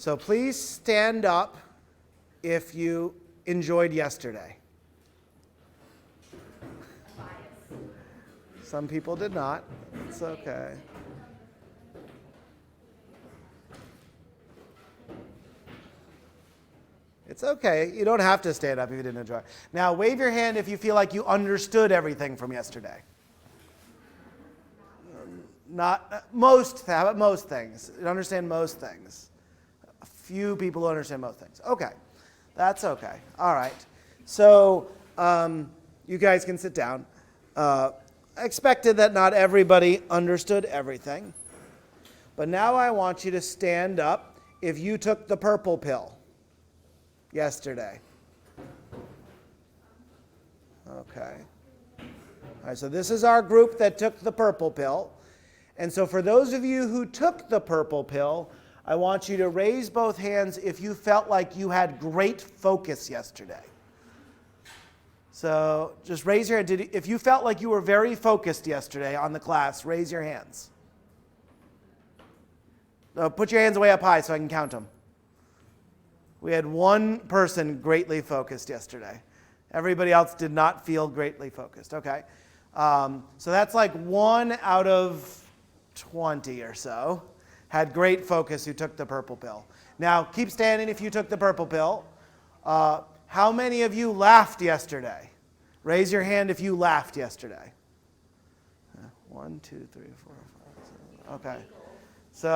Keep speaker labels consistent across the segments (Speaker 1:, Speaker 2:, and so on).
Speaker 1: So please stand up if you enjoyed yesterday. Some people did not. It's okay. It's okay. You don't have to stand up if you didn't enjoy it. Now, wave your hand if you feel like you understood everything from yesterday. Not most. How about most things? You understand most things. A few people understand most things. Okay, that's okay. All right. So you guys can sit down. I expected that not everybody understood everything, but now I want you to stand up if you took the purple pill yesterday. Okay. All right. So this is our group that took the purple pill. And so for those of you who took the purple pill, I want you to raise both hands if you felt like you had great focus yesterday. So just raise your hand. If you felt like you were very focused yesterday on the class, raise your hands. Put your hands way up high so I can count them. We had one person greatly focused yesterday. Everybody else did not feel greatly focused. Okay. So that's like 1 out of 20 or so had great focus who took the purple pill. Now, keep standing if you took the purple pill. How many of you laughed yesterday? Raise your hand if you laughed yesterday. 1, 2, 3, 4, 5, 6.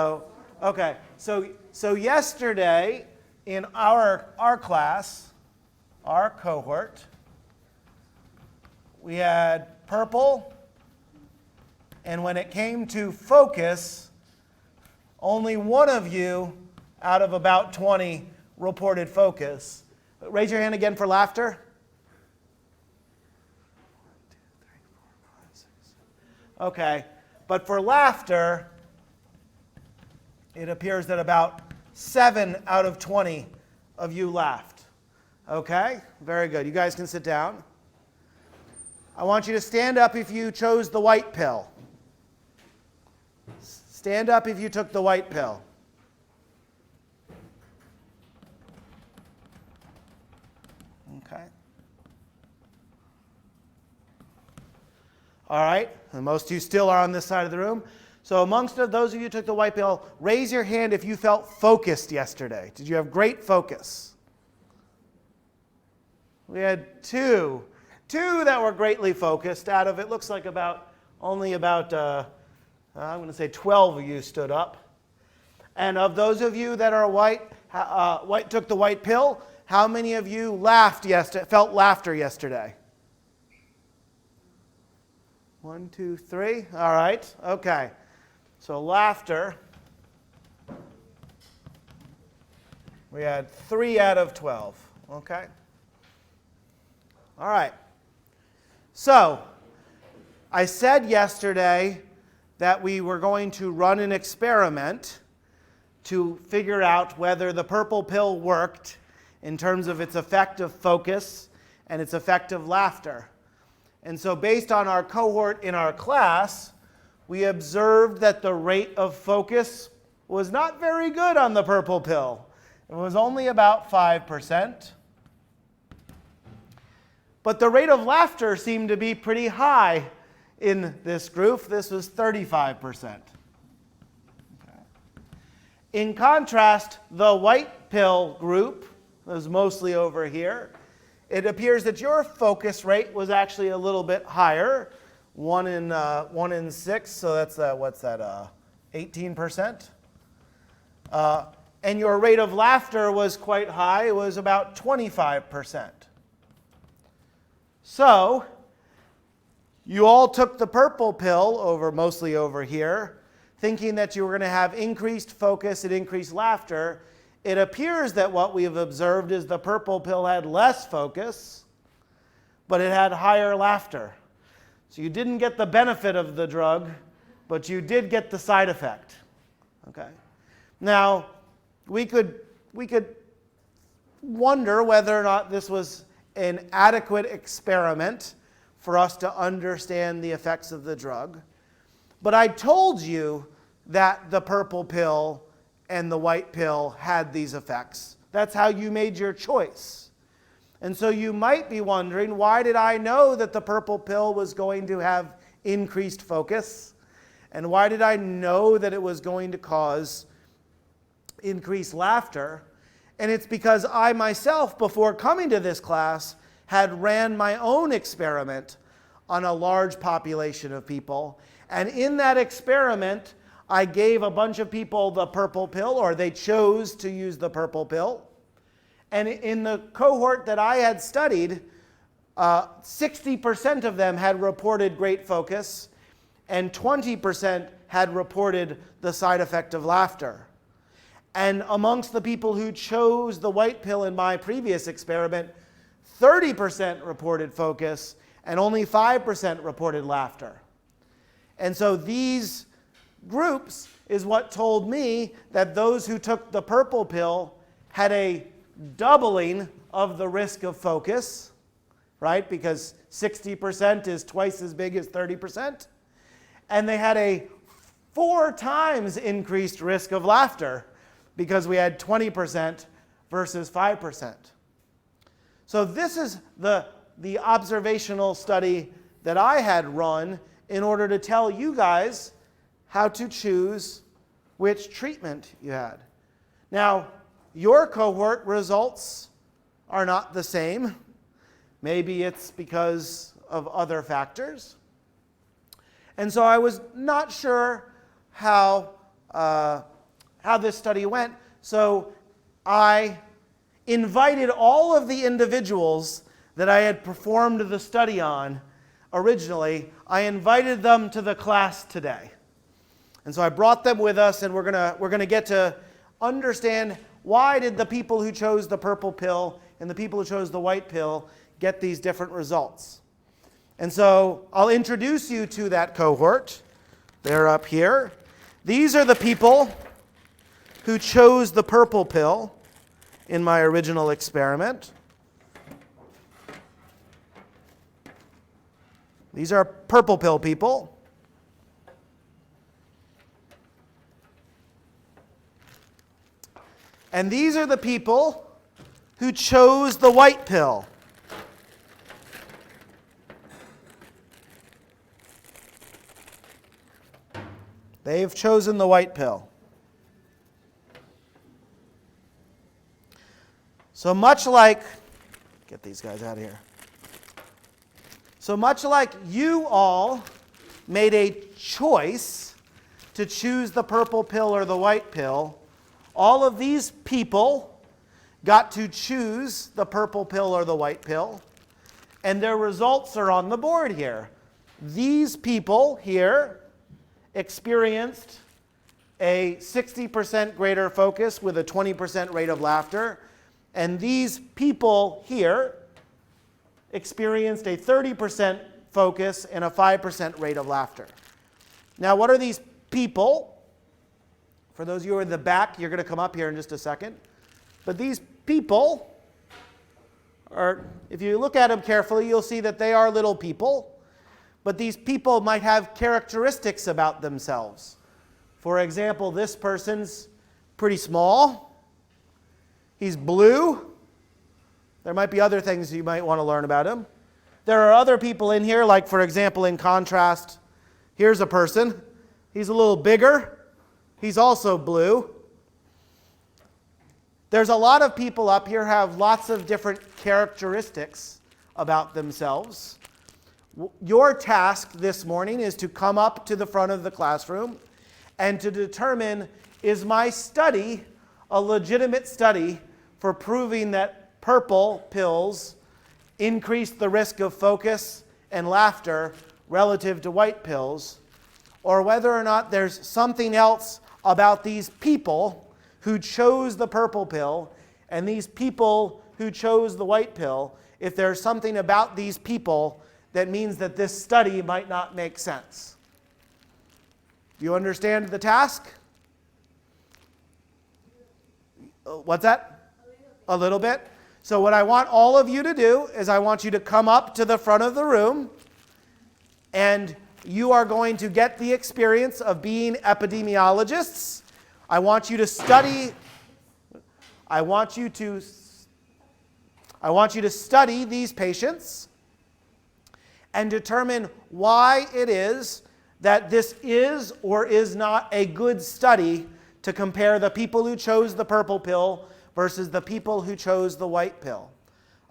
Speaker 1: Okay. So yesterday in our class, our cohort, we had purple. And when it came to focus, only one of you out of about 20 reported focus. Raise your hand again for laughter. 1, 2, 3, 4, 5, 6. Okay. But for laughter, it appears that about 7 out of 20 of you laughed. Okay? Very good. You guys can sit down. I want you to stand up if you chose the white pill. Stand up if you took the white pill. Okay. All right. And most of you still are on this side of the room. So amongst those of you who took the white pill, raise your hand if you felt focused yesterday. Did you have great focus? We had two that were greatly focused. Out of it looks like only about I'm going to say 12 of you stood up. And of those of you that are white took the white pill, how many of you felt laughter yesterday? 1, 2, 3. All right. Okay. So laughter. We had 3 out of 12. Okay. All right. So I said yesterday that we were going to run an experiment to figure out whether the purple pill worked in terms of its effect of focus and its effect of laughter. And so based on our cohort in our class, we observed that the rate of focus was not very good on the purple pill. It was only about 5%. But the rate of laughter seemed to be pretty high in this group. This was 35%. Okay. In contrast, the white pill group was mostly over here. It appears that your focus rate was actually a little bit higher, 1 in 6. So that's 18%. And your rate of laughter was quite high. It was about 25%. So you all took the purple pill mostly over here, thinking that you were going to have increased focus and increased laughter. It appears that what we have observed is the purple pill had less focus, but it had higher laughter. So you didn't get the benefit of the drug, but you did get the side effect. Okay. Now, we could wonder whether or not this was an adequate experiment for us to understand the effects of the drug. But I told you that the purple pill and the white pill had these effects. That's how you made your choice. And so you might be wondering, why did I know that the purple pill was going to have increased focus? And why did I know that it was going to cause increased laughter? And it's because I myself, before coming to this class, had ran my own experiment on a large population of people. And in that experiment, I gave a bunch of people the purple pill, or they chose to use the purple pill. And in the cohort that I had studied, 60% of them had reported great focus, and 20% had reported the side effect of laughter. And amongst the people who chose the white pill in my previous experiment, 30% reported focus, and only 5% reported laughter. And so these groups is what told me that those who took the purple pill had a doubling of the risk of focus, right? Because 60% is twice as big as 30%. And they had a 4 times increased risk of laughter because we had 20% versus 5%. So this is the observational study that I had run in order to tell you guys how to choose which treatment you had. Now, your cohort results are not the same. Maybe it's because of other factors. And so I was not sure how this study went. So I invited all of the individuals that I had performed the study on originally, I invited them to the class today. And so I brought them with us, and we're gonna get to understand why did the people who chose the purple pill and the people who chose the white pill get these different results. And so I'll introduce you to that cohort. They're up here. These are the people who chose the purple pill in my original experiment. These are purple pill people. And these are the people who chose the white pill. They've chosen the white pill. So much like, get these guys out of here. So much like you all made a choice to choose the purple pill or the white pill, all of these people got to choose the purple pill or the white pill, and their results are on the board here. These people here experienced a 60% greater focus with a 20% rate of laughter, and these people here experienced a 30% focus and a 5% rate of laughter. Now, what are these people? For those of you who are in the back, you're going to come up here in just a second. But these people are, if you look at them carefully, you'll see that they are little people. But these people might have characteristics about themselves. For example, this person's pretty small. He's blue. There might be other things you might want to learn about him. There are other people in here, like for example, in contrast, here's a person. He's a little bigger. He's also blue. There's a lot of people up here who have lots of different characteristics about themselves. Your task this morning is to come up to the front of the classroom and to determine, is my study a legitimate study for proving that purple pills increase the risk of focus and laughter relative to white pills, or whether or not there's something else about these people who chose the purple pill and these people who chose the white pill, if there's something about these people that means that this study might not make sense. Do you understand the task? What's that? A little bit. So what I want all of you to do is I want you to come up to the front of the room, and you are going to get the experience of being epidemiologists. I want you to study. I want you to study these patients and determine why it is that this is or is not a good study to compare the people who chose the purple pill versus the people who chose the white pill.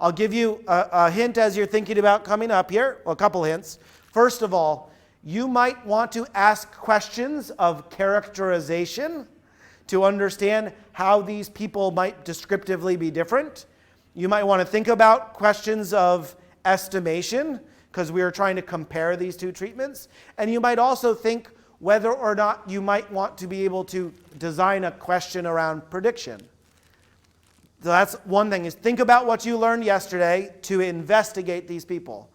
Speaker 1: I'll give you a hint as you're thinking about coming up here, well, a couple hints. First of all, you might want to ask questions of characterization to understand how these people might descriptively be different. You might want to think about questions of estimation, because we are trying to compare these two treatments. And you might also think whether or not you might want to be able to design a question around prediction. So that's one thing, is think about what you learned yesterday to investigate these people.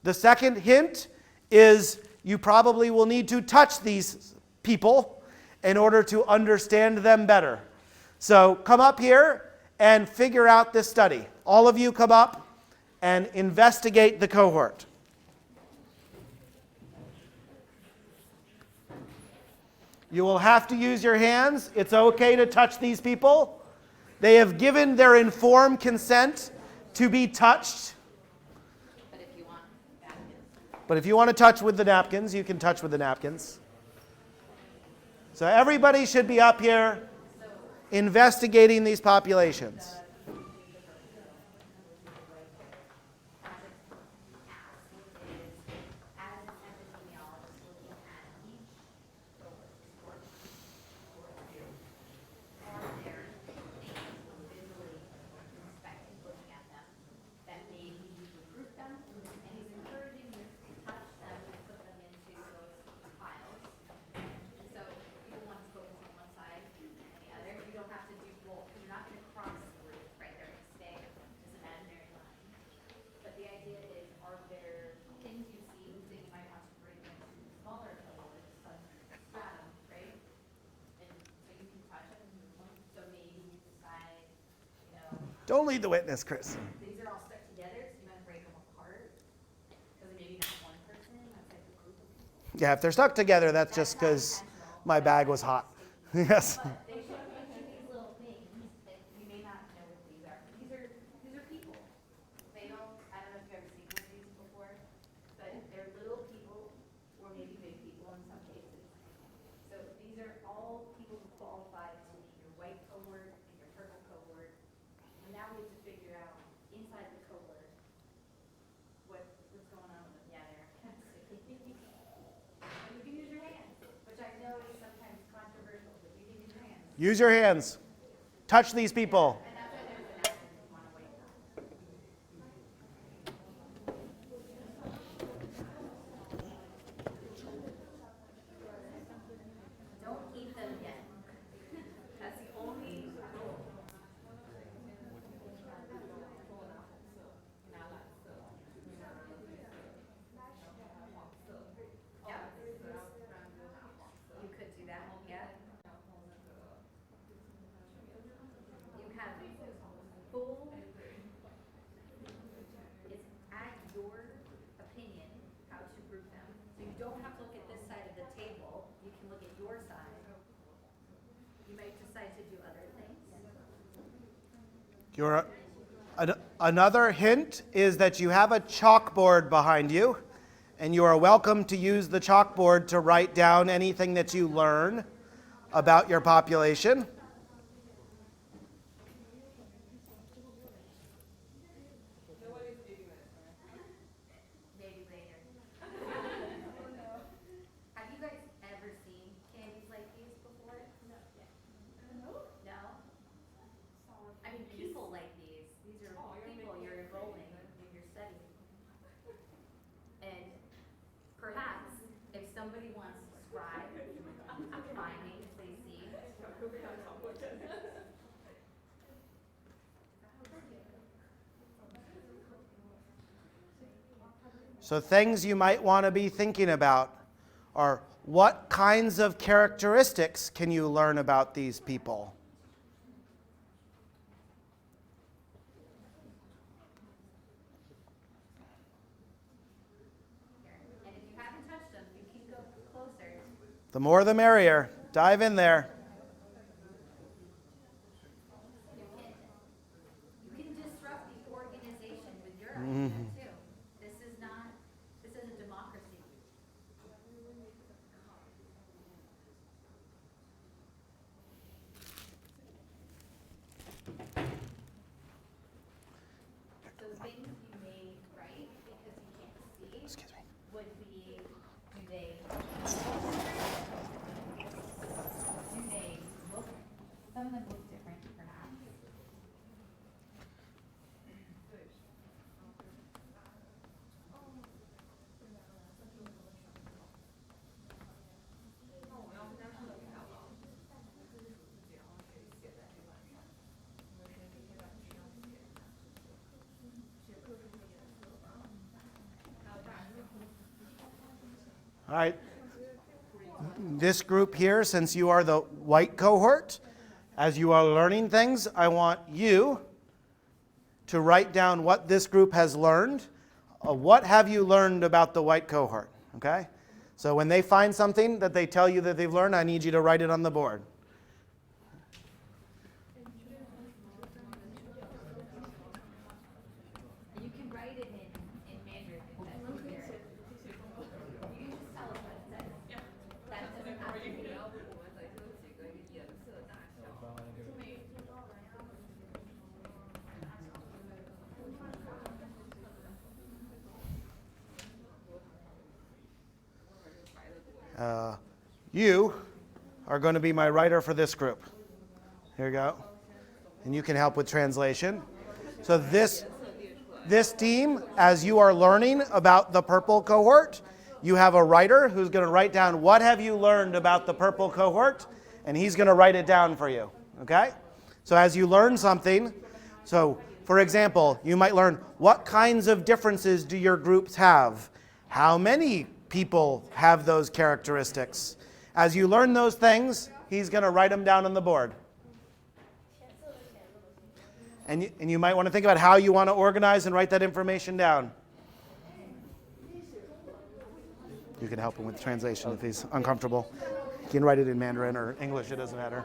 Speaker 1: The second hint is you probably will need to touch these people in order to understand them better. So come up here and figure out this study. All of you come up and investigate the cohort. You will have to use your hands. It's okay to touch these people. They have given their informed consent to be touched. But if you want to touch with the napkins, you can touch with the napkins. So everybody should be up here investigating these populations. Don't lead the witness, Chris.
Speaker 2: These are all stuck together, so you might break them apart. Because maybe not one person, that's like a group of people.
Speaker 1: Yeah, if they're stuck together, that's just because my bag was hot. Yes.
Speaker 2: But they show you these little things that you may not know what these are. These are people. They don't, I don't know if you've ever seen one of these before, but they're little people, or maybe big people in some cases. So these are all people who qualify to be your white cohort and your purple cohort. And now we have to figure out inside the cohort what's going on with them. Yeah, they're kind of sick. And you can use your hands, which I know is sometimes controversial, but you can use your hands.
Speaker 1: Use your hands. Touch these people.
Speaker 2: And that's why there's an action if you want to wait them. Don't eat them yet. That's the only rule. Yeah. You could do that, yeah. You have full, it's at your opinion how to group them. So you don't have to look at this side of the table, you can look at your side. You might decide to do other things.
Speaker 1: Another hint is that you have a chalkboard behind you, and you are welcome to use the chalkboard to write down anything that you learn about your population.
Speaker 2: Maybe later. Have you guys ever seen candies like these before? No. No? I mean, people like these. These are people you're enrolling in your study. And perhaps if somebody wants to scribe findings they see.
Speaker 1: So things you might want to be thinking about are what kinds of characteristics can you learn about these people?
Speaker 2: And if you haven't touched them, you can go closer.
Speaker 1: The more the merrier. Dive in there.
Speaker 2: too. This is a democracy. So the things you may write because you can't see
Speaker 1: Excuse me.
Speaker 2: would be, do they look, some of them look different perhaps.
Speaker 1: All right. This group here, since you are the white cohort, as you are learning things, I want you to write down what this group has learned. What have you learned about the white cohort? Okay? So when they find something that they tell you that they've learned, I need you to write it on the board.
Speaker 2: You can write it in Mandarin if that's easier. You can just tell us what it says. That doesn't have to be.
Speaker 1: You are going to be my writer for this group. Here you go. And you can help with translation. So this team, as you are learning about the purple cohort, you have a writer who's going to write down what have you learned about the purple cohort, and he's going to write it down for you. Okay? So as you learn something, so for example, you might learn what kinds of differences do your groups have? How many people have those characteristics? As you learn those things, he's going to write them down on the board. And you might want to think about how you want to organize and write that information down. You can help him with translation if he's uncomfortable. You can write it in Mandarin or English, it doesn't matter.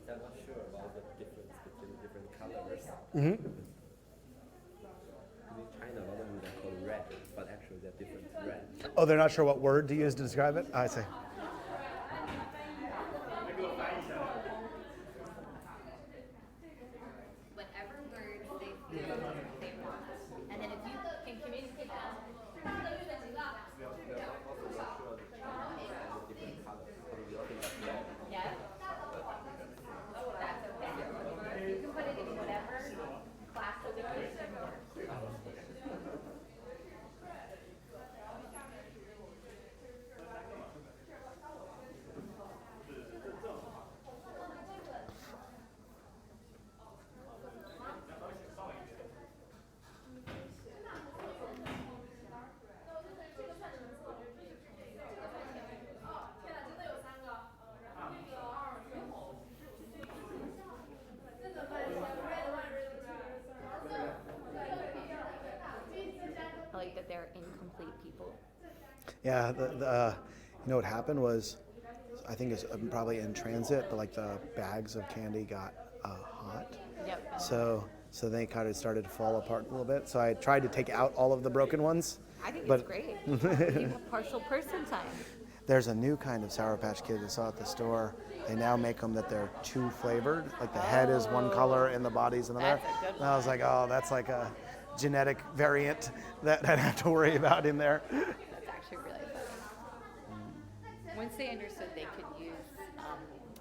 Speaker 3: I'm not sure about the difference between different colors.
Speaker 1: Mm-hmm.
Speaker 3: In China, a lot of them are called red, but actually they're different red.
Speaker 1: Oh, they're not sure what word to use to describe it? I see.
Speaker 2: Whatever word they feel they want. And then if you can communicate that. Yeah. That's okay. You can put it in whatever classification works.
Speaker 1: Yeah, you know what happened was, I think it's probably in transit, but like the bags of candy got hot.
Speaker 4: Yep.
Speaker 1: So they kind of started to fall apart a little bit. So I tried to take out all of the broken ones.
Speaker 4: I think
Speaker 1: But
Speaker 4: it's great. You have partial person time.
Speaker 1: there's a new kind of Sour Patch Kid I saw at the store. They now make them that they're two flavored. Like the head is one color and the body's another.
Speaker 4: That's a good
Speaker 1: And I was like, oh, that's like a genetic variant that I'd have to worry about in there.
Speaker 4: That's actually really funny. Once they understood they could use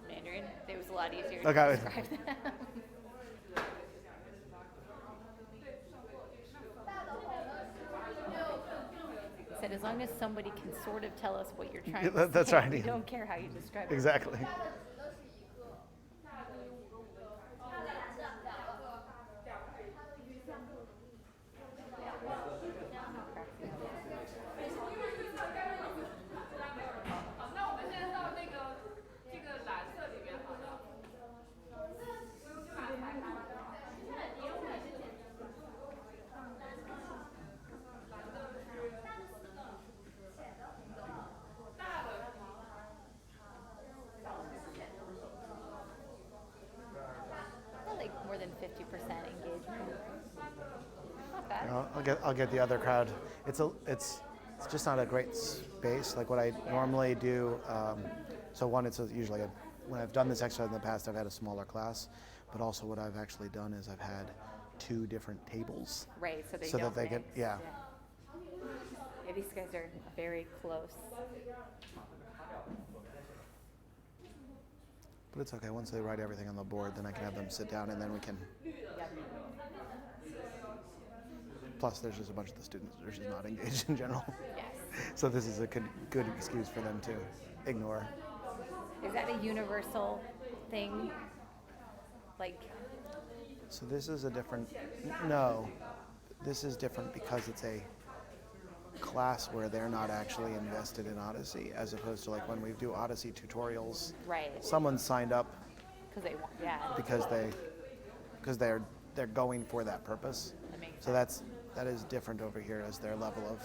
Speaker 4: Mandarin, it was a lot easier to
Speaker 1: Okay.
Speaker 4: describe them. Said as long as somebody can sort of tell us what you're trying to
Speaker 1: That's
Speaker 4: say,
Speaker 1: right.
Speaker 4: we don't care how you describe it.
Speaker 1: Exactly.
Speaker 4: Not like more than 50% engagement. Not bad.
Speaker 1: I'll get the other crowd. It's just not a great space. Like what I normally do. So one, usually when I've done this exercise in the past, I've had a smaller class, but also what I've actually done is I've had two different tables.
Speaker 4: Right, so they
Speaker 1: So
Speaker 4: don't
Speaker 1: that they
Speaker 4: mix.
Speaker 1: can, yeah.
Speaker 4: Yeah, these guys are very close.
Speaker 1: But it's okay. Once they write everything on the board, then I can have them sit down, and then we can.
Speaker 4: Yep.
Speaker 1: Plus, there's just a bunch of the students that are just not engaged in general.
Speaker 4: Yes.
Speaker 1: So this is a good excuse for them to ignore.
Speaker 4: Is that a universal thing? Like,
Speaker 1: So this is a different. No, this is different because it's a class where they're not actually invested in Odyssey, as opposed to like when we do Odyssey tutorials.
Speaker 4: right?
Speaker 1: Someone signed up
Speaker 4: Because they want, yeah.
Speaker 1: because they're going for that purpose.
Speaker 4: That makes
Speaker 1: So
Speaker 4: sense.
Speaker 1: that is different over here as their level of.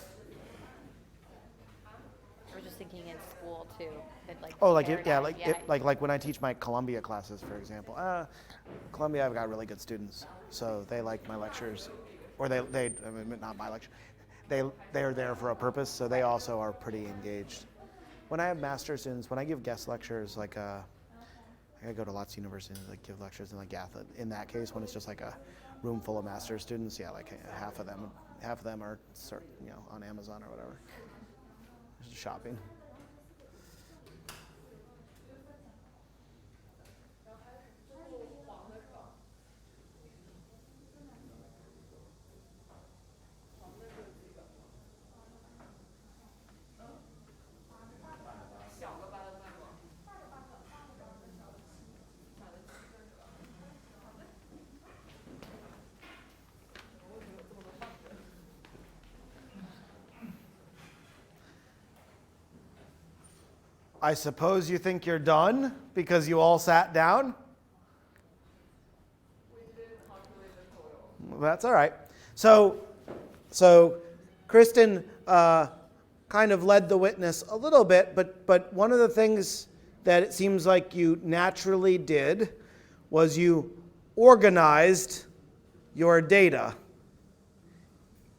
Speaker 4: I was just thinking in school too. That like.
Speaker 1: Oh, like
Speaker 4: paradigm,
Speaker 1: like when I teach my Columbia classes, for example. Columbia, I've got really good students, so they like my lectures, or they I mean, not my lecture. They're there for a purpose, so they also are pretty engaged. When I have master's students, when I give guest lectures, like I go to lots of universities and like give lectures, and like in that case, when it's just like a room full of master's students, yeah, like half of them are on Amazon or whatever, just shopping. I suppose you think you're done because you all sat down? Well, that's all right. So Kristin kind of led the witness a little bit, but one of the things that it seems like you naturally did was you organized your data.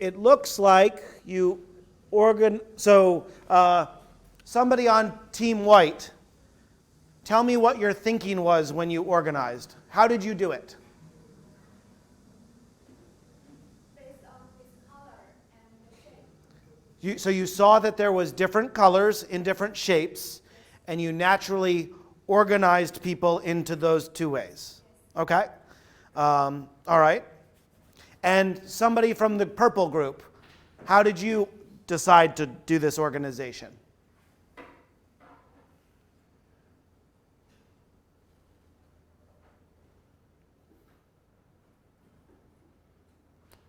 Speaker 1: It looks like you somebody on Team White, tell me what your thinking was when you organized. How did you do it?
Speaker 2: Based on its color and the shape.
Speaker 1: So you saw that there was different colors in different shapes, and you naturally organized people into those two ways. Okay? All right. And somebody from the purple group, how did you decide to do this organization?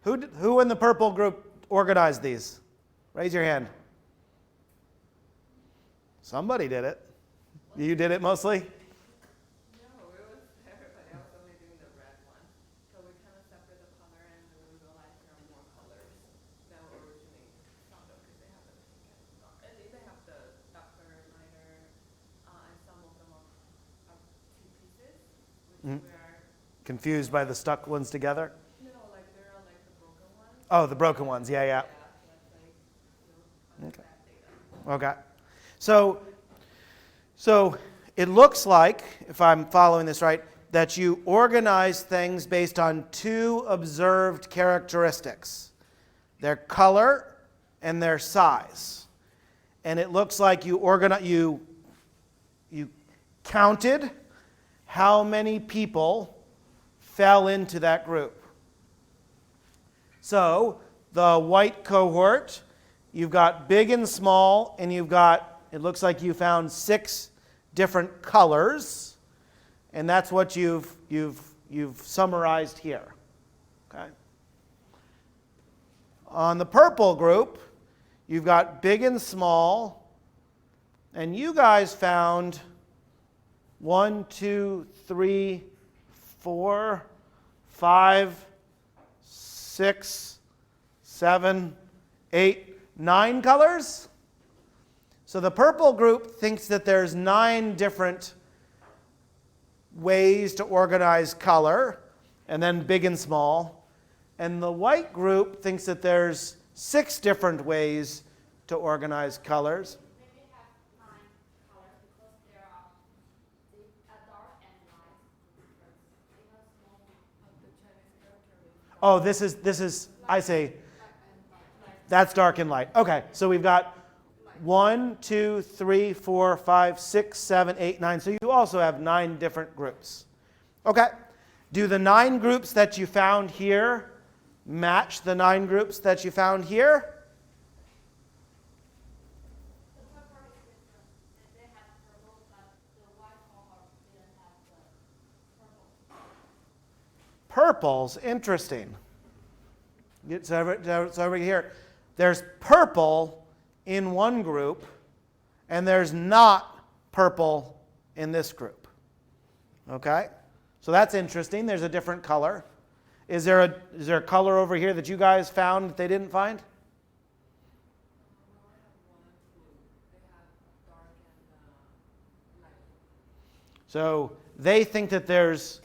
Speaker 1: Who in the purple group organized these? Raise your hand. Somebody did it. You did it mostly?
Speaker 5: No, it was everybody. I was only doing the red one. So we kind of separate the color and then we realized there are more colors than we originally found out because they have the pink and not. And they where
Speaker 1: Confused by the stuck ones together?
Speaker 5: no, like there are like the broken ones.
Speaker 1: Oh, the broken ones. Yeah, yeah.
Speaker 5: That's like
Speaker 1: Okay.
Speaker 5: bad data.
Speaker 1: Okay. So it looks like, if I'm following this right, that you organize things based on two observed characteristics, their color and their size. And it looks like you counted how many people fell into that group. So the white cohort, you've got big and small, and you've got, it looks like you found 6 different colors, and that's what you've summarized here. Okay. On the purple group, you've got big and small, and you guys found 1, 2, 3, 4, 5, 6, 7, 8, 9 colors. So the purple group thinks that there's 9 different ways to organize color, and then big and small. And the white group thinks that there's 6 different ways to organize colors.
Speaker 2: Maybe have 9 colors because there are dark and light.
Speaker 1: Oh, this is I say, that's dark and light. Okay, so we've got 1, 2, 3, 4, 5, 6, 7, 8, 9. So you also have 9 different groups. Okay. Do the 9 groups that you found here match the 9 groups that you found here?
Speaker 2: The purple is different. They have purple, but the white cohort didn't have the purple.
Speaker 1: Purple's interesting. So over here, there's purple in one group, and there's not purple in this group. Okay? So that's interesting. There's a different color. Is there a color over here that you guys found that they didn't find? So they think there's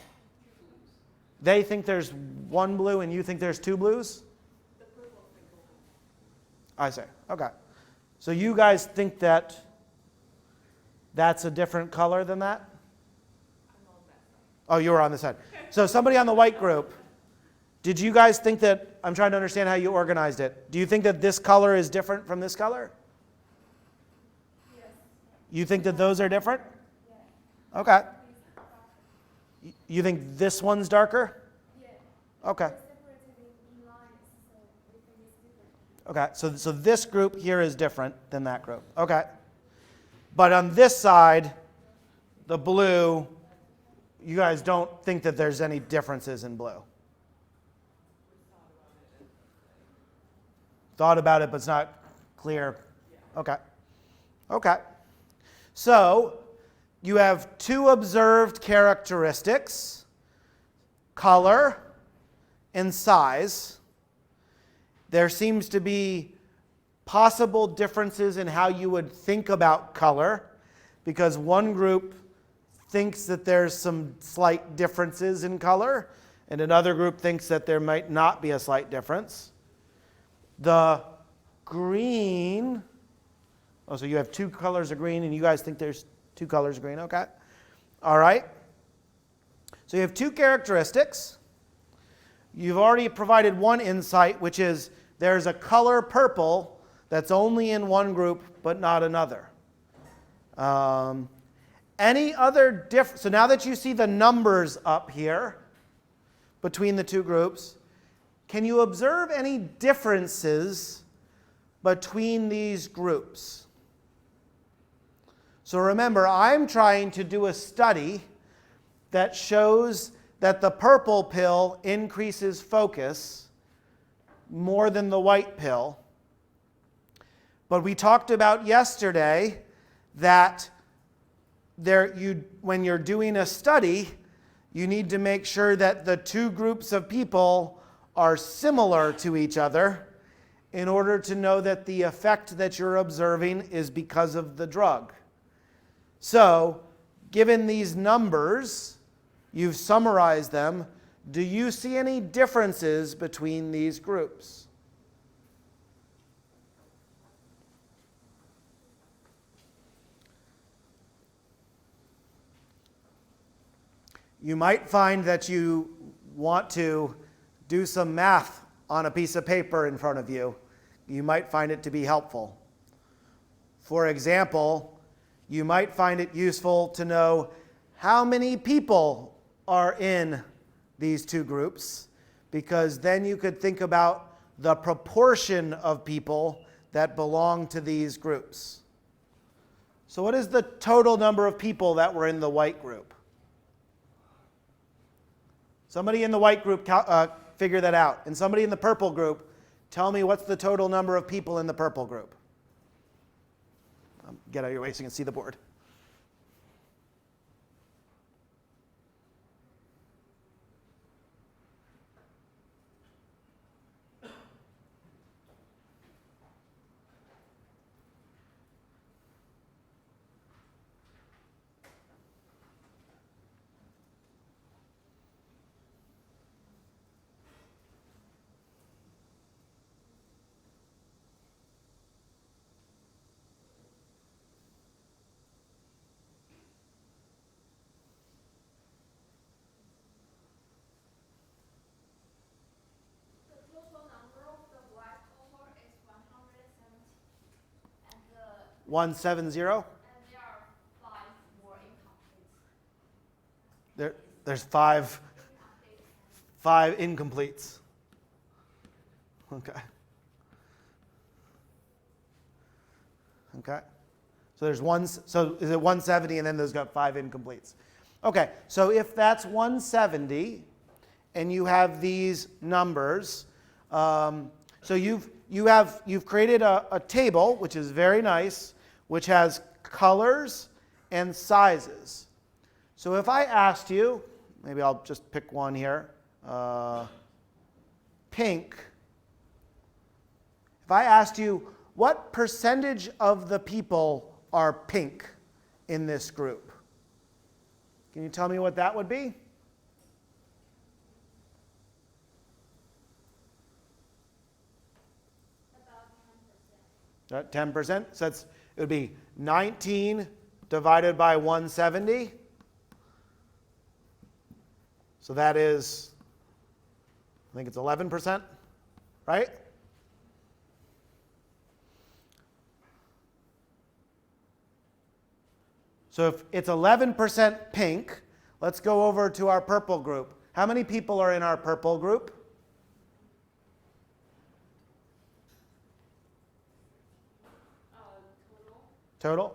Speaker 1: 1 blue and you think there's 2 blues? I see. Okay. So you guys think that that's a different color than that? Oh, you were on this side. So somebody on the white group, did you guys think that, I'm trying to understand how you organized it. Do you think that this color is different from this color?
Speaker 2: Yes.
Speaker 1: You think that those are different?
Speaker 2: Yeah.
Speaker 1: Okay. You think this one's darker?
Speaker 2: Yeah.
Speaker 1: Okay.
Speaker 2: Separated in lines, so we think it's different.
Speaker 1: Okay, so this group here is different than that group. Okay. But on this side, the blue, you guys don't think that there's any differences in blue? Thought about it, but it's not clear. Okay. Okay. So you have 2 observed characteristics, color and size. There seems to be possible differences in how you would think about color, because one group thinks that there's some slight differences in color, and another group thinks that there might not be a slight difference. The green, oh, so you have 2 colors of green, and you guys think there's 2 colors of green, okay? All right. So you have 2 characteristics. You've already provided one insight, which is there's a color purple that's only in one group but not another. Any other difference? So now that you see the numbers up here between the 2 groups, can you observe any differences between these groups? So remember, I'm trying to do a study that shows that the purple pill increases focus more than the white pill. But we talked about yesterday that when you're doing a study, you need to make sure that the 2 groups of people are similar to each other in order to know that the effect that you're observing is because of the drug. So, given these numbers, you've summarized them. Do you see any differences between these groups? You might find that you want to do some math on a piece of paper in front of you. You might find it to be helpful. For example, you might find it useful to know how many people are in these two groups, because then you could think about the proportion of people that belong to these groups. So what is the total number of people that were in the white group? Somebody in the white group figure that out. And somebody in the purple group, tell me what's the total number of people in the purple group. Get out of your way so you can see the board.
Speaker 2: The total number of the white cohort is 170. And
Speaker 1: 170?
Speaker 2: there are 5 more incompletes.
Speaker 1: There's five incompletes. Okay. Okay. So there's one. So is it 170 and then there's got 5 incompletes? Okay. So if that's 170, and you have these numbers, so you've created a table, which is very nice, which has colors and sizes. So if I asked you, maybe I'll just pick one here, pink. If I asked you, what percentage of the people are pink in this group? Can you tell me what that would be?
Speaker 2: About
Speaker 1: 10%. So it would be 19 divided by 170. So that is, I think it's 11%, right? So if it's 11% pink, let's go over to our purple group. How many people are in our purple group? Total?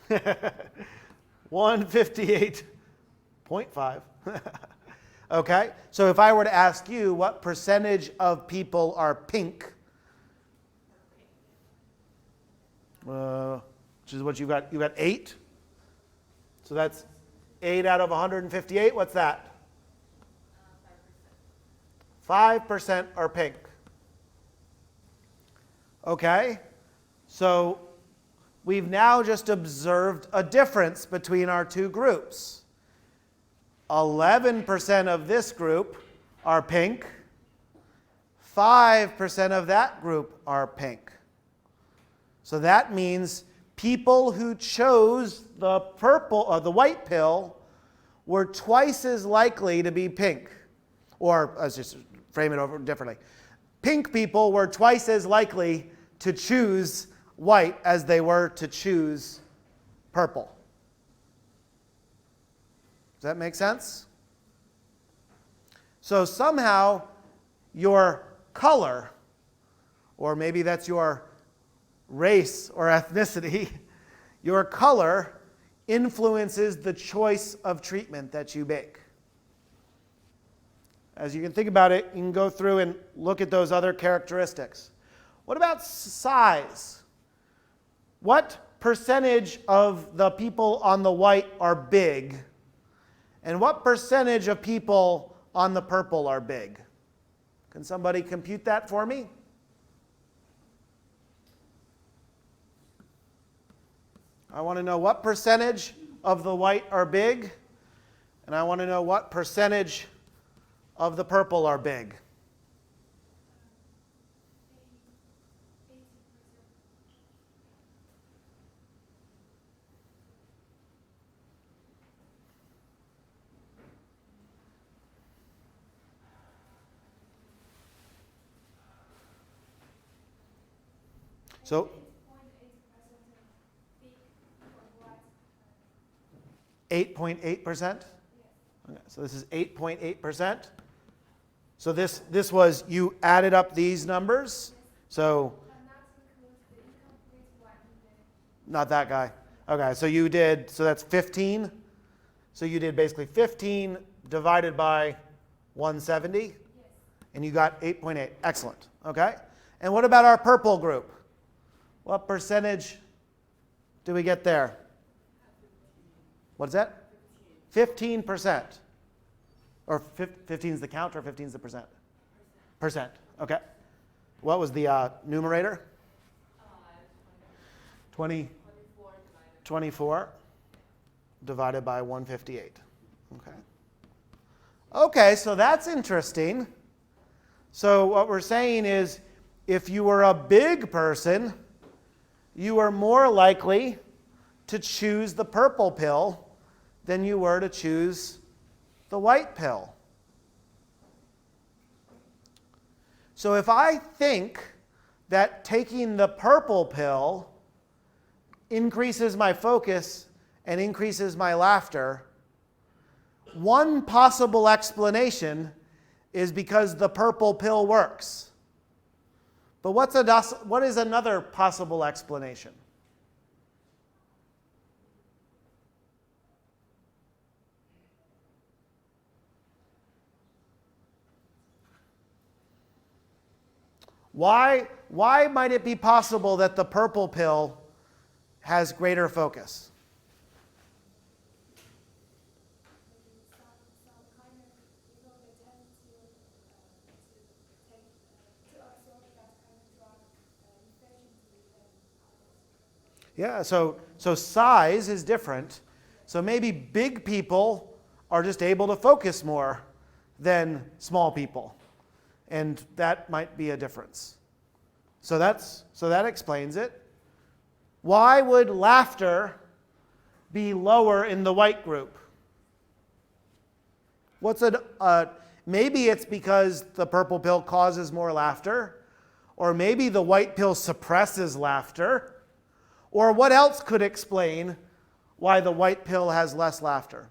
Speaker 1: 158.5. Okay, so if I were to ask you what percentage of people are pink, which is what you've got 8. So that's 8 out of 158. What's that? 5% are pink. Okay, so we've now just observed a difference between our two groups. 11% of this group are pink. 5% of that group are pink. So that means people who chose the purple or the white pill were twice as likely to be pink. Or let's just frame it over differently. Pink people were twice as likely to choose white as they were to choose purple. Does that make sense? So somehow your color, or maybe that's your race or ethnicity, your color influences the choice of treatment that you make. As you can think about it, you can go through and look at those other characteristics. What about size? What percentage of the people on the white are big? And what percentage of people on the purple are big? Can somebody compute that for me? I want to know what percentage of the white are big, and I want to know what percentage of the purple are big. So 8.8%? Okay, so this is 8.8%. So this was, you added up these numbers. So not that guy. Okay, so you did, so that's 15. So you did basically 15 divided by 170. And you got 8.8. Excellent. Okay. And what about our purple group? What percentage do we get there? What's that? 15%. Or 15 is the count, or 15 is the percent? Percent. Okay. What was the numerator? 24 divided by 158. Okay. Okay, so that's interesting. So what we're saying is, if you were a big person, you are more likely to choose the purple pill than you were to choose the white pill. So if I think that taking the purple pill increases my focus and increases my laughter, one possible explanation is because the purple pill works. But what is another possible explanation? Why might it be possible that the purple pill has greater focus? Yeah, so size is different. So maybe big people are just able to focus more than small people. And that might be a difference. So that explains it. Why would laughter be lower in the white group? Maybe it's because the purple pill causes more laughter, or maybe the white pill suppresses laughter. Or what else could explain why the white pill has less laughter?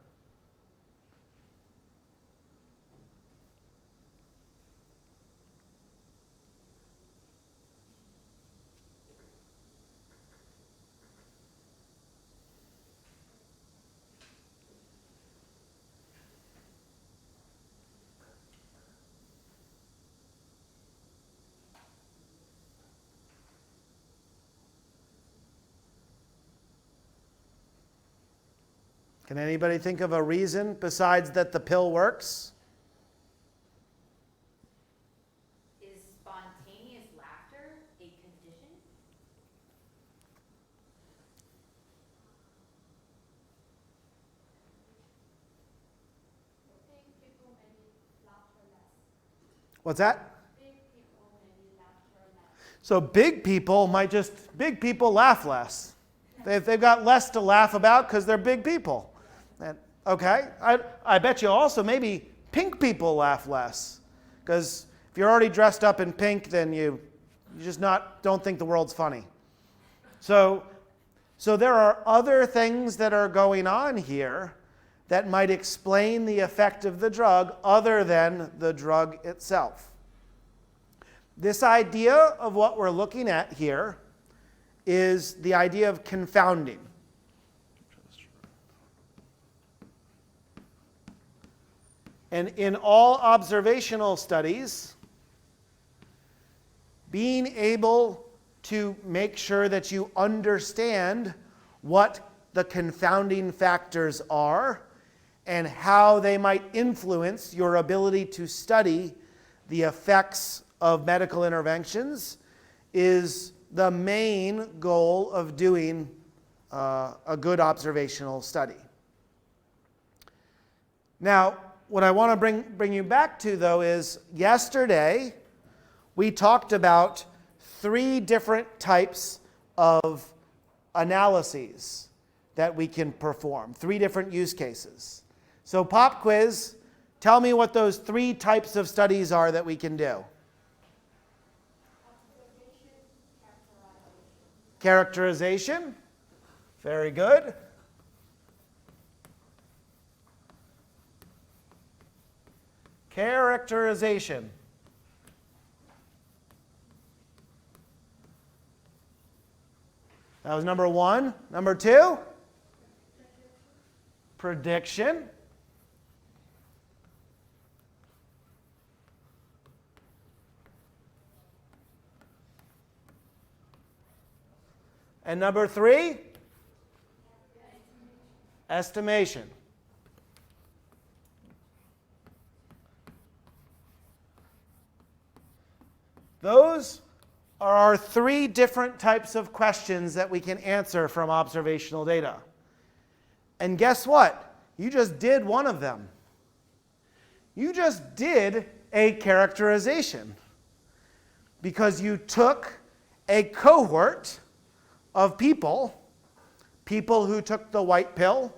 Speaker 1: Can anybody think of a reason besides that the pill works?
Speaker 2: Is spontaneous laughter a condition? Big people maybe laughter less.
Speaker 1: What's that?
Speaker 2: Big people maybe laughter less.
Speaker 1: So big people laugh less. They've got less to laugh about because they're big people. And, okay, I bet you also maybe pink people laugh less. Because if you're already dressed up in pink, then you just don't think the world's funny. So there are other things that are going on here that might explain the effect of the drug other than the drug itself. This idea of what we're looking at here is the idea of confounding. And in all observational studies, being able to make sure that you understand what the confounding factors are and how they might influence your ability to study the effects of medical interventions is the main goal of doing a good observational study. Now, what I want to bring you back to, though, is yesterday we talked about 3 different types of analyses that we can perform, 3 different use cases. So pop quiz, tell me what those 3 types of studies are that we can do. Characterization. Very good. Characterization. That was number 1. Number 2? Prediction. And number 3? Estimation. Those are our 3 different types of questions that we can answer from observational data. And guess what? You just did one of them. You just did a characterization because you took a cohort of people who took the white pill,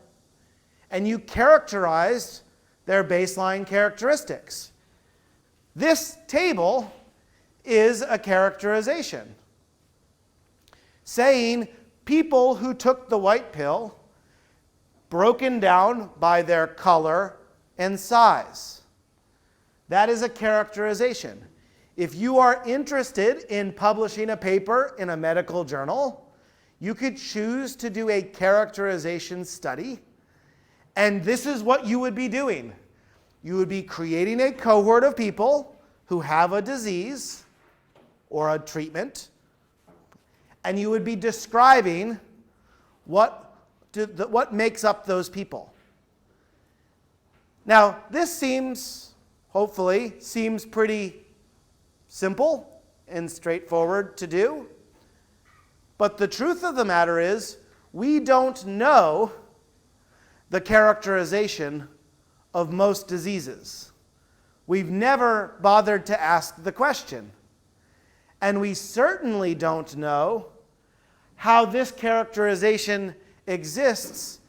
Speaker 1: and you characterized their baseline characteristics. This table is a characterization saying people who took the white pill broken down by their color and size. That is a characterization. If you are interested in publishing a paper in a medical journal, you could choose to do a characterization study, and this is what you would be doing. You would be creating a cohort of people who have a disease or a treatment, and you would be describing what makes up those people. Now, this hopefully seems pretty simple and straightforward to do, but the truth of the matter is we don't know the characterization of most diseases. We've never bothered to ask the question. And we certainly don't know how this characterization exists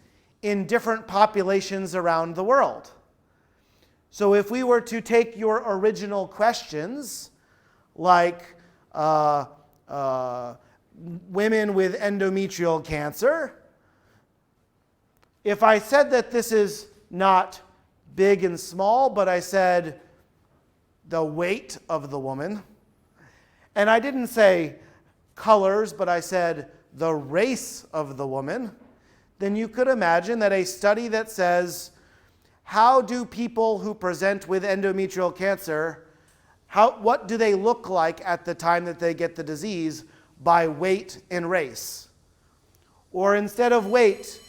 Speaker 1: in different populations around the world. So if we were to take your original questions, like women with endometrial cancer, if I said that this is not big and small, but I said the weight of the woman, and I didn't say colors, but I said the race of the woman, then you could imagine that a study that says, how do people who present with endometrial cancer, what do they look like at the time that they get the disease by weight and race? Or instead of weight,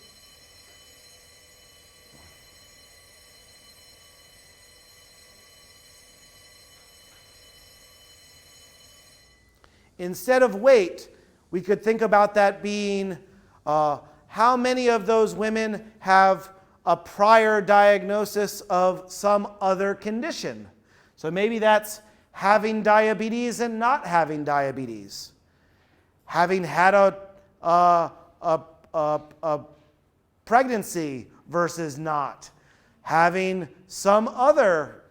Speaker 1: we could think about that being how many of those women have a prior diagnosis of some other condition. So maybe that's having diabetes and not having diabetes, having had a pregnancy versus not, having some other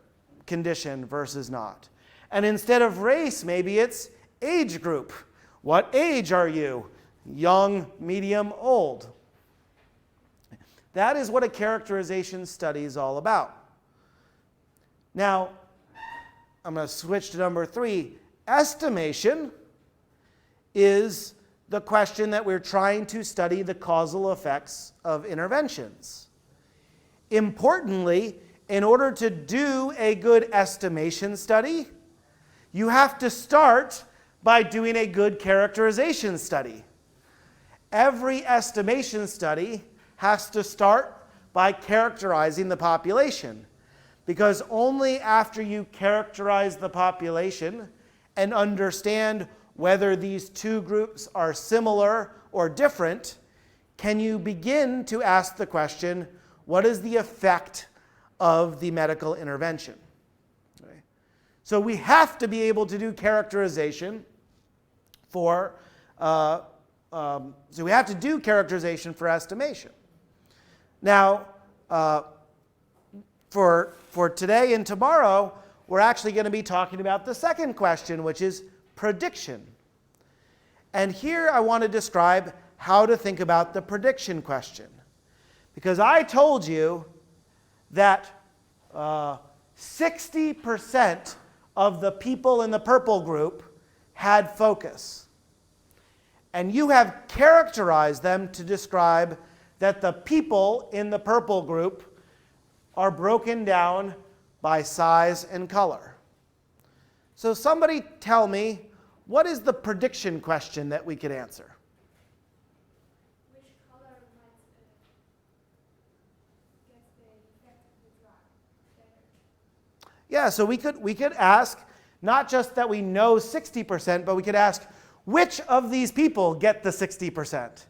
Speaker 1: condition versus not. And instead of race, maybe it's age group. What age are you? Young, medium, old. That is what a characterization study is all about. Now, I'm going to switch to number 3. Estimation is the question that we're trying to study the causal effects of interventions. Importantly, in order to do a good estimation study, you have to start by doing a good characterization study. Every estimation study has to start by characterizing the population, because only after you characterize the population and understand whether these two groups are similar or different, can you begin to ask the question, what is the effect of the medical intervention? Okay. So we have to be able to do characterization for estimation. Now, for today and tomorrow, we're actually going to be talking about the second question, which is prediction. And here I want to describe how to think about the prediction question. Because I told you that 60% of the people in the purple group had focus. And you have characterized them to describe that the people in the purple group are broken down by size and color. So somebody tell me, what is the prediction question that we could answer?
Speaker 2: Which color might get the effect of the drug better?
Speaker 1: Yeah, so we could ask, not just that we know 60%, but we could ask, which of these people get the 60%?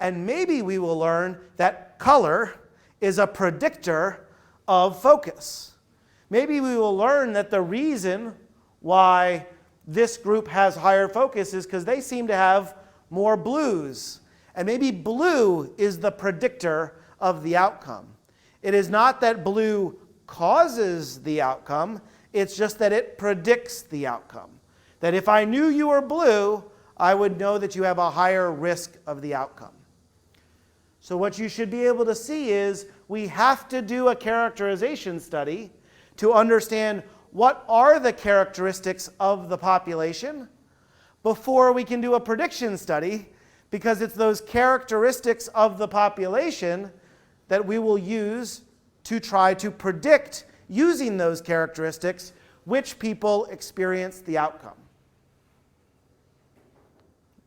Speaker 1: And maybe we will learn that color is a predictor of focus. Maybe we will learn that the reason why this group has higher focus is because they seem to have more blues. And maybe blue is the predictor of the outcome. It is not that blue causes the outcome, it's just that it predicts the outcome. That if I knew you were blue, I would know that you have a higher risk of the outcome. So what you should be able to see is we have to do a characterization study to understand what are the characteristics of the population before we can do a prediction study, because it's those characteristics of the population that we will use to try to predict, using those characteristics, which people experience the outcome.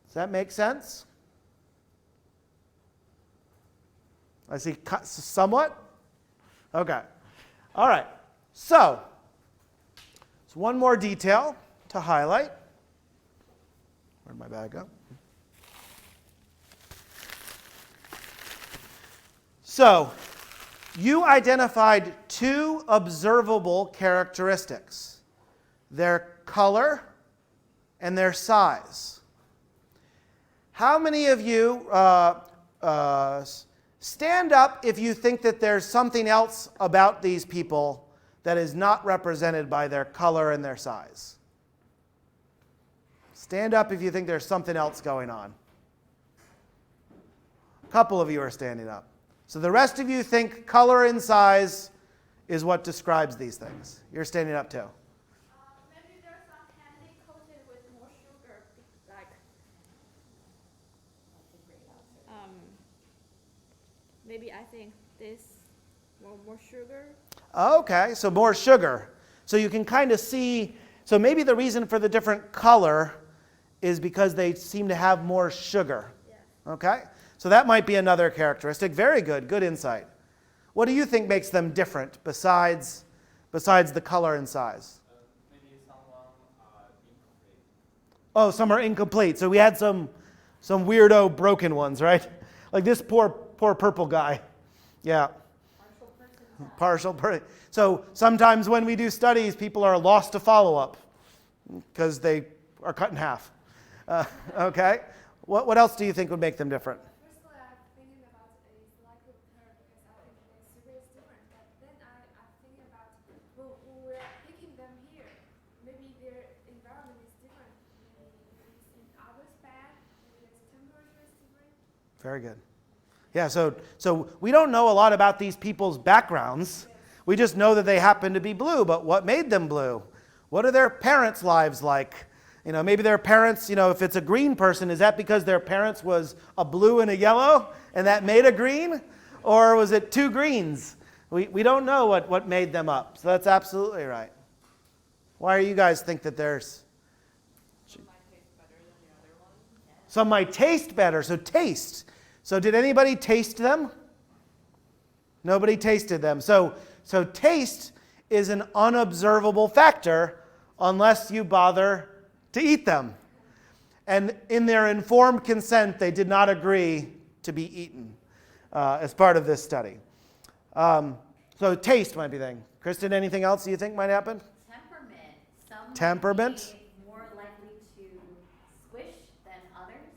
Speaker 1: Does that make sense? I see somewhat. Okay. All right. So one more detail to highlight. Where'd my bag go? So you identified two observable characteristics: their color and their size. How many of you stand up if you think that there's something else about these people that is not represented by their color and their size? Stand up if you think there's something else going on. A couple of you are standing up. So the rest of you think color and size is what describes these things. You're standing up too.
Speaker 2: Maybe there's some candy coated with more sugar, like. Maybe I think this more sugar.
Speaker 1: Okay, so more sugar. So you can kind of see, so maybe the reason for the different color is because they seem to have more sugar.
Speaker 2: Yeah.
Speaker 1: Okay? So that might be another characteristic. Very good, good insight. What do you think makes them different besides the color and size?
Speaker 6: Maybe someone incomplete.
Speaker 1: Oh, some are incomplete. So we had some weirdo broken ones, right? Like this poor purple guy. Yeah. Partial person. So sometimes when we do studies, people are lost to follow-up because they are cut in half. Okay? What else do you think would make them different?
Speaker 2: Firstly, I'm thinking about is like with her because I think the sugar is different. But then I think about when we're picking them here, maybe their environment is different. Maybe it's in others bad. Maybe there's temperature is different.
Speaker 1: Very good. Yeah, so we don't know a lot about these people's backgrounds. We just know that they happen to be blue, but what made them blue? What are their parents' lives like? Maybe their parents, if it's a green person, is that because their parents was a blue and a yellow and that made a green? Or was it two greens? We don't know what made them up. So that's absolutely right. Why do you guys think that there's...
Speaker 5: Some might taste better than the other one.
Speaker 1: Some might taste better, so taste. So did anybody taste them? Nobody tasted them. So taste is an unobservable factor unless you bother to eat them. And in their informed consent, they did not agree to be eaten as part of this study. So taste might be the thing. Kristin, anything else you think might happen?
Speaker 2: Temperament. Some
Speaker 1: Temperament?
Speaker 2: might be more likely to squish than others.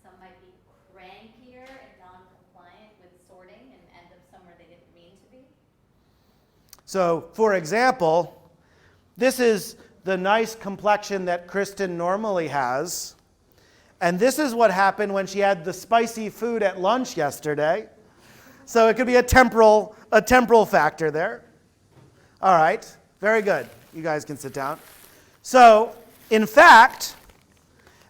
Speaker 2: Some might be crankier and non-compliant with sorting and end up somewhere they didn't mean to be.
Speaker 1: So, for example, this is the nice complexion that Kristin normally has. And this is what happened when she had the spicy food at lunch yesterday. So it could be a temporal factor there. All right, very good. You guys can sit down. So, in fact,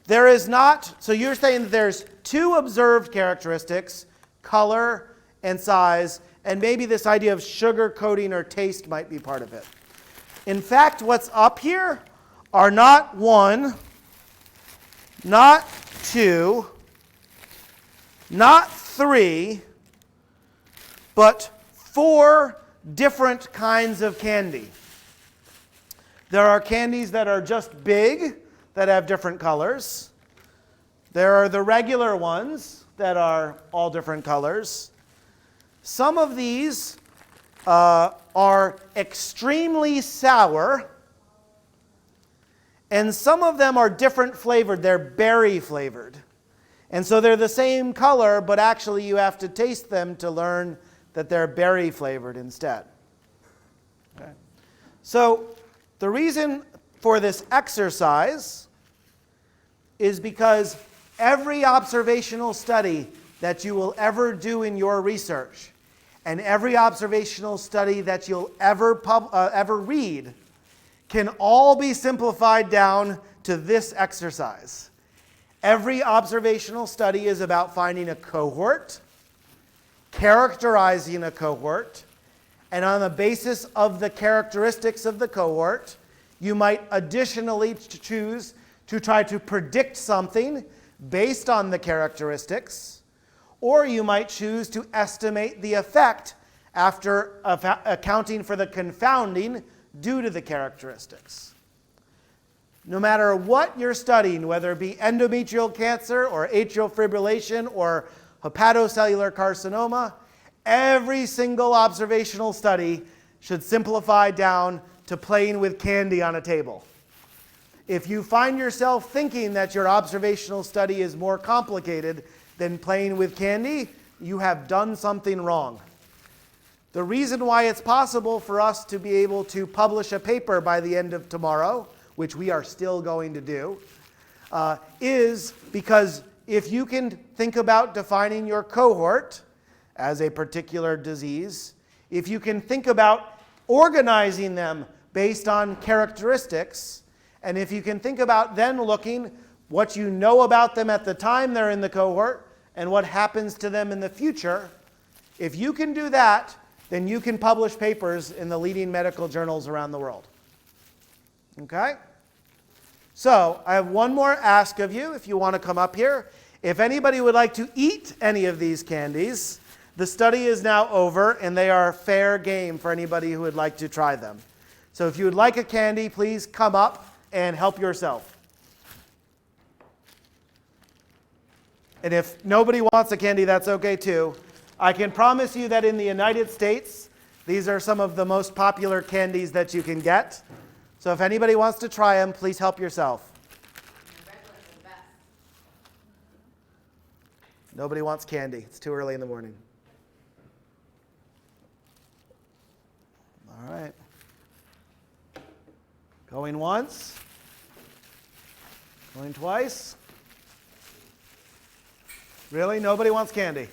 Speaker 1: there is not, so you're saying that there's two observed characteristics, color and size, and maybe this idea of sugar coating or taste might be part of it. In fact, what's up here are not 1, not 2, not 3, but 4 different kinds of candy. There are candies that are just big, that have different colors. There are the regular ones that are all different colors. Some of these are extremely sour, and some of them are different flavored. They're berry flavored. And so they're the same color, but actually you have to taste them to learn that they're berry flavored instead. Okay. So the reason for this exercise is because every observational study that you will ever do in your research and every observational study that you'll ever read can all be simplified down to this exercise. Every observational study is about finding a cohort, characterizing a cohort, and on the basis of the characteristics of the cohort, you might additionally choose to try to predict something based on the characteristics, or you might choose to estimate the effect after accounting for the confounding due to the characteristics. No matter what you're studying, whether it be endometrial cancer or atrial fibrillation or hepatocellular carcinoma, every single observational study should simplify down to playing with candy on a table. If you find yourself thinking that your observational study is more complicated than playing with candy, you have done something wrong. The reason why it's possible for us to be able to publish a paper by the end of tomorrow, which we are still going to do, is because if you can think about defining your cohort as a particular disease, if you can think about organizing them based on characteristics, and if you can think about then looking what you know about them at the time they're in the cohort and what happens to them in the future, if you can do that, then you can publish papers in the leading medical journals around the world. Okay? So I have one more ask of you if you want to come up here. If anybody would like to eat any of these candies, the study is now over and they are fair game for anybody who would like to try them. So if you would like a candy, please come up and help yourself. And if nobody wants a candy, that's okay too. I can promise you that in the United States, these are some of the most popular candies that you can get. So if anybody wants to try them, please help yourself. Nobody wants candy. It's too early in the morning. All right. Going once. Going twice. Really? Nobody wants candy?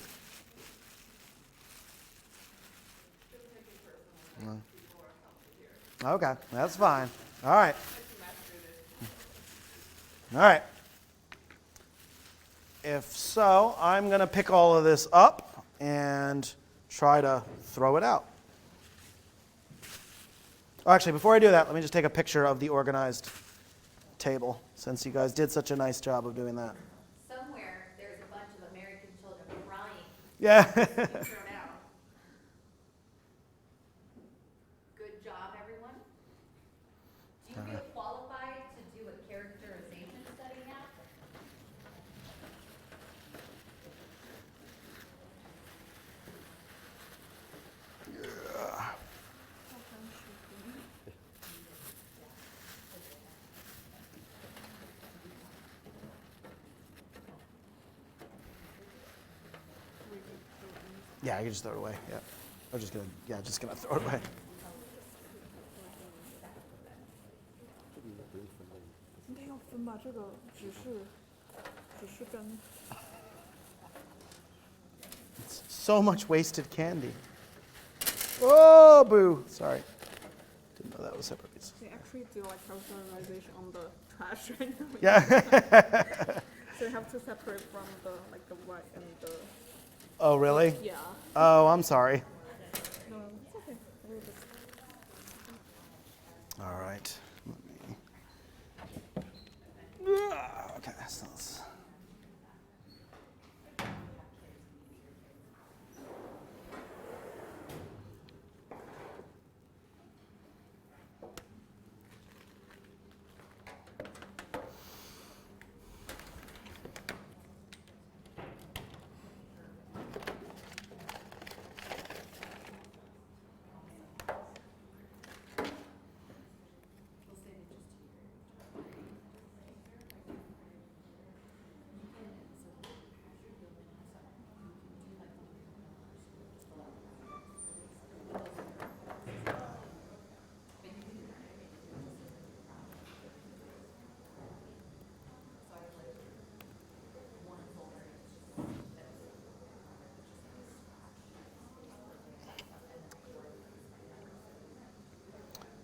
Speaker 1: No. Okay, that's fine. All right. All right. If so, I'm going to pick all of this up and try to throw it out. Oh, actually, before I do that, let me just take a picture of the organized table, since you guys did such a nice job of doing that.
Speaker 2: Somewhere there's a bunch of American children crying.
Speaker 1: Yeah.
Speaker 2: Thrown out. Good job, everyone. Do you feel qualified to do a characterization study now?
Speaker 1: Yeah, you can just throw it away. Yeah. I'm just gonna throw it away. It's so much wasted candy. Oh, boo. Sorry. Didn't know that was separate pieces.
Speaker 7: They actually do like characterization on the trash right now.
Speaker 1: Yeah.
Speaker 7: So you have to separate from the like the white and the
Speaker 1: Oh, really?
Speaker 7: yeah.
Speaker 1: Oh, I'm sorry.
Speaker 7: No, it's okay. We'll just-
Speaker 1: All right. Okay, so let's...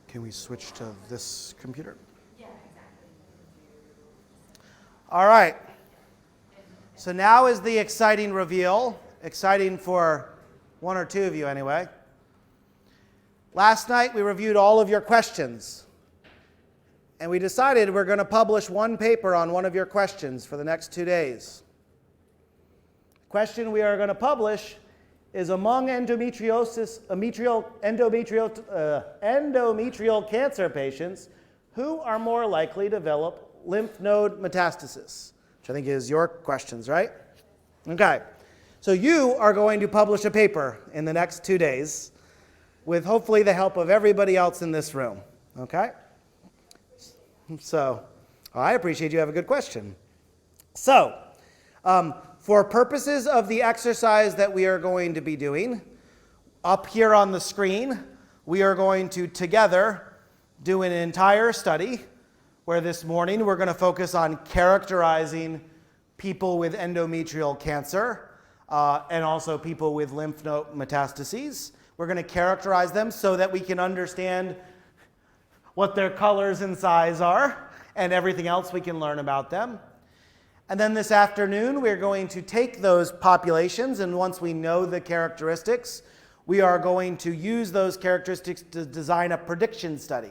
Speaker 1: Can we switch to this computer? Yeah, exactly. All right. So now is the exciting reveal. Exciting for one or two of you anyway. Last night we reviewed all of your questions. And we decided we're going to publish one paper on one of your questions for the next 2 days. The question we are going to publish is among endometrial cancer patients, who are more likely to develop lymph node metastasis? Which I think is your questions, right? Okay. So you are going to publish a paper in the next 2 days with hopefully the help of everybody else in this room. Okay? So I appreciate you have a good question. So, for purposes of the exercise that we are going to be doing, up here on the screen, we are going to together do an entire study where this morning we're going to focus on characterizing people with endometrial cancer and also people with lymph node metastases. We're going to characterize them so that we can understand what their colors and size are and everything else we can learn about them. And then this afternoon, we're going to take those populations, and once we know the characteristics, we are going to use those characteristics to design a prediction study.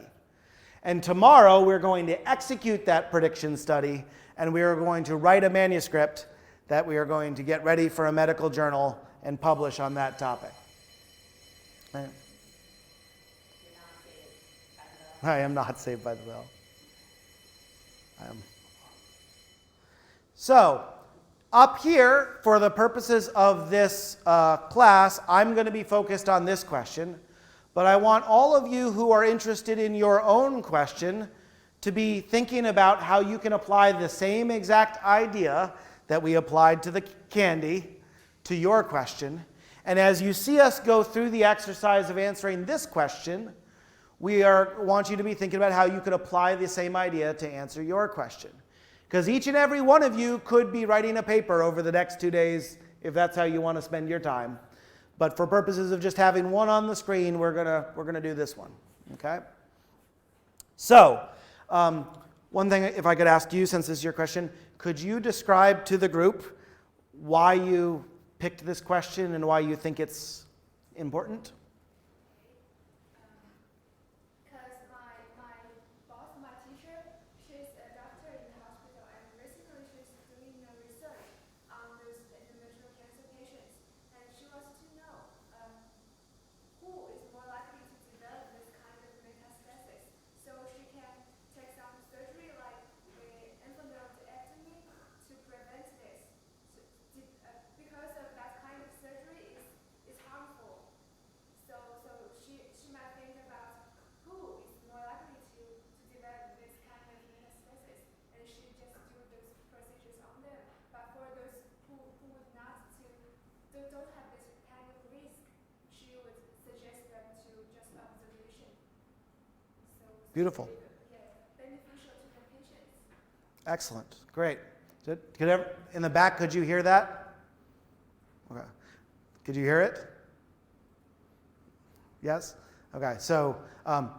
Speaker 1: And tomorrow, we're going to execute that prediction study, and we are going to write a manuscript that we are going to get ready for a medical journal and publish on that topic. I am not saved by the bell. I am. So, up here, for the purposes of this class, I'm going to be focused on this question. But I want all of you who are interested in your own question to be thinking about how you can apply the same exact idea that we applied to the candy to your question. And as you see us go through the exercise of answering this question, we want you to be thinking about how you could apply the same idea to answer your question. Because each and every one of you could be writing a paper over the next 2 days if that's how you want to spend your time. But for purposes of just having one on the screen, we're gonna do this one. Okay? So, one thing, if I could ask you, since this is your question, could you describe to the group why you picked this question and why you think it's important? Beautiful.
Speaker 2: beneficial to the patients.
Speaker 1: Excellent. Great. In the back, could you hear that? Okay. Could you hear it? Yes? Okay. So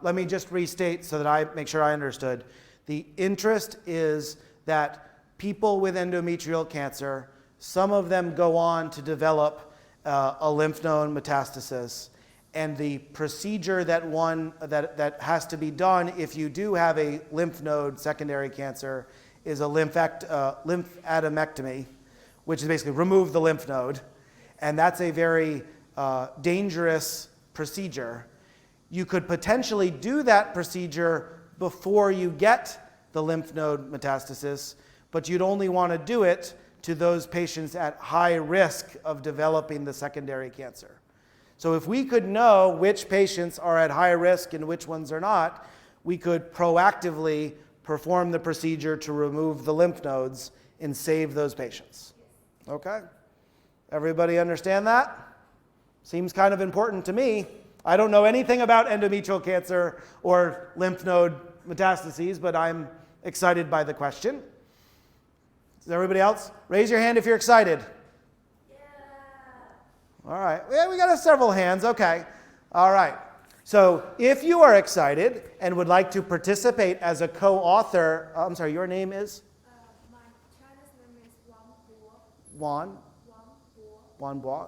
Speaker 1: let me just restate so that I make sure I understood. The interest is that people with endometrial cancer, some of them go on to develop a lymph node metastasis. And the procedure that has to be done if you do have a lymph node secondary cancer is a lymphadenectomy, which is basically remove the lymph node. And that's a very dangerous procedure. You could potentially do that procedure before you get the lymph node metastasis, but you'd only want to do it to those patients at high risk of developing the secondary cancer. So if we could know which patients are at high risk and which ones are not, we could proactively perform the procedure to remove the lymph nodes and save those patients. Okay? Everybody understand that? Seems kind of important to me. I don't know anything about endometrial cancer or lymph node metastases, but I'm excited by the question. Is everybody else? Raise your hand if you're excited. All right. Yeah, we got several hands. Okay. All right. So if you are excited and would like to participate as a co-author, I'm sorry, your name is?
Speaker 2: My Chinese name is Wang Bo.
Speaker 1: Juan.
Speaker 2: Wang Bo.
Speaker 1: Juan Bois.
Speaker 2: Yeah,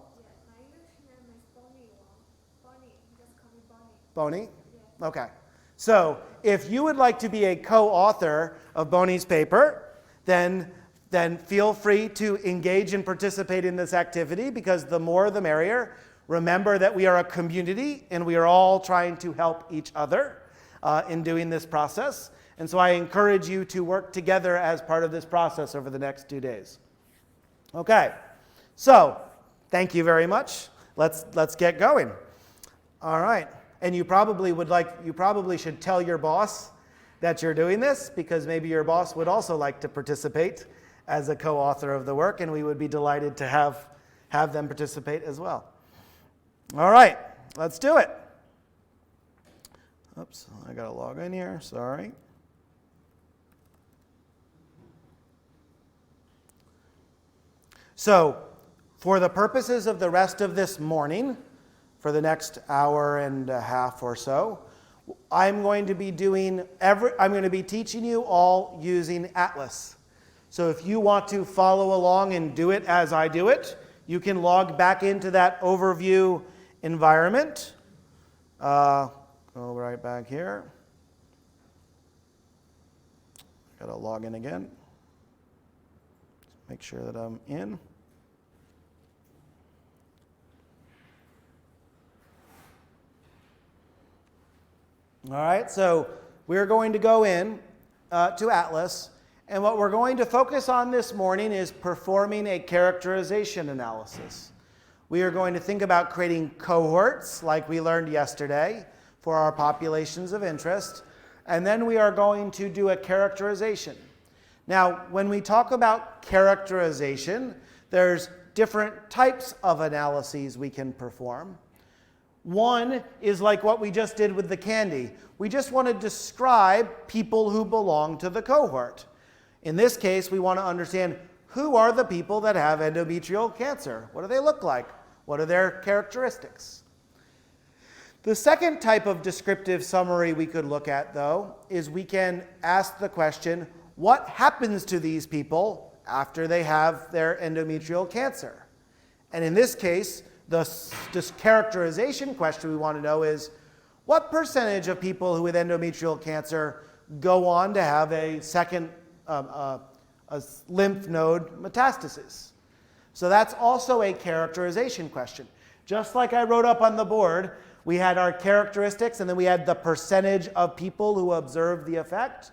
Speaker 2: my English name is Bonnie Wang. Bonnie, just call me Bonnie.
Speaker 1: Bonnie? Yeah. Okay. So if you would like to be a co-author of Bonnie's paper, then feel free to engage and participate in this activity, because the more the merrier. Remember that we are a community and we are all trying to help each other in doing this process. And so I encourage you to work together as part of this process over the next 2 days. Okay, so thank you very much. Let's get going. All right, and you probably should tell your boss that you're doing this, because maybe your boss would also like to participate as a co-author of the work, and we would be delighted to have them participate as well. All right, let's do it. Oops, I got to log in here, sorry. So, for the purposes of the rest of this morning, for the next hour and a half or so, I'm going to be teaching you all using Atlas. So if you want to follow along and do it as I do it, you can log back into that overview environment. Go right back here. Got to log in again. Make sure that I'm in. All right, so we're going to go in to Atlas. And what we're going to focus on this morning is performing a characterization analysis. We are going to think about creating cohorts, like we learned yesterday, for our populations of interest. And then we are going to do a characterization. Now, when we talk about characterization, there's different types of analyses we can perform. One is like what we just did with the candy. We just want to describe people who belong to the cohort. In this case, we want to understand who are the people that have endometrial cancer. What do they look like? What are their characteristics? The second type of descriptive summary we could look at, though, is we can ask the question, what happens to these people after they have their endometrial cancer? And in this case, this characterization question we want to know is, what percentage of people who with endometrial cancer go on to have a second a lymph node metastasis? So that's also a characterization question. Just like I wrote up on the board, we had our characteristics and then we had the percentage of people who observed the effect.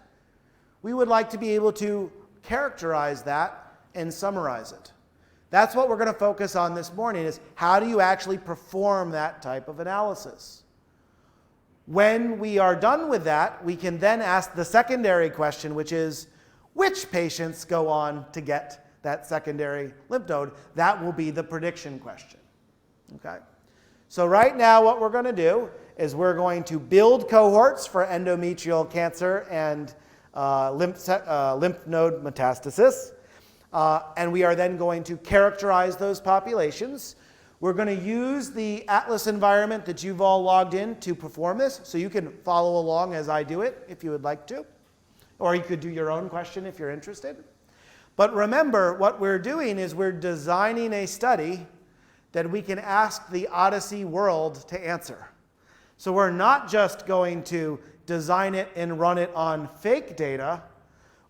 Speaker 1: We would like to be able to characterize that and summarize it. That's what we're going to focus on this morning, is how do you actually perform that type of analysis? When we are done with that, we can then ask the secondary question, which is, which patients go on to get that secondary lymph node? That will be the prediction question. Okay? So right now what we're going to do is we're going to build cohorts for endometrial cancer and lymph node metastasis. And we are then going to characterize those populations. We're going to use the Atlas environment that you've all logged in to perform this, so you can follow along as I do it if you would like to. Or you could do your own question if you're interested. But remember, what we're doing is we're designing a study that we can ask the OHDSI world to answer. So we're not just going to design it and run it on fake data.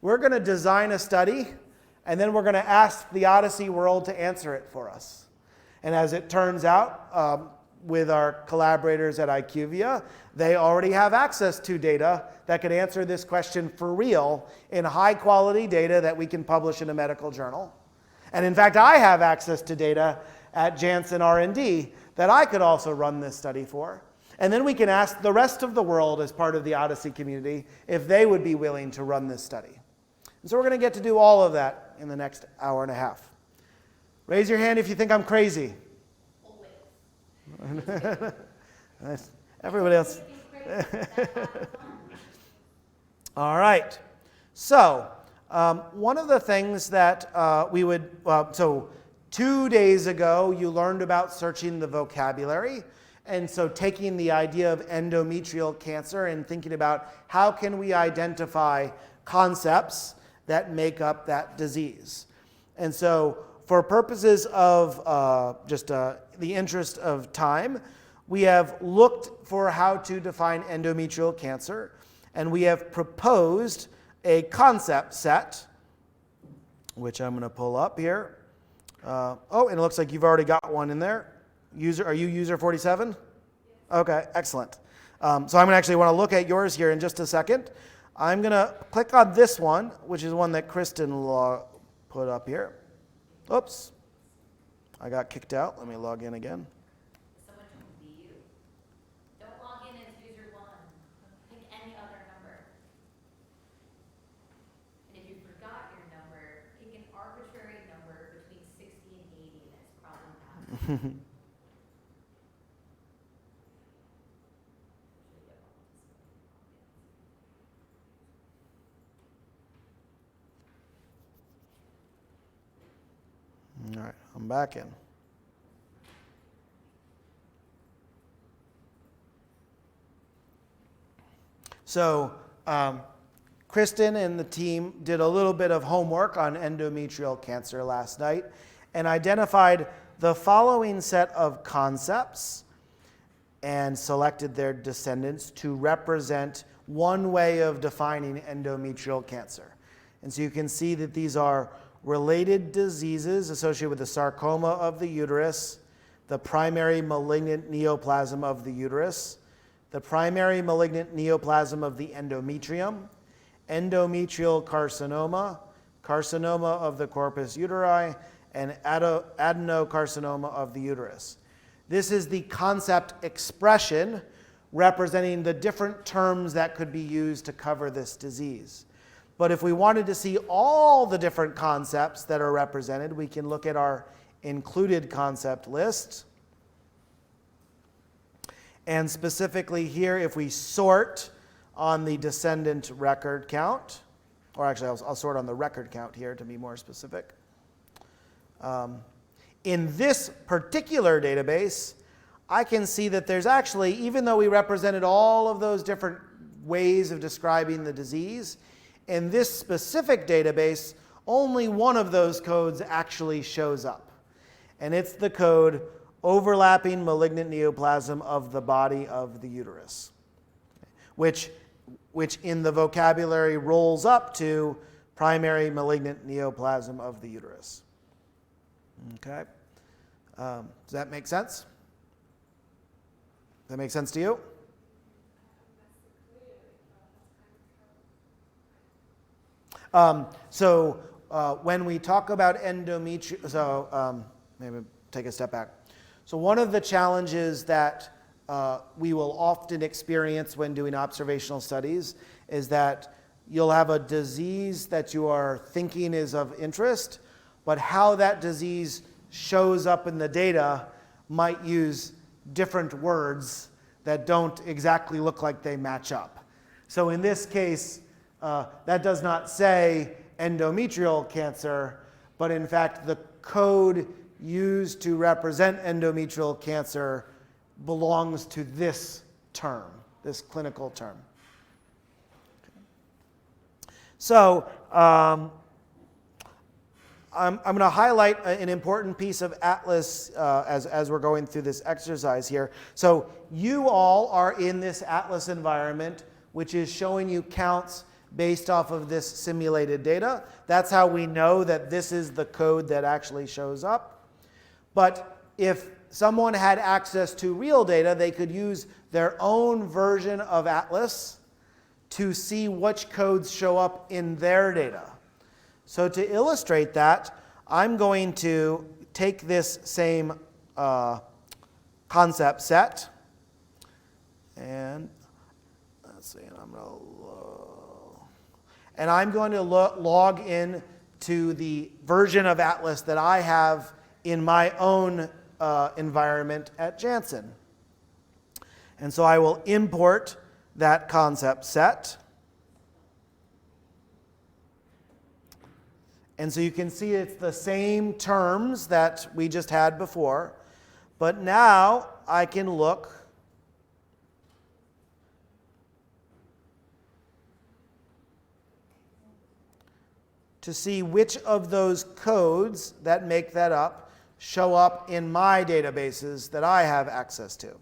Speaker 1: We're going to design a study, and then we're going to ask the OHDSI world to answer it for us. And as it turns out, with our collaborators at IQVIA, they already have access to data that could answer this question for real in high quality data that we can publish in a medical journal. And in fact, I have access to data at Janssen R&D that I could also run this study for. And then we can ask the rest of the world as part of the OHDSI community if they would be willing to run this study. And so we're going to get to do all of that in the next hour and a half. Raise your hand if you think I'm crazy.
Speaker 2: Always.
Speaker 1: Everybody else. All right. So one of the things that so 2 days ago you learned about searching the vocabulary. And so taking the idea of endometrial cancer and thinking about how can we identify concepts that make up that disease. And so for purposes of the interest of time, we have looked for how to define endometrial cancer, and we have proposed a concept set, which I'm going to pull up here. And it looks like you've already got one in there. Are you user 47? Okay, excellent. So I'm going to actually want to look at yours here in just a second. I'm going to click on this one, which is one that Kristin put up here. Oops, I got kicked out. Let me log in again.
Speaker 2: Someone to be you. Don't log in as user 1. Pick any other number. And if you forgot your number, pick an arbitrary number between 60 and 80, and it's probably not.
Speaker 1: All right, I'm back in. So Kristin and the team did a little bit of homework on endometrial cancer last night and identified the following set of concepts and selected their descendants to represent one way of defining endometrial cancer. And so you can see that these are related diseases associated with the sarcoma of the uterus, the primary malignant neoplasm of the uterus, the primary malignant neoplasm of the endometrium, endometrial carcinoma, carcinoma of the corpus uteri, and adenocarcinoma of the uterus. This is the concept expression representing the different terms that could be used to cover this disease. But if we wanted to see all the different concepts that are represented, we can look at our included concept list. And specifically here, if we sort on the descendant record count, or actually I'll sort on the record count here to be more specific. In this particular database, I can see that there's actually, even though we represented all of those different ways of describing the disease, in this specific database, only one of those codes actually shows up. And it's the code overlapping malignant neoplasm of the body of the uterus, which in the vocabulary rolls up to primary malignant neoplasm of the uterus. Okay? Does that make sense? Does that make sense to you? When we talk about endometrial, maybe take a step back. So one of the challenges that we will often experience when doing observational studies is that you'll have a disease that you are thinking is of interest, but how that disease shows up in the data might use different words that don't exactly look like they match up. So in this case, that does not say endometrial cancer, but in fact the code used to represent endometrial cancer belongs to this term, this clinical term. So I'm going to highlight an important piece of Atlas as we're going through this exercise here. So you all are in this Atlas environment, which is showing you counts based off of this simulated data. That's how we know that this is the code that actually shows up. But if someone had access to real data, they could use their own version of Atlas to see which codes show up in their data. So to illustrate that, I'm going to take this same concept set, and let's see, I'm going to log in to the version of Atlas that I have in my own environment at Janssen. And so I will import that concept set. And so you can see it's the same terms that we just had before, but now I can look to see which of those codes that make that up show up in my databases that I have access to.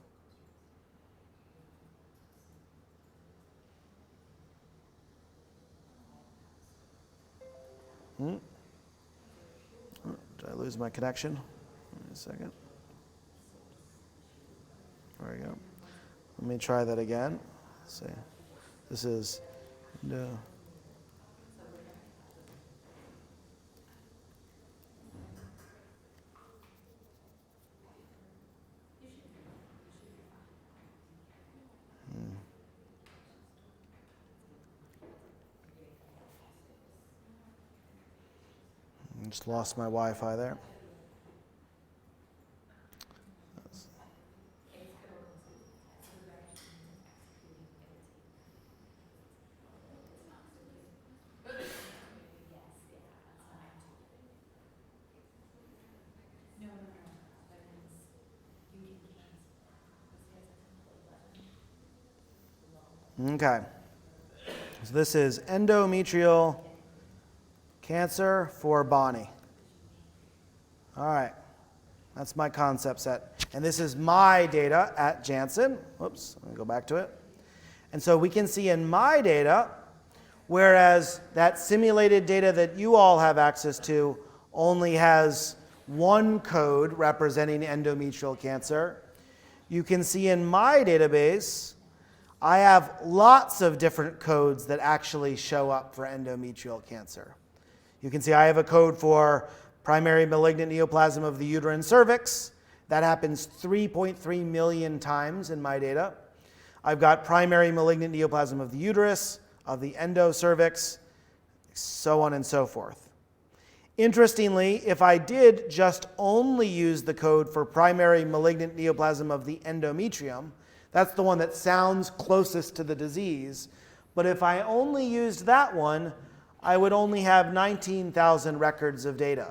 Speaker 1: Did I lose my connection? Wait a second. There we go. Let me try that again. Let's see. This is no. Just lost my Wi-Fi there. Okay. So this is endometrial cancer for Bonnie. All right. That's my concept set. And this is my data at Janssen. Whoops, let me go back to it. And so we can see in my data, whereas that simulated data that you all have access to only has one code representing endometrial cancer, you can see in my database, I have lots of different codes that actually show up for endometrial cancer. You can see I have a code for primary malignant neoplasm of the uterine cervix. That happens 3.3 million times in my data. I've got primary malignant neoplasm of the uterus, of the endocervix, so on and so forth. Interestingly, if I did just only use the code for primary malignant neoplasm of the endometrium, that's the one that sounds closest to the disease, but if I only used that one, I would only have 19,000 records of data,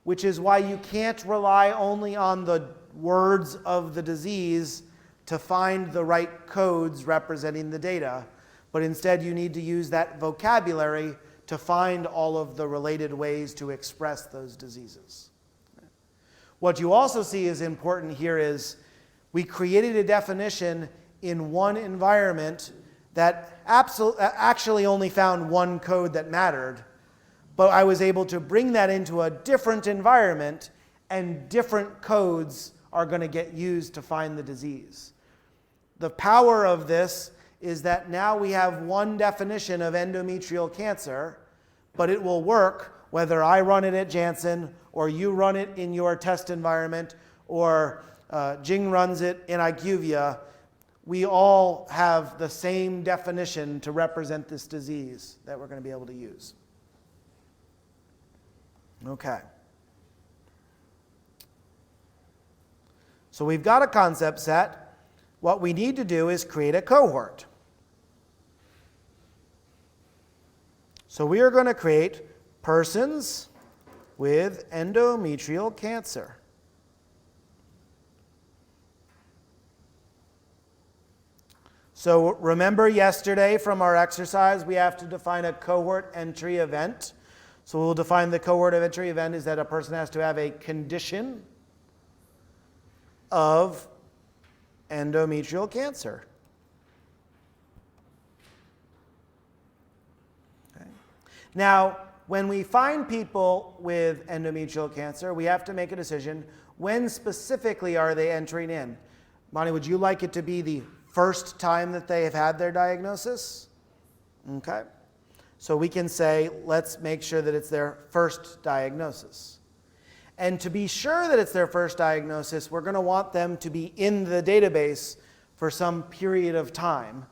Speaker 1: which is why you can't rely only on the words of the disease to find the right codes representing the data, but instead you need to use that vocabulary to find all of the related ways to express those diseases. What you also see is important here is we created a definition in one environment that actually only found one code that mattered, but I was able to bring that into a different environment, and different codes are going to get used to find the disease. The power of this is that now we have one definition of endometrial cancer, but it will work whether I run it at Janssen or you run it in your test environment or Jing runs it in IQVIA. We all have the same definition to represent this disease that we're going to be able to use. Okay. So we've got a concept set. what we need to do is create a cohort. So we are going to create persons with endometrial cancer. So remember yesterday from our exercise, we have to define a cohort entry event. So we'll define the cohort of entry event is that a person has to have a condition of endometrial cancer. Okay. Now, when we find people with endometrial cancer, we have to make a decision. When specifically are they entering in? Bonnie, would you like it to be the first time that they have had their diagnosis? Okay. So we can say, let's make sure that it's their first diagnosis. And to be sure that it's their first diagnosis, we're going to want them to be in the database for some period of time.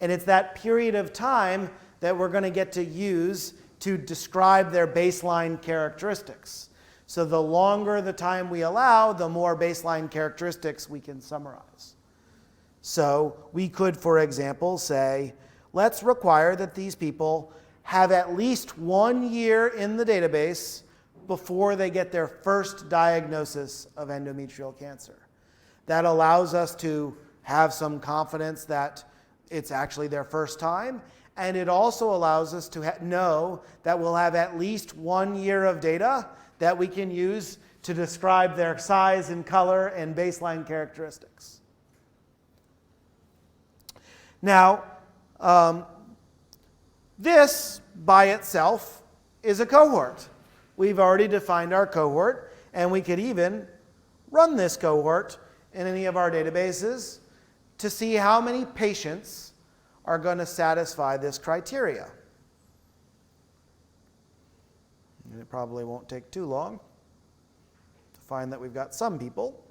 Speaker 1: And it's that period of time that we're going to get to use to describe their baseline characteristics. So the longer the time we allow, the more baseline characteristics we can summarize. So we could, for example, say, let's require that these people have at least 1 year in the database before they get their first diagnosis of endometrial cancer. That allows us to have some confidence that it's actually their first time, and it also allows us to know that we'll have at least 1 year of data that we can use to describe their size and color and baseline characteristics. Now, this by itself is a cohort. We've already defined our cohort, and we could even run this cohort in any of our databases to see how many patients are going to satisfy this criteria. And it probably won't take too long to find that we've got some people.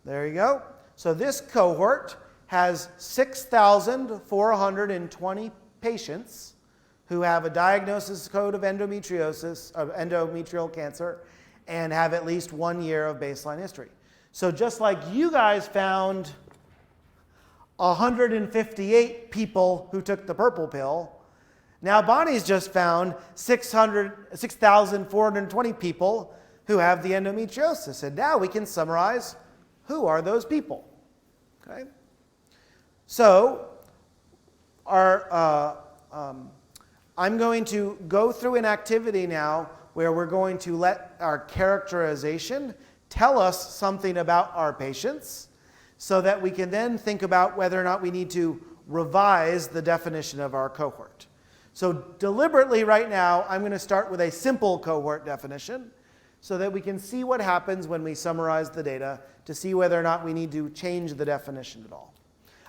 Speaker 1: There you go. So this cohort has 6,420 patients who have a diagnosis code of endometriosis, of endometrial cancer, and have at least 1 year of baseline history. So just like you guys found 158 people who took the purple pill, now Bonnie's just found 6,420 people who have the endometriosis. And now we can summarize who are those people. Okay? So I'm going to go through an activity now where we're going to let our characterization tell us something about our patients so that we can then think about whether or not we need to revise the definition of our cohort. So deliberately right now, I'm going to start with a simple cohort definition so that we can see what happens when we summarize the data to see whether or not we need to change the definition at all.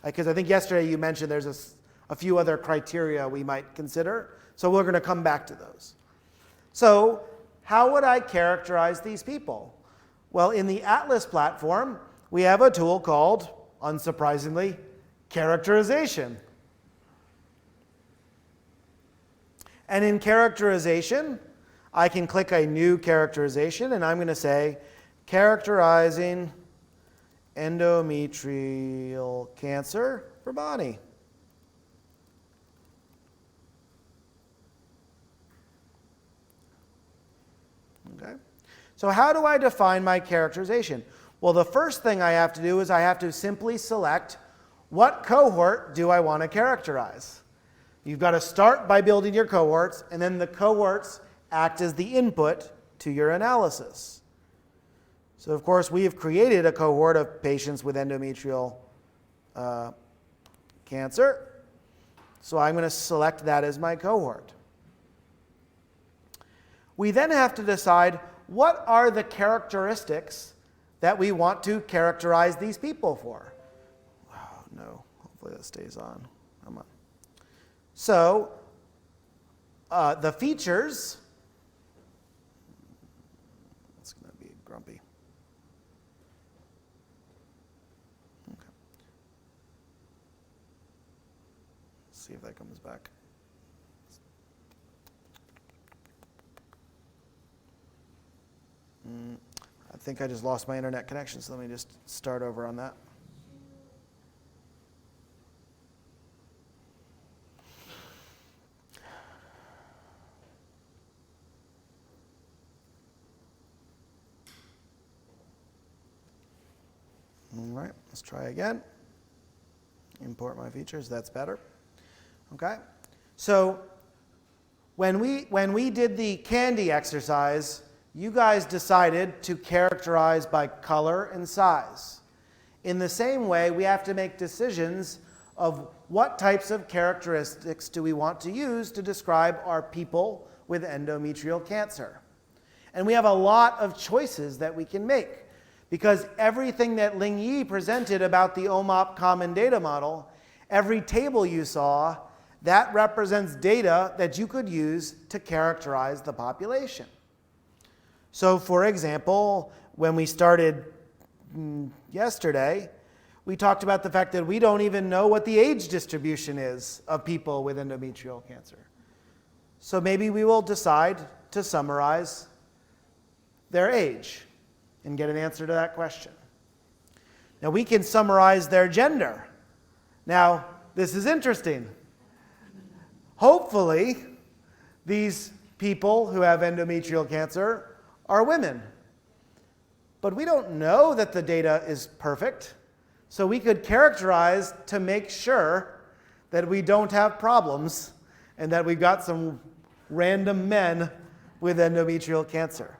Speaker 1: Because I think yesterday you mentioned there's a few other criteria we might consider, so we're going to come back to those. So how would I characterize these people? Well, in the Atlas platform, we have a tool called, unsurprisingly, Characterization. And in Characterization, I can click a new characterization, and I'm going to say, characterizing endometrial cancer for Bonnie. Okay. So how do I define my characterization? Well, the first thing I have to do is I have to simply select what cohort do I want to characterize. You've got to start by building your cohorts, and then the cohorts act as the input to your analysis. So, of course, we have created a cohort of patients with endometrial cancer. So I'm going to select that as my cohort. We then have to decide what are the characteristics that we want to characterize these people for. Oh, no. Hopefully that stays on. Come on. So the features, it's going to be grumpy. Okay. Let's see if that comes back. I think I just lost my internet connection, so let me just start over on that. All right, let's try again. Import my features, that's better. Okay, so when we did the candy exercise, you guys decided to characterize by color and size. In the same way, we have to make decisions of what types of characteristics do we want to use to describe our people with endometrial cancer. And we have a lot of choices that we can make, because everything that Ling Yi presented about the OMOP common data model, every table you saw, that represents data that you could use to characterize the population. So for example, when we started yesterday, we talked about the fact that we don't even know what the age distribution is of people with endometrial cancer. So maybe we will decide to summarize their age and get an answer to that question. Now we can summarize their gender. Now, this is interesting. Hopefully, these people who have endometrial cancer are women. But we don't know that the data is perfect. So we could characterize to make sure that we don't have problems and that we've got some random men with endometrial cancer.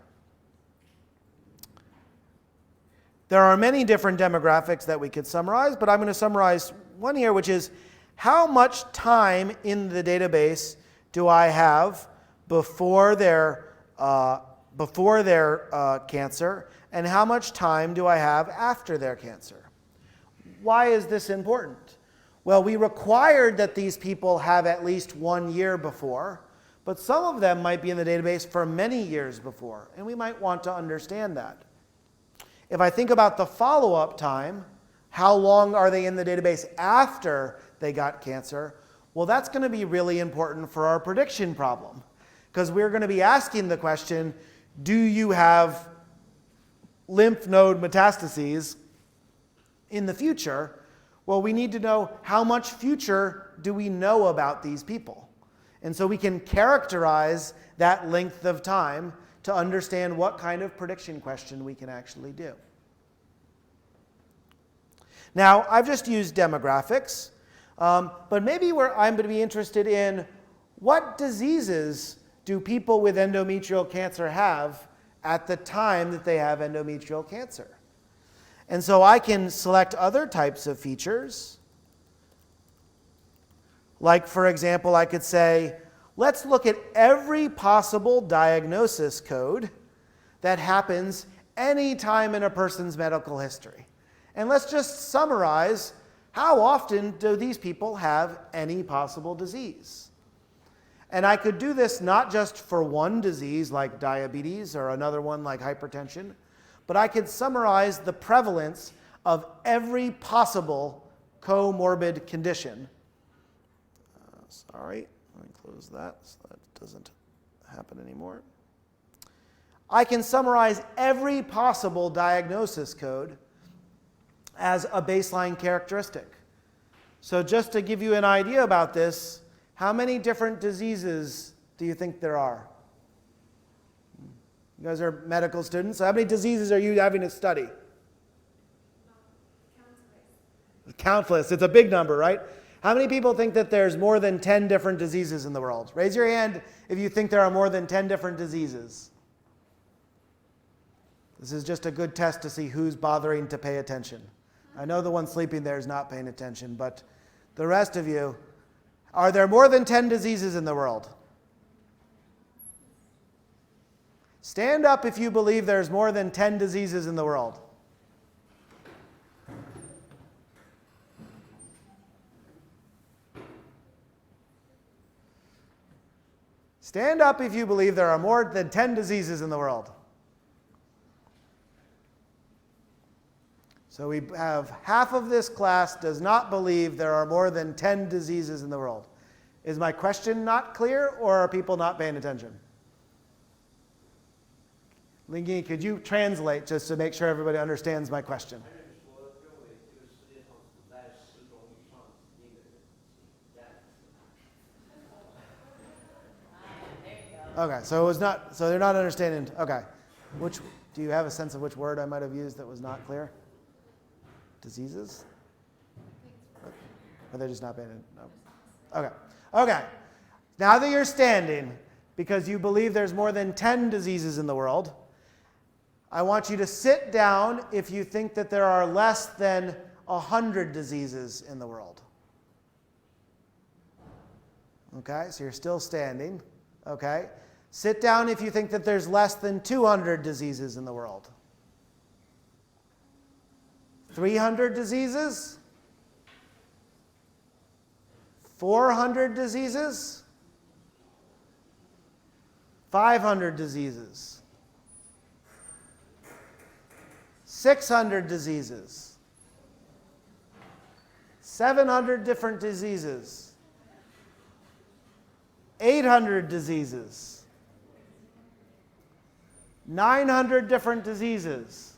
Speaker 1: There are many different demographics that we could summarize, but I'm going to summarize one here, which is how much time in the database do I have before their cancer, and how much time do I have after their cancer? Why is this important? Well, we required that these people have at least 1 year before, but some of them might be in the database for many years before, and we might want to understand that. If I think about the follow-up time, how long are they in the database after they got cancer? Well, that's going to be really important for our prediction problem, because we're going to be asking the question, do you have lymph node metastases in the future? Well, we need to know how much future do we know about these people. And so we can characterize that length of time to understand what kind of prediction question we can actually do. Now, I've just used demographics, but maybe I'm going to be interested in what diseases do people with endometrial cancer have at the time that they have endometrial cancer. And so I can select other types of features. Like, for example, I could say, let's look at every possible diagnosis code that happens any time in a person's medical history. And let's just summarize, how often do these people have any possible disease? And I could do this not just for one disease like diabetes or another one like hypertension, but I could summarize the prevalence of every possible comorbid condition. Sorry, let me close that so that doesn't happen anymore. I can summarize every possible diagnosis code as a baseline characteristic. So just to give you an idea about this, how many different diseases do you think there are? You guys are medical students, so how many diseases are you having to study? Countless. It's a big number, right? How many people think that there's more than 10 different diseases in the world? Raise your hand if you think there are more than 10 different diseases. This is just a good test to see who's bothering to pay attention. I know the one sleeping there is not paying attention, but the rest of you, are there more than 10 diseases in the world? Stand up if you believe there's more than 10 diseases in the world. Stand up if you believe there are more than 10 diseases in the world. So we have half of this class does not believe there are more than 10 diseases in the world. Is my question not clear, or are people not paying attention? Lingyi, could you translate just to make sure everybody understands my question? Okay, so it was not. So they're not understanding. Okay, do you have a sense of which word I might have used that was not clear? Diseases? Or they're just not paying no. Okay. Okay. Now that you're standing, because you believe there's more than 10 diseases in the world, I want you to sit down if you think that there are less than 100 diseases in the world. Okay, so you're still standing. Okay. Sit down if you think that there's less than 200 diseases in the world. 300 diseases? 400 diseases? 500 diseases? 600 diseases? 700 different diseases? 800 diseases? 900 different diseases?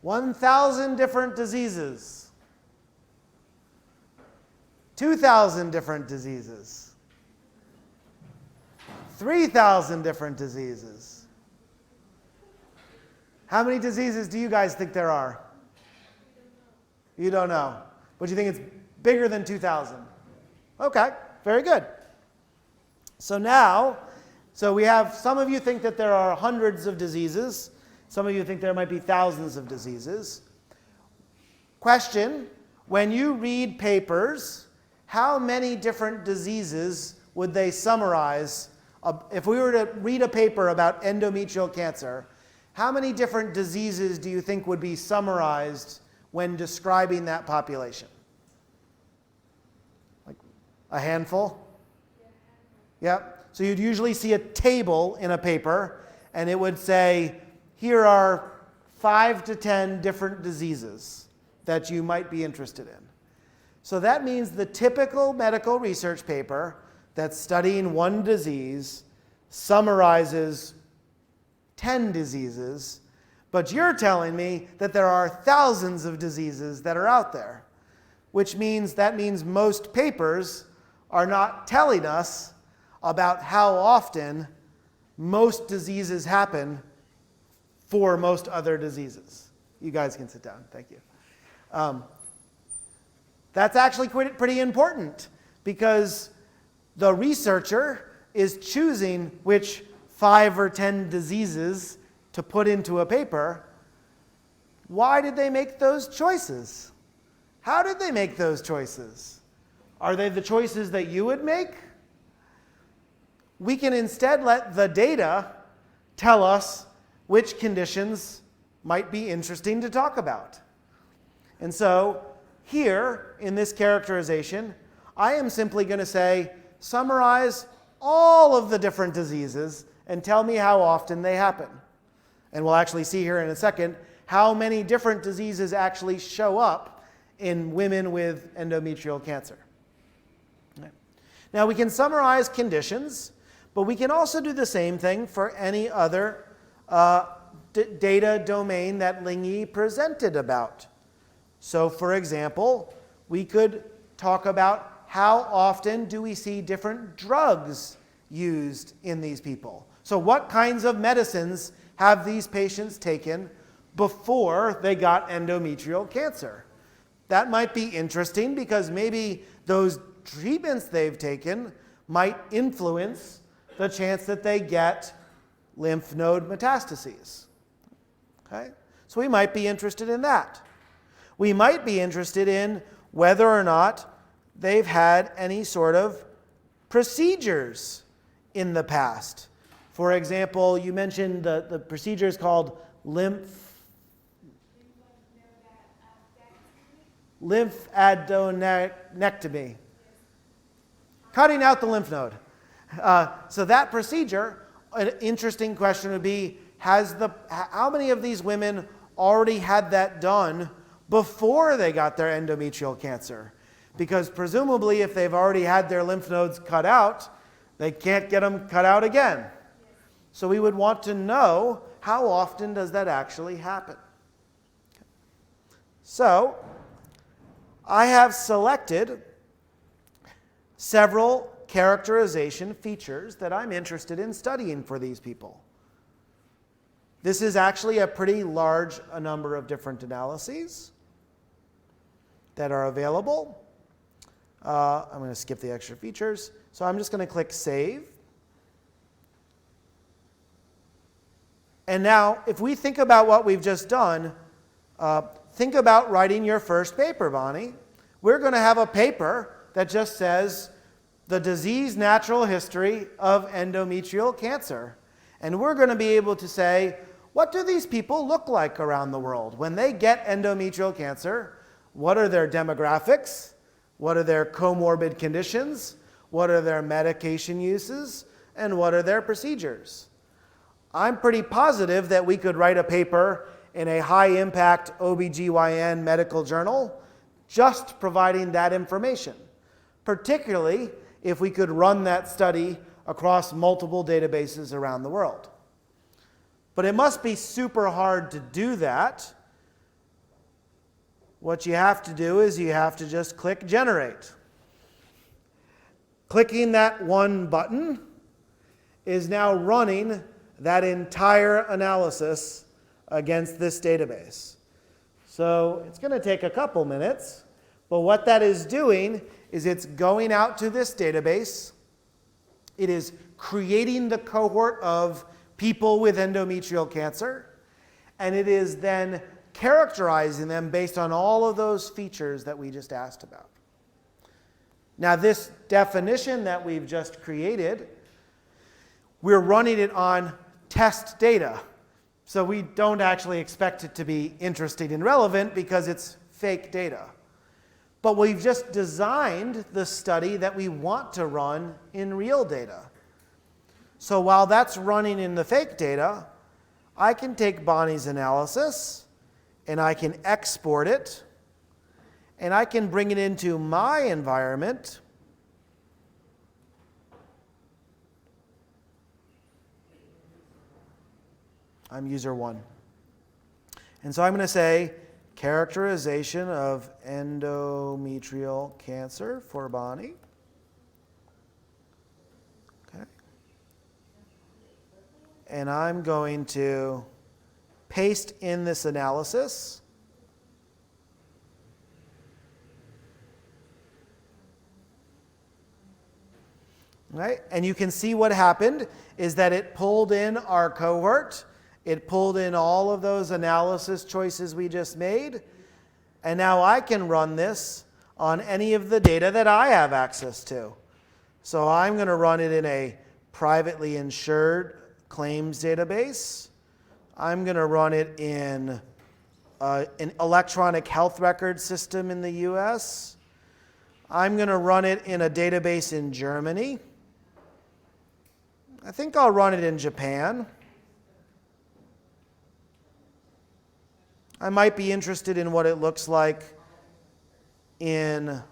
Speaker 1: 1,000 different diseases? 2,000 different diseases? 3,000 different diseases? How many diseases do you guys think there are? You don't know. But you think it's bigger than 2,000? Okay, very good. So now, we have, some of you think that there are hundreds of diseases. Some of you think there might be thousands of diseases. Question, when you read papers, how many different diseases would they summarize? If we were to read a paper about endometrial cancer, how many different diseases do you think would be summarized when describing that population? Like a handful? Yep. So you'd usually see a table in a paper, and it would say, here are 5 to 10 different diseases that you might be interested in. So that means the typical medical research paper that's studying one disease summarizes 10 diseases, but you're telling me that there are thousands of diseases that are out there, which means most papers are not telling us about how often most diseases happen for most other diseases. You guys can sit down. Thank you. That's actually pretty important, because the researcher is choosing which 5 or 10 diseases to put into a paper. Why did they make those choices? How did they make those choices? Are they the choices that you would make? We can instead let the data tell us which conditions might be interesting to talk about. And so here, in this characterization, I am simply going to say, summarize all of the different diseases and tell me how often they happen. And we'll actually see here in a second how many different diseases actually show up in women with endometrial cancer. Okay. Now, we can summarize conditions, but we can also do the same thing for any other data domain that Lingyi presented about. So, for example, we could talk about how often do we see different drugs used in these people. So what kinds of medicines have these patients taken before they got endometrial cancer? That might be interesting, because maybe those treatments they've taken might influence the chance that they get lymph node metastases. Okay? So we might be interested in that. We might be interested in whether or not they've had any sort of procedures in the past. For example, you mentioned the procedure is called lymphadenectomy. Cutting out the lymph node. So that procedure, an interesting question would be, how many of these women already had that done before they got their endometrial cancer? Because presumably if they've already had their lymph nodes cut out, they can't get them cut out again. So we would want to know, how often does that actually happen? So I have selected several characterization features that I'm interested in studying for these people. This is actually a pretty large number of different analyses that are available. I'm going to skip the extra features. So I'm just going to click Save. And now, if we think about what we've just done, think about writing your first paper, Bonnie. We're going to have a paper that just says the disease natural history of endometrial cancer. And we're going to be able to say, what do these people look like around the world? When they get endometrial cancer, what are their demographics? What are their comorbid conditions? What are their medication uses? And what are their procedures? I'm pretty positive that we could write a paper in a high-impact OBGYN medical journal just providing that information, particularly if we could run that study across multiple databases around the world. But it must be super hard to do that. What you have to do is you have to just click Generate. Clicking that one button is now running that entire analysis against this database. So it's going to take a couple minutes, but what that is doing is it's going out to this database. It is creating the cohort of people with endometrial cancer, and it is then characterizing them based on all of those features that we just asked about. Now, this definition that we've just created, we're running it on test data. So we don't actually expect it to be interesting and relevant because it's fake data. But we've just designed the study that we want to run in real data. So while that's running in the fake data, I can take Bonnie's analysis and I can export it and I can bring it into my environment. I'm user 1. And so I'm going to say characterization of endometrial cancer for Bonnie. Okay. And I'm going to paste in this analysis. Right? And you can see what happened is that it pulled in our cohort. It pulled in all of those analysis choices we just made. And now I can run this on any of the data that I have access to. So I'm going to run it in a privately insured claims database. I'm going to run it in an electronic health record system in the US. I'm going to run it in a database in Germany. I think I'll run it in Japan. I might be interested in what it looks like in,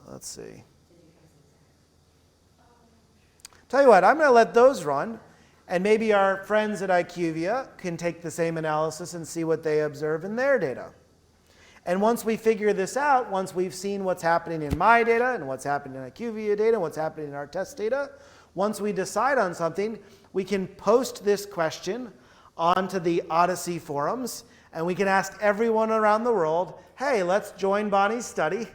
Speaker 1: let's see. Tell you what, I'm going to let those run, and maybe our friends at IQVIA can take the same analysis and see what they observe in their data. And once we figure this out, once we've seen what's happening in my data and what's happening in IQVIA data and what's happening in our test data, once we decide on something, we can post this question onto the OHDSI forums, and we can ask everyone around the world, hey, let's join Bonnie's study,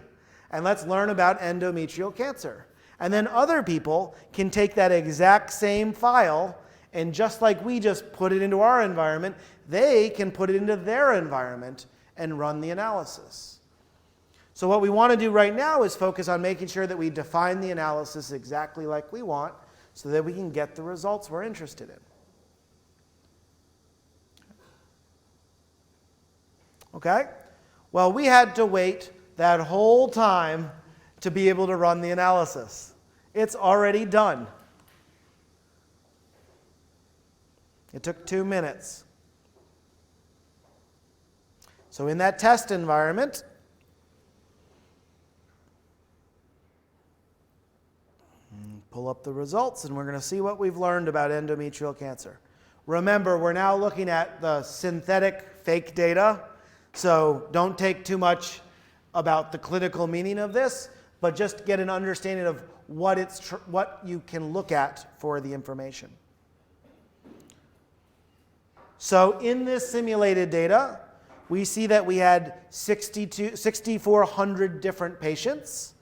Speaker 1: and let's learn about endometrial cancer. And then other people can take that exact same file, and just like we just put it into our environment, they can put it into their environment and run the analysis. So what we want to do right now is focus on making sure that we define the analysis exactly like we want so that we can get the results we're interested in. Okay? Well, we had to wait that whole time to be able to run the analysis. It's already done. It took 2 minutes. So in that test environment, pull up the results, and we're going to see what we've learned about endometrial cancer. Remember, we're now looking at the synthetic fake data. So don't take too much about the clinical meaning of this, but just get an understanding of what you can look at for the information. So in this simulated data, we see that we had 6,400 different patients.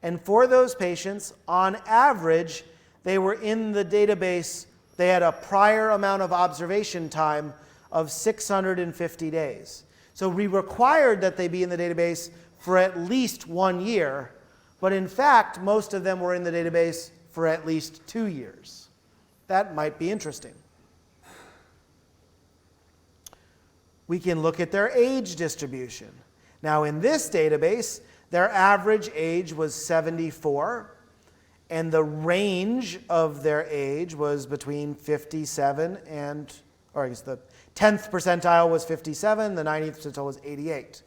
Speaker 1: And for those patients, on average, they were in the database, they had a prior amount of observation time of 650 days. So we required that they be in the database for at least 1 year, but in fact, most of them were in the database for at least 2 years. That might be interesting. We can look at their age distribution. Now in this database, their average age was 74, and the range of their age was between 57 and, or I guess the 10th percentile was 57, the 90th percentile was 88.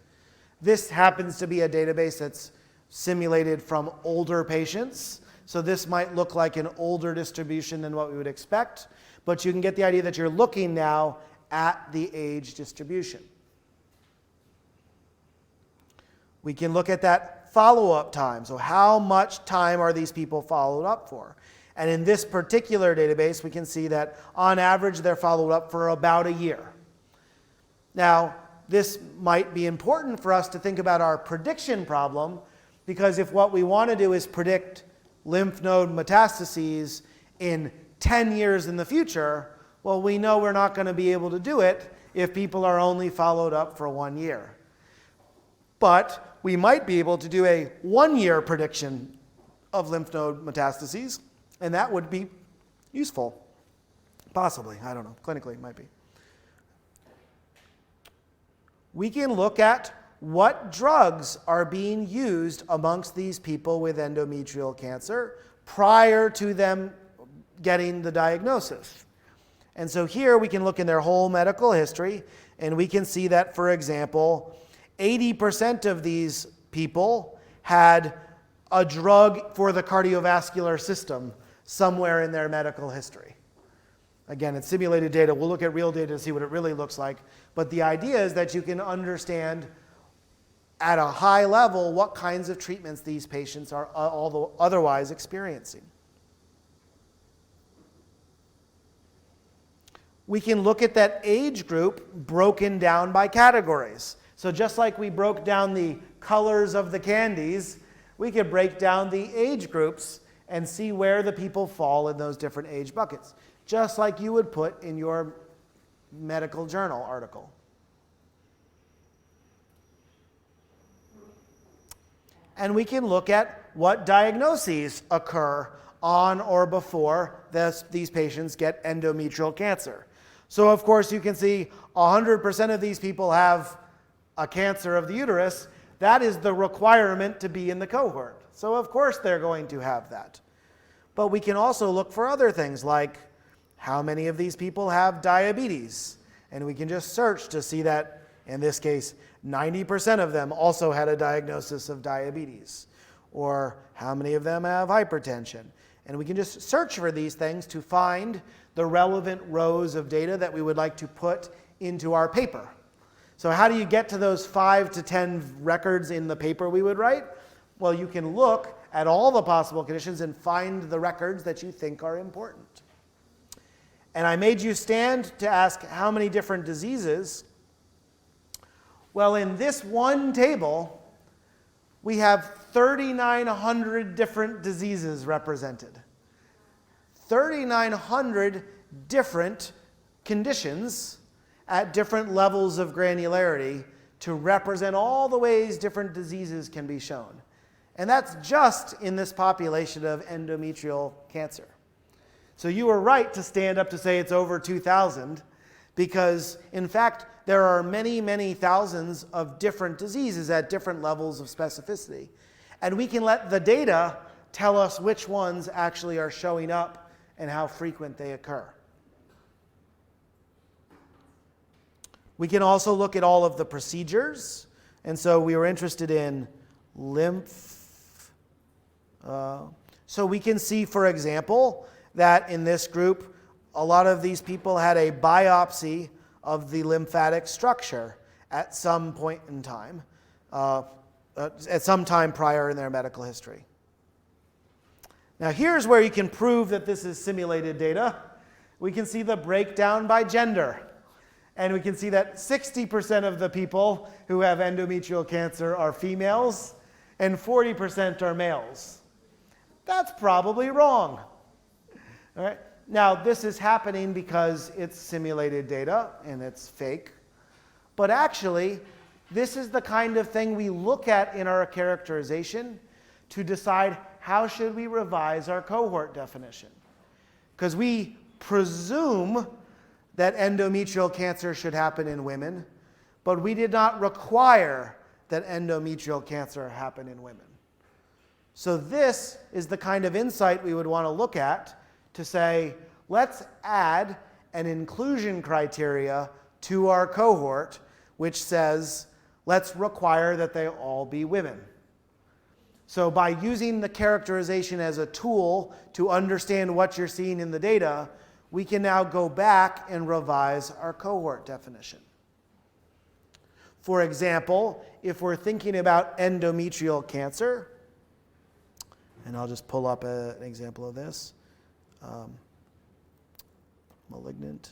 Speaker 1: This happens to be a database that's simulated from older patients, so this might look like an older distribution than what we would expect, but you can get the idea that you're looking now at the age distribution. We can look at that follow-up time. So how much time are these people followed up for? And in this particular database, we can see that on average, they're followed up for about a year. Now, this might be important for us to think about our prediction problem, because if what we want to do is predict lymph node metastases in 10 years in the future, well, we know we're not going to be able to do it if people are only followed up for 1 year. But we might be able to do a 1-year prediction of lymph node metastases, and that would be useful. Possibly, I don't know, clinically it might be. We can look at what drugs are being used amongst these people with endometrial cancer prior to them getting the diagnosis. And so here we can look in their whole medical history, and we can see that, for example, 80% of these people had a drug for the cardiovascular system somewhere in their medical history. Again, it's simulated data. We'll look at real data to see what it really looks like. But the idea is that you can understand at a high level what kinds of treatments these patients are otherwise experiencing. We can look at that age group broken down by categories. So just like we broke down the colors of the candies, we could break down the age groups and see where the people fall in those different age buckets, just like you would put in your medical journal article. And we can look at what diagnoses occur on or before these patients get endometrial cancer. So of course you can see 100% of these people have a cancer of the uterus. That is the requirement to be in the cohort. So of course they're going to have that. But we can also look for other things like how many of these people have diabetes. And we can just search to see that, in this case, 90% of them also had a diagnosis of diabetes. Or how many of them have hypertension. And we can just search for these things to find the relevant rows of data that we would like to put into our paper. So how do you get to those 5 to 10 records in the paper we would write? Well, you can look at all the possible conditions and find the records that you think are important. And I made you stand to ask how many different diseases. Well, in this one table, we have 3,900 different diseases represented. 3,900 different conditions at different levels of granularity to represent all the ways different diseases can be shown. And that's just in this population of endometrial cancer. So you were right to stand up to say it's over 2,000, because in fact, there are many, many thousands of different diseases at different levels of specificity. And we can let the data tell us which ones actually are showing up and how frequent they occur. We can also look at all of the procedures. And so we were interested in lymph. So we can see, for example, that in this group, a lot of these people had a biopsy of the lymphatic structure at some point in time, at some time prior in their medical history. Now here's where you can prove that this is simulated data. We can see the breakdown by gender. And we can see that 60% of the people who have endometrial cancer are females and 40% are males. That's probably wrong. All right. Now, this is happening because it's simulated data and it's fake. But actually, this is the kind of thing we look at in our characterization to decide how should we revise our cohort definition. Because we presume that endometrial cancer should happen in women, but we did not require that endometrial cancer happen in women. So this is the kind of insight we would want to look at to say, let's add an inclusion criteria to our cohort, which says, let's require that they all be women. So by using the characterization as a tool to understand what you're seeing in the data, we can now go back and revise our cohort definition. For example, if we're thinking about endometrial cancer, and I'll just pull up an example of this, malignant.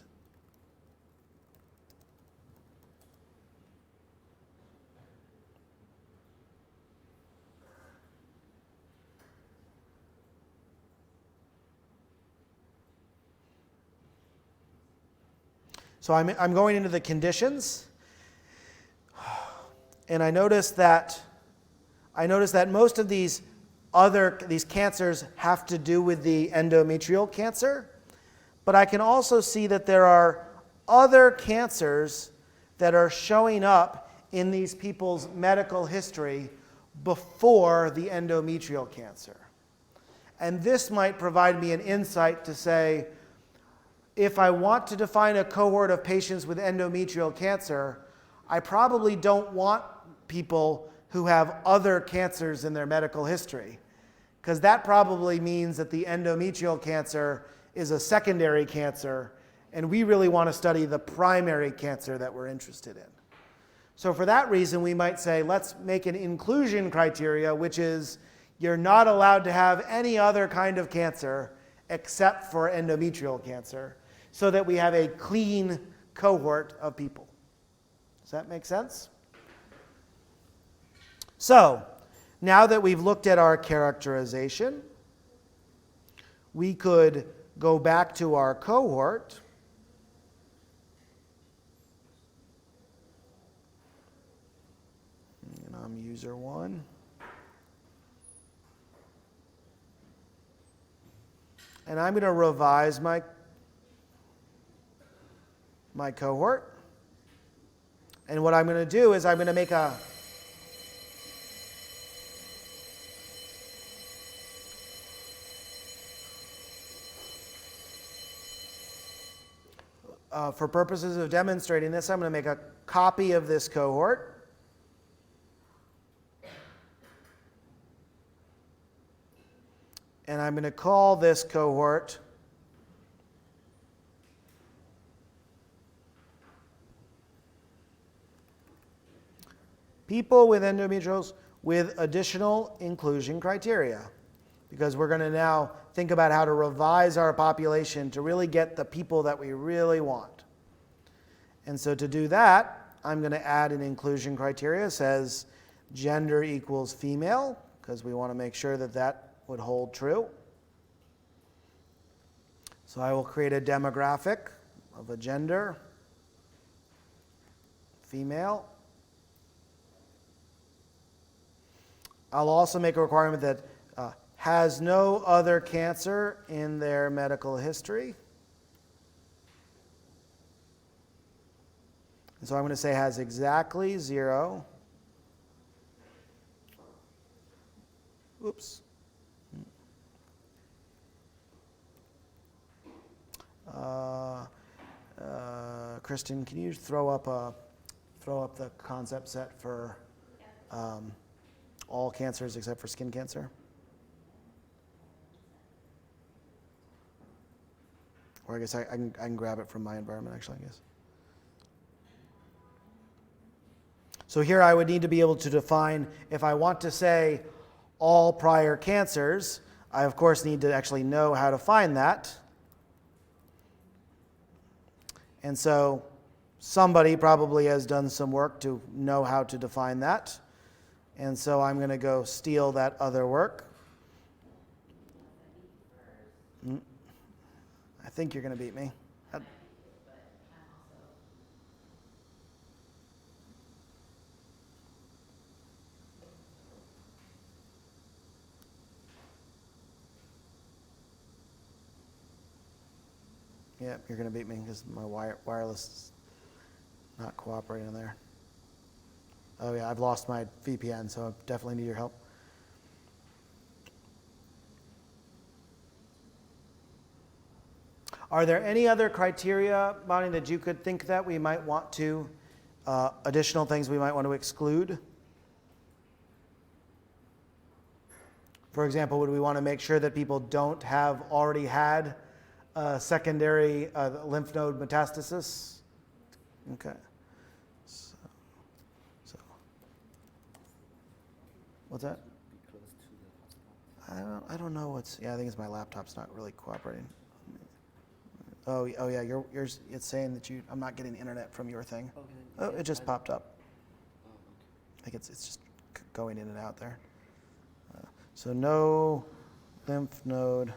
Speaker 1: So I'm going into the conditions, and I notice that most of these cancers have to do with the endometrial cancer, but I can also see that there are other cancers that are showing up in these people's medical history before the endometrial cancer. And this might provide me an insight to say, if I want to define a cohort of patients with endometrial cancer, I probably don't want people who have other cancers in their medical history, because that probably means that the endometrial cancer is a secondary cancer, and we really want to study the primary cancer that we're interested in. So for that reason, we might say, let's make an inclusion criteria, which is you're not allowed to have any other kind of cancer except for endometrial cancer, so that we have a clean cohort of people. Does that make sense? So, now that we've looked at our characterization, we could go back to our cohort. And I'm user 1. And I'm going to revise my cohort. And what I'm going to do is I'm going to make a for purposes of demonstrating this, I'm going to make a copy of this cohort. And I'm going to call this cohort people with endometriosis with additional inclusion criteria, because we're going to now think about how to revise our population to really get the people that we really want. And so to do that, I'm going to add an inclusion criteria. It says gender equals female, because we want to make sure that that would hold true. So I will create a demographic of a gender, female. I'll also make a requirement that has no other cancer in their medical history. And so I'm going to say has exactly 0. Oops. Kristin, can you throw up the concept set for all cancers except for skin cancer? Or I guess I can grab it from my environment, actually, I guess. So here I would need to be able to define, if I want to say all prior cancers, I of course need to actually know how to find that. And so somebody probably has done some work to know how to define that. And so I'm going to go steal that other work. I think you're going to beat me. Yeah, you're going to beat me because my wireless is not cooperating there. Oh yeah, I've lost my VPN, so I definitely need your help. Are there any other criteria, Bonnie, that you could think that we might want to, additional things we might want to exclude? For example, would we want to make sure that people don't have already had secondary lymph node metastasis? Okay. So what's that?
Speaker 3: Be close to the hotspot.
Speaker 1: I don't know what's. Yeah, I think it's my laptop's not really cooperating. Oh yeah, yours. It's saying that I'm not getting internet from your thing.
Speaker 3: Okay.
Speaker 1: Oh, it just popped up.
Speaker 3: Oh, okay.
Speaker 1: I think it's just going in and out there. So no lymph node.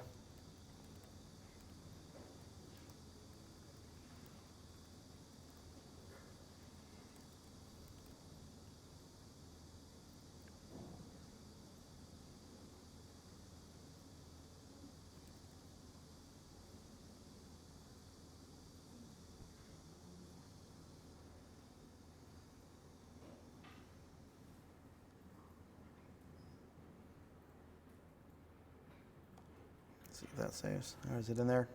Speaker 1: See if that saves. Or is it in there?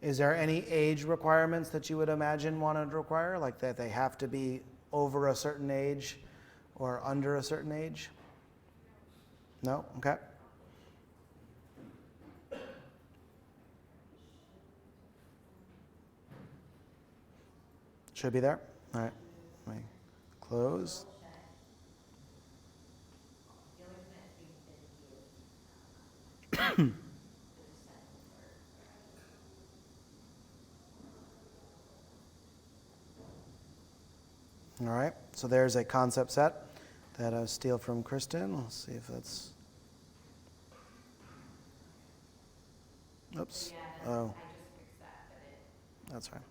Speaker 1: Is there any age requirements that you would imagine wanted to require, like that they have to be over a certain age or under a certain age? No? Okay. Should be there. All right. Let me close. All right, so there's a concept set that I steal from Kristin. Let's see if that's. Oops. Oh. That's right.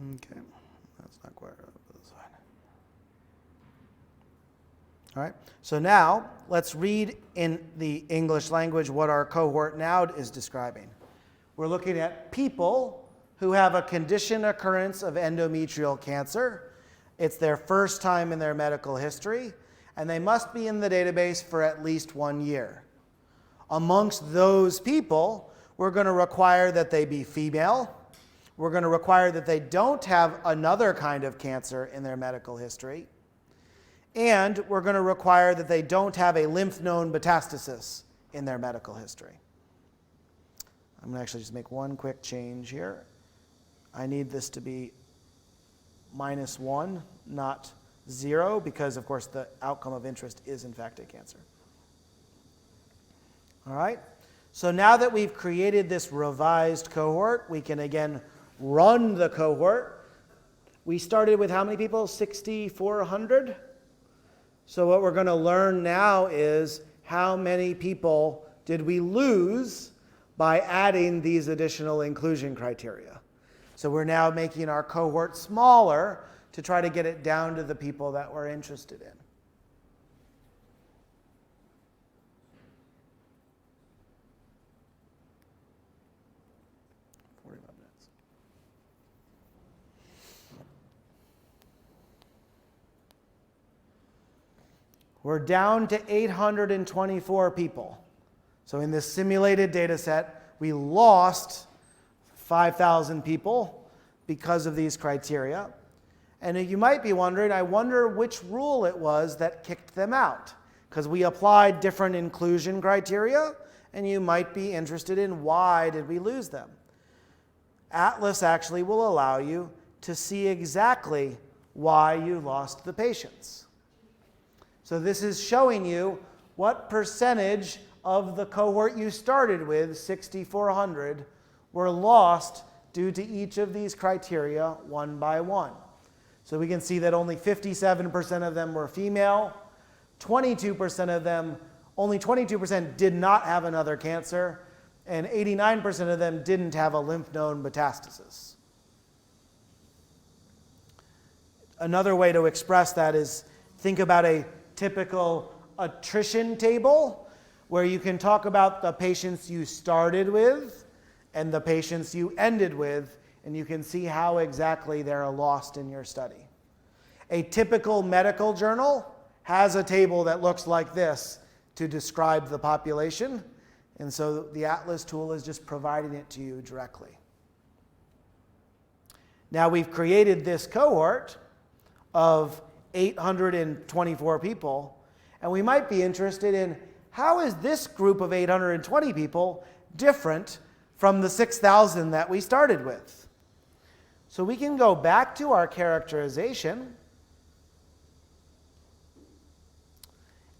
Speaker 1: Okay, that's not quite right. All right, so now let's read in the English language what our cohort now is describing. We're looking at people who have a condition occurrence of endometrial cancer. It's their first time in their medical history, and they must be in the database for at least 1 year. Amongst those people, we're going to require that they be female. We're going to require that they don't have another kind of cancer in their medical history. And we're going to require that they don't have a lymph node metastasis in their medical history. I'm going to actually just make one quick change here. I need this to be -1, not 0, because, of course, the outcome of interest is, in fact, a cancer. All right? So now that we've created this revised cohort, we can, again, run the cohort. We started with how many people? 6,400? So what we're going to learn now is how many people did we lose by adding these additional inclusion criteria. So we're now making our cohort smaller to try to get it down to the people that we're interested in. We're down to 824 people. So in this simulated data set, we lost 5,000 people because of these criteria. And you might be wondering, I wonder which rule it was that kicked them out, because we applied different inclusion criteria, and you might be interested in why did we lose them. Atlas actually will allow you to see exactly why you lost the patients. So this is showing you what percentage of the cohort you started with, 6,400, were lost due to each of these criteria one by one. So we can see that only 57% of them were female, 22% of them, only 22% did not have another cancer, and 89% of them didn't have a lymph node metastasis. Another way to express that is think about a typical attrition table where you can talk about the patients you started with and the patients you ended with, and you can see how exactly they're lost in your study. A typical medical journal has a table that looks like this to describe the population, and so the Atlas tool is just providing it to you directly. Now we've created this cohort of 824 people, and we might be interested in how is this group of 820 people different from the 6,000 that we started with. So we can go back to our characterization,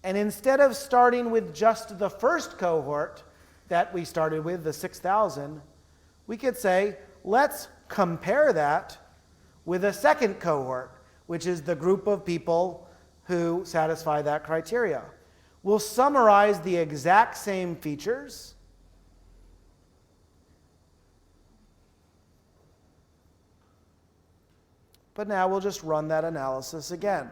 Speaker 1: and instead of starting with just the first cohort that we started with, the 6,000, we could say, let's compare that with a second cohort, which is the group of people who satisfy that criteria. We'll summarize the exact same features. But now we'll just run that analysis again.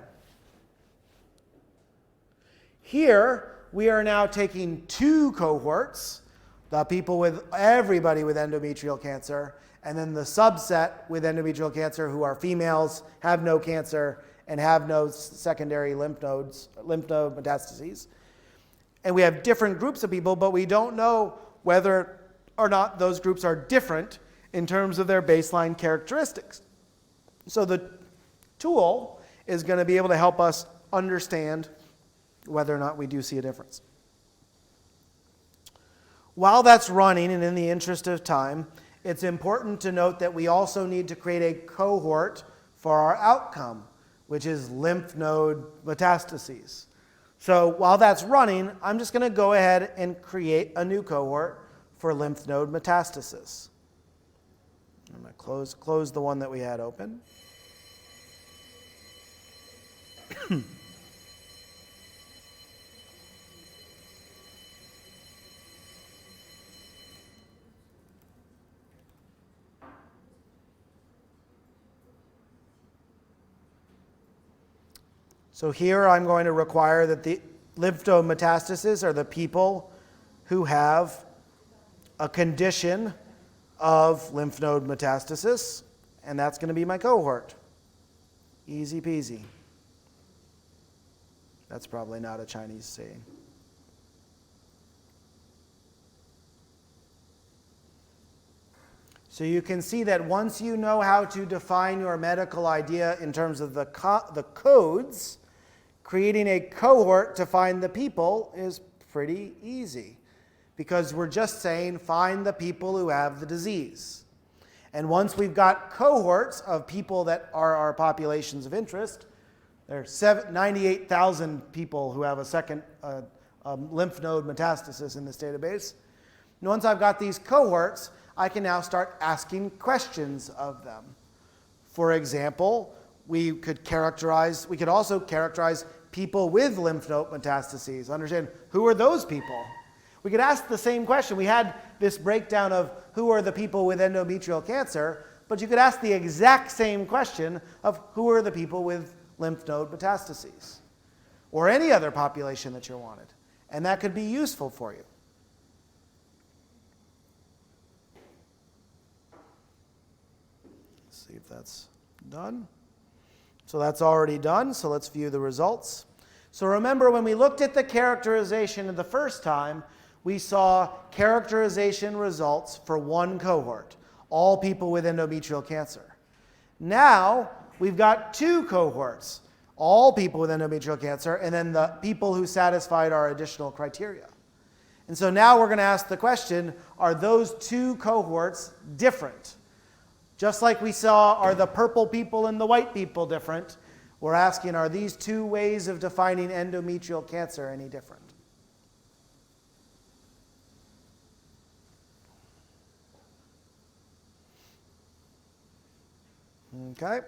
Speaker 1: Here, we are now taking two cohorts, the people with everybody with endometrial cancer, and then the subset with endometrial cancer who are females, have no cancer, and have no secondary lymph node metastases. And we have different groups of people, but we don't know whether or not those groups are different in terms of their baseline characteristics. So the tool is going to be able to help us understand whether or not we do see a difference. While that's running, and in the interest of time, it's important to note that we also need to create a cohort for our outcome, which is lymph node metastases. So while that's running, I'm just going to go ahead and create a new cohort for lymph node metastasis. I'm going to close the one that we had open. So here I'm going to require that the lymph node metastases are the people who have a condition of lymph node metastasis, and that's going to be my cohort. Easy peasy. That's probably not a Chinese saying. So you can see that once you know how to define your medical idea in terms of the codes, creating a cohort to find the people is pretty easy, because we're just saying find the people who have the disease. And once we've got cohorts of people that are our populations of interest, there are 98,000 people who have a second lymph node metastasis in this database. And once I've got these cohorts, I can now start asking questions of them. For example, we could also characterize people with lymph node metastases. Understand, who are those people? We could ask the same question. We had this breakdown of who are the people with endometrial cancer, but you could ask the exact same question of who are the people with lymph node metastases, or any other population that you wanted. And that could be useful for you. Let's see if that's done. So that's already done, so let's view the results. So remember, when we looked at the characterization the first time, we saw characterization results for one cohort. all people with endometrial cancer. Now we've got two cohorts, all people with endometrial cancer, and then the people who satisfied our additional criteria. And so now we're going to ask the question, are those two cohorts different? Just like we saw, are the purple people and the white people different? We're asking, are these two ways of defining endometrial cancer any different? Okay.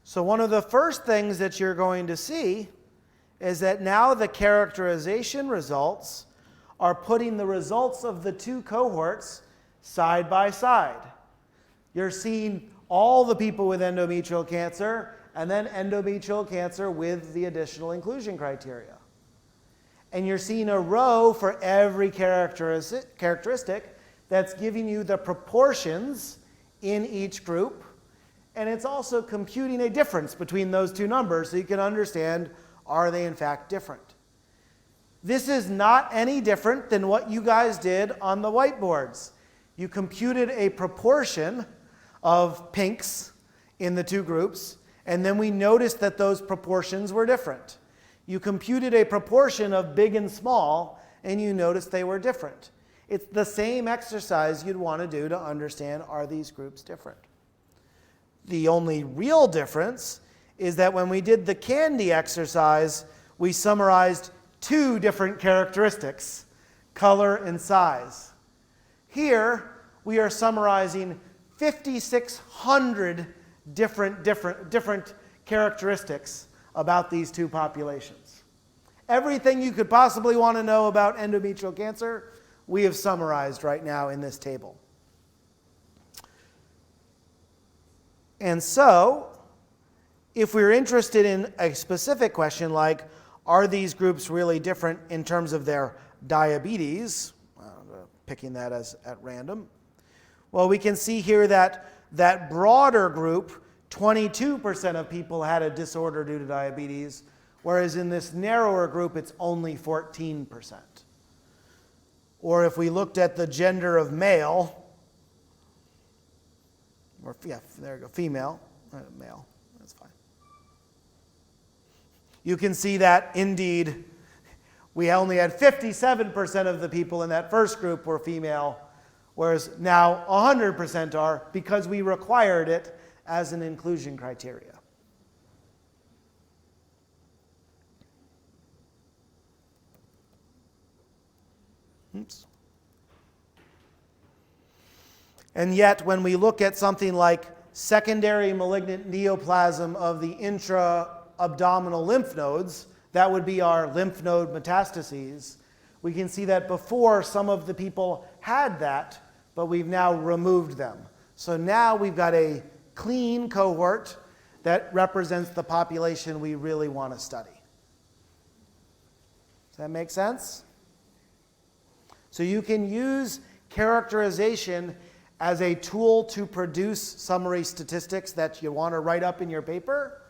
Speaker 1: So one of the first things that you're going to see is that now the characterization results are putting the results of the two cohorts side by side. You're seeing all the people with endometrial cancer and then endometrial cancer with the additional inclusion criteria. And you're seeing a row for every characteristic that's giving you the proportions in each group. And it's also computing a difference between those two numbers so you can understand, are they in fact different? This is not any different than what you guys did on the whiteboards. You computed a proportion of pinks in the two groups, and then we noticed that those proportions were different. You computed a proportion of big and small, and you noticed they were different. It's the same exercise you'd want to do to understand, are these groups different? The only real difference is that when we did the candy exercise, we summarized two different characteristics, color and size. Here, we are summarizing 5,600 different characteristics about these two populations. Everything you could possibly want to know about endometrial cancer, we have summarized right now in this table. And so, if we're interested in a specific question like, are these groups really different in terms of their diabetes? Picking that as at random. Well, we can see here that that broader group, 22% of people had a disorder due to diabetes, whereas in this narrower group, it's only 14%. Or if we looked at the gender of male, or yeah, there you go, female, male, that's fine. You can see that indeed we only had 57% of the people in that first group were female, whereas now 100% are because we required it as an inclusion criteria. Oops. And yet, when we look at something like secondary malignant neoplasm of the intra-abdominal lymph nodes, that would be our lymph node metastases, we can see that before some of the people had that, but we've now removed them. So now we've got a clean cohort that represents the population we really want to study. Does that make sense? So you can use characterization as a tool to produce summary statistics that you want to write up in your paper,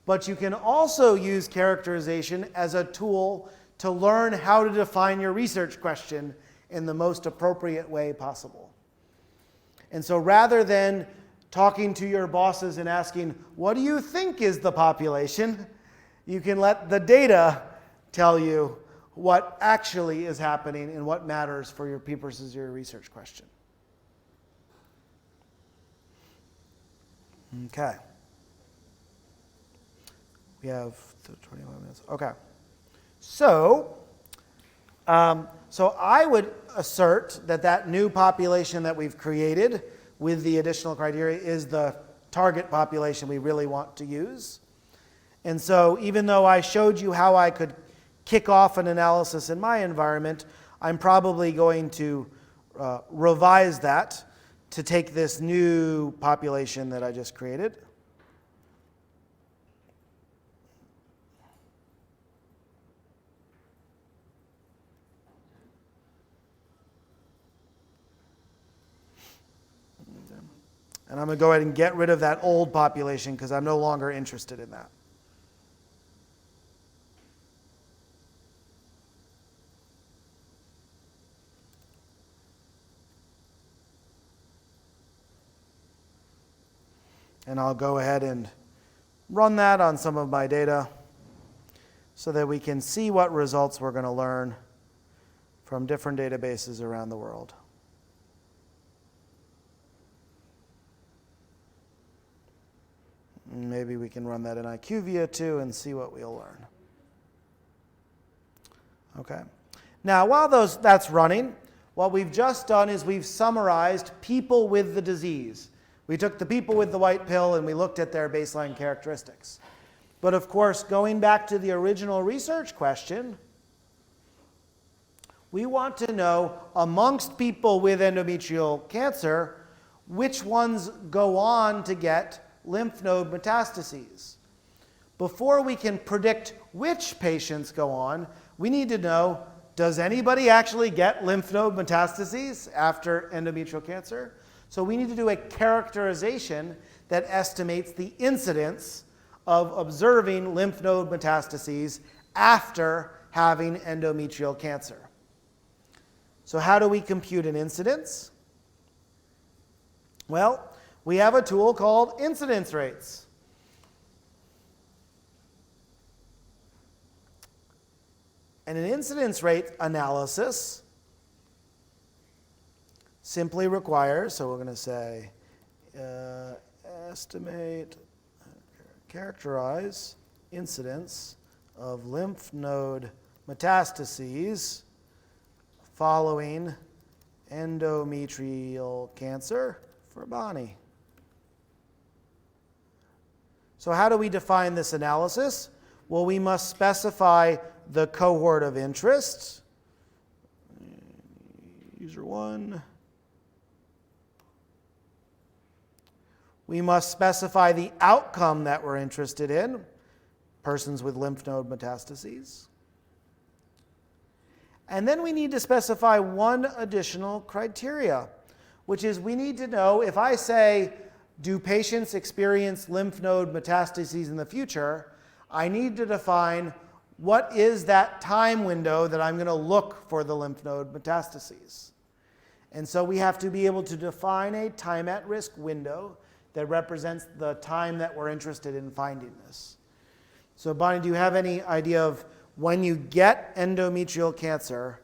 Speaker 1: but you can also use characterization as a tool to learn how to define your research question in the most appropriate way possible. And so rather than talking to your bosses and asking, what do you think is the population? You can let the data tell you what actually is happening and what matters for your purposes of your research question. Okay. We have 21 minutes. Okay. So I would assert that that new population that we've created with the additional criteria is the target population we really want to use. And so even though I showed you how I could kick off an analysis in my environment, I'm probably going to revise that to take this new population that I just created. And I'm going to go ahead and get rid of that old population because I'm no longer interested in that. And I'll go ahead and run that on some of my data so that we can see what results we're going to learn from different databases around the world. Maybe we can run that in IQVIA too and see what we'll learn. Okay. Now, while that's running, what we've just done is we've summarized people with the disease. We took the people with the white pill and we looked at their baseline characteristics. But of course, going back to the original research question, we want to know amongst people with endometrial cancer, which ones go on to get lymph node metastases. Before we can predict which patients go on, we need to know, does anybody actually get lymph node metastases after endometrial cancer? So we need to do a characterization that estimates the incidence of observing lymph node metastases after having endometrial cancer. So how do we compute an incidence? Well, we have a tool called incidence rates. And an incidence rate analysis simply requires, so we're going to say estimate, characterize incidence of lymph node metastases following endometrial cancer for Bonnie. So how do we define this analysis? Well, we must specify the cohort of interest. User 1. We must specify the outcome that we're interested in, persons with lymph node metastases. And then we need to specify one additional criteria, which is we need to know, if I say, do patients experience lymph node metastases in the future, I need to define what is that time window that I'm going to look for the lymph node metastases. And so we have to be able to define a time at risk window that represents the time that we're interested in finding this. So Bonnie, do you have any idea of when you get endometrial cancer,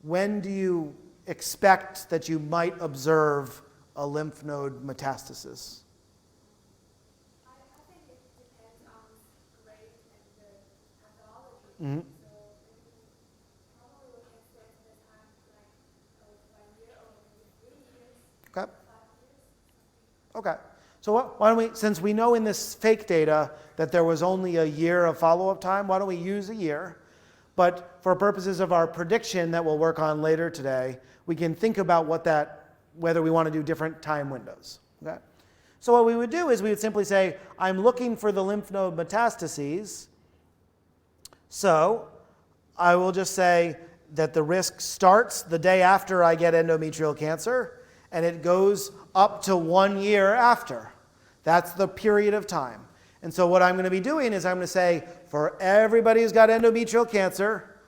Speaker 1: when do you expect that you might observe a lymph node metastasis?
Speaker 2: I think it depends on the grade and the pathology.
Speaker 1: Mm-hmm.
Speaker 2: So probably we can set the time like 1 year or maybe 3 years,
Speaker 1: Okay.
Speaker 2: 5 years.
Speaker 1: Okay. So why don't we, since we know in this fake data that there was only a year of follow-up time, why don't we use a year? But for purposes of our prediction that we'll work on later today, we can think about whether we want to do different time windows. Okay? So what we would do is we would simply say, I'm looking for the lymph node metastases. So I will just say that the risk starts the day after I get endometrial cancer, and it goes up to 1 year after. That's the period of time. And so what I'm going to be doing is I'm going to say, for everybody who's got endometrial cancer,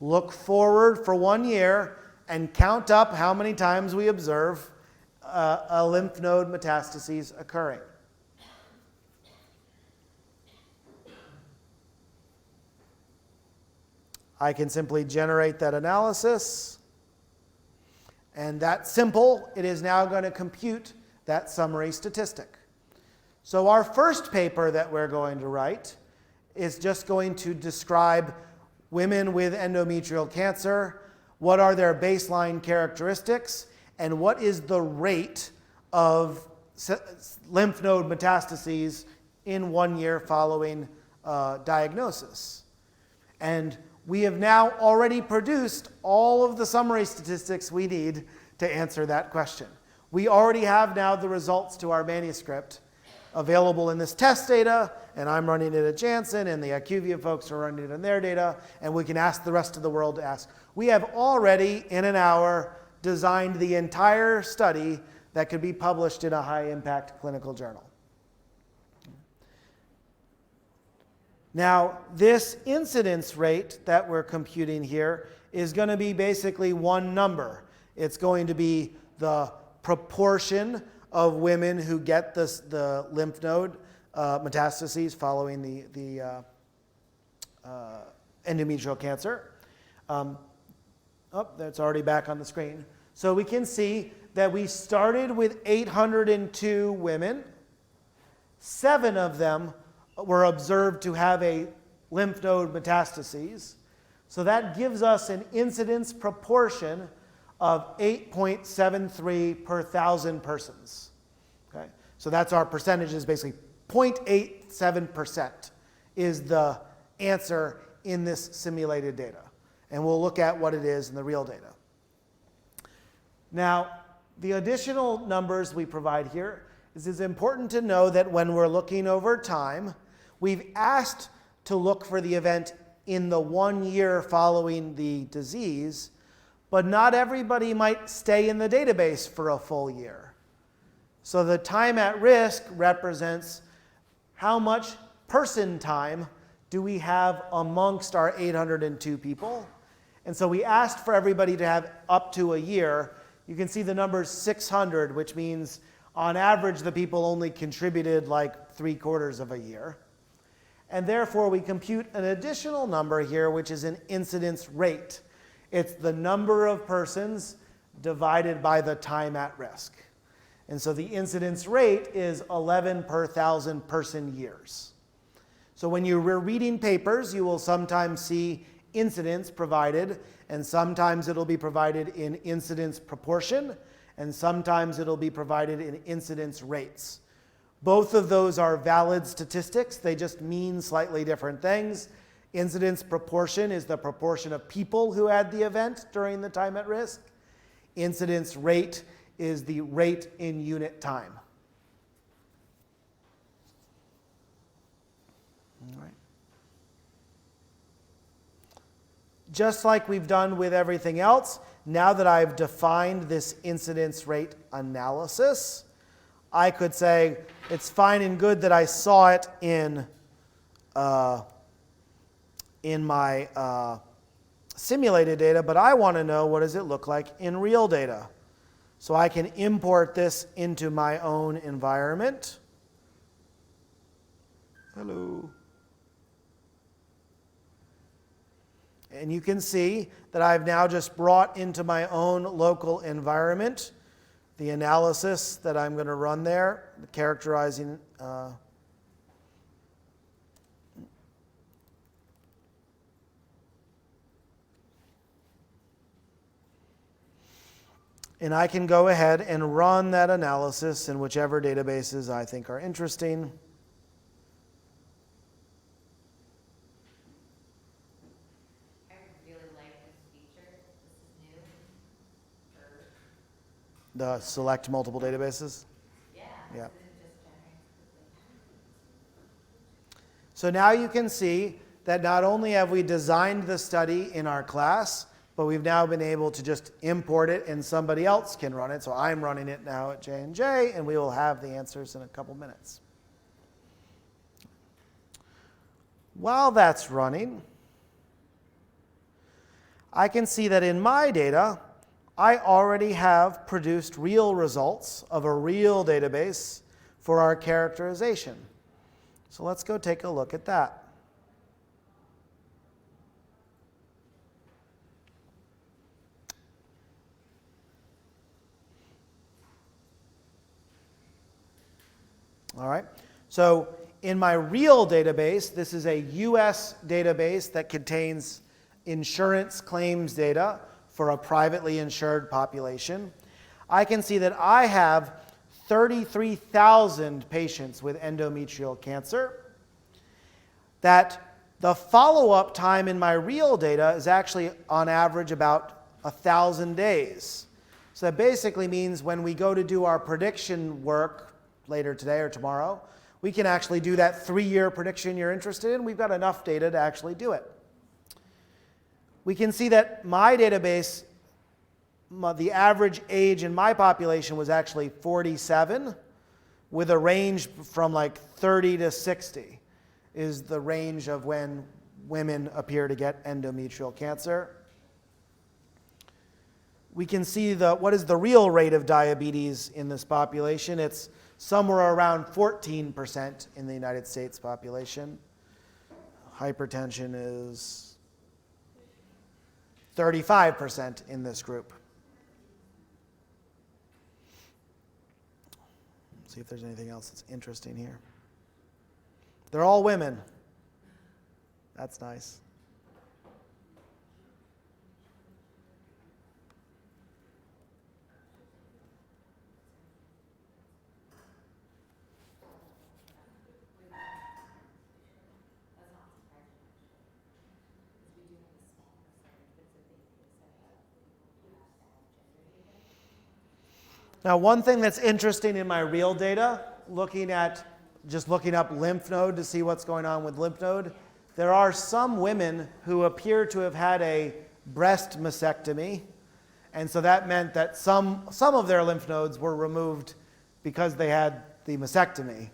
Speaker 1: look forward for 1 year and count up how many times we observe a lymph node metastases occurring. I can simply generate that analysis. And that's simple. It is now going to compute that summary statistic. So our first paper that we're going to write is just going to describe women with endometrial cancer, what are their baseline characteristics, and what is the rate of lymph node metastases in 1 year following diagnosis. And we have now already produced all of the summary statistics we need to answer that question. We already have now the results to our manuscript available in this test data, and I'm running it at Janssen, and the IQVIA folks are running it in their data, and we can ask the rest of the world to ask. We have already, in an hour, designed the entire study that could be published in a high-impact clinical journal. Now, this incidence rate that we're computing here is going to be basically one number. It's going to be the proportion of women who get the lymph node metastases following the endometrial cancer. That's already back on the screen. So we can see that we started with 802 women. 7 of them were observed to have a lymph node metastases. So that gives us an incidence proportion of 8.73 per 1,000 persons. Okay? So that's our percentages, basically 0.87% is the answer in this simulated data. And we'll look at what it is in the real data. Now, the additional numbers we provide here is it's important to know that when we're looking over time, we've asked to look for the event in the 1 year following the disease, but not everybody might stay in the database for a full year. So the time at risk represents how much person time do we have amongst our 802 people. And so we asked for everybody to have up to a year. You can see the number 600, which means on average the people only contributed like 3/4 of a year. And therefore we compute an additional number here, which is an incidence rate. It's the number of persons divided by the time at risk. And so the incidence rate is 11 per 1,000 person years. So when you're reading papers, you will sometimes see incidence provided, and sometimes it'll be provided in incidence proportion, and sometimes it'll be provided in incidence rates. Both of those are valid statistics. They just mean slightly different things. Incidence proportion is the proportion of people who had the event during the time at risk. Incidence rate is the rate in unit time. All right. Just like we've done with everything else, now that I've defined this incidence rate analysis, I could say it's fine and good that I saw it in my simulated data, but I want to know what does it look like in real data. So I can import this into my own environment. Hello. And you can see that I've now just brought into my own local environment the analysis that I'm going to run there, characterizing. And I can go ahead and run that analysis in whichever databases I think are interesting. The select multiple databases? Yeah. So now you can see that not only have we designed the study in our class, but we've now been able to just import it and somebody else can run it. So I'm running it now at J&J, and we will have the answers in a couple minutes. While that's running, I can see that in my data, I already have produced real results of a real database for our characterization. So let's go take a look at that. All right. So in my real database, this is a US database that contains insurance claims data for a privately insured population. I can see that I have 33,000 patients with endometrial cancer. That the follow-up time in my real data is actually on average about 1,000 days. So that basically means when we go to do our prediction work later today or tomorrow, we can actually do that 3-year prediction you're interested in. We've got enough data to actually do it. We can see that my database, the average age in my population was actually 47, with a range from like 30 to 60 is the range of when women appear to get endometrial cancer. we can see what is the real rate of diabetes in this population. It's somewhere around 14% in the United States population. Hypertension is 35% in this group. See if there's anything else that's interesting here. They're all women. That's nice. Now, one thing that's interesting in my real data, looking up lymph node to see what's going on with lymph node, there are some women who appear to have had a breast mastectomy, and so that meant that some of their lymph nodes were removed because they had the mastectomy.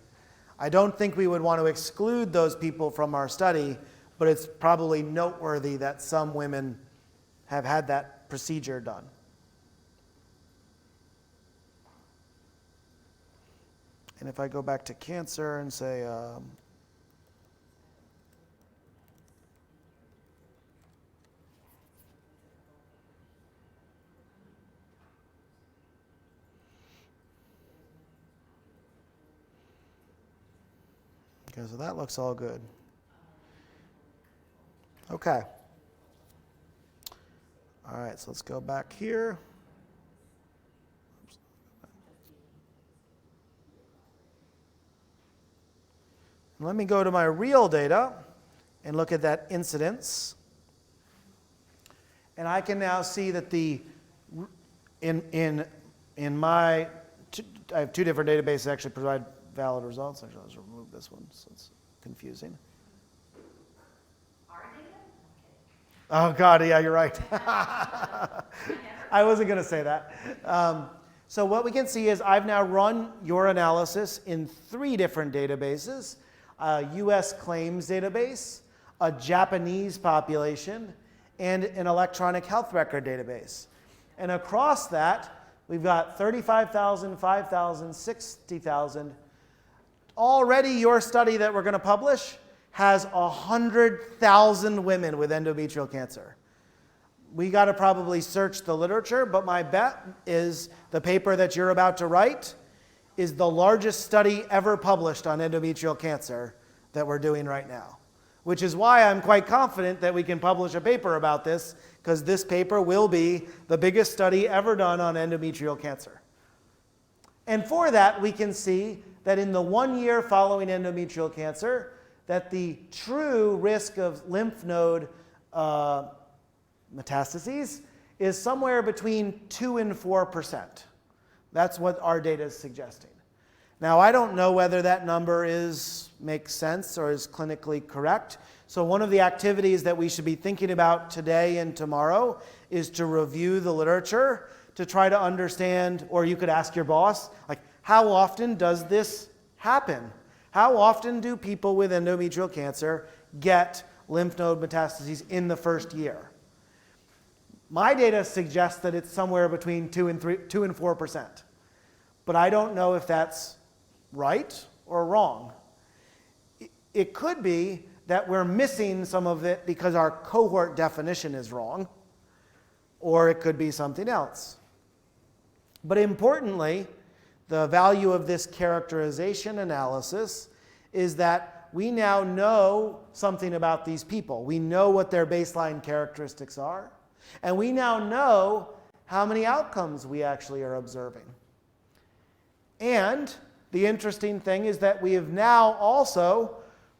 Speaker 1: I don't think we would want to exclude those people from our study, but it's probably noteworthy that some women have had that procedure done. And if I go back to cancer and say, okay, so that looks all good. Okay. All right, so let's go back here. Let me go to my real data and look at that incidence. And I can now see that I have two different databases that actually provide valid results. Actually, let's remove this one, so it's confusing.
Speaker 2: Our data?
Speaker 1: Oh, God, yeah, you're right. I wasn't going to say that. So what we can see is I've now run your analysis in 3 different databases. A US claims database, a Japanese population, and an electronic health record database. And across that, we've got 35,000, 5,000, 60,000. Already your study that we're going to publish has 100,000 women with endometrial cancer. We got to probably search the literature, but my bet is the paper that you're about to write is the largest study ever published on endometrial cancer that we're doing right now, which is why I'm quite confident that we can publish a paper about this, because this paper will be the biggest study ever done on endometrial cancer. And for that, we can see that in the 1 year following endometrial cancer, that the true risk of lymph node metastases is somewhere between 2 and 4%. That's what our data is suggesting. Now, I don't know whether that number makes sense or is clinically correct. So one of the activities that we should be thinking about today and tomorrow is to review the literature to try to understand, or you could ask your boss, like, how often does this happen? How often do people with endometrial cancer get lymph node metastases in the first year? My data suggests that it's somewhere between 2 and 4%. But I don't know if that's right or wrong. It could be that we're missing some of it because our cohort definition is wrong, or it could be something else. But importantly, the value of this characterization analysis is that we now know something about these people. We know what their baseline characteristics are, and we now know how many outcomes we actually are observing. And the interesting thing is that we have now also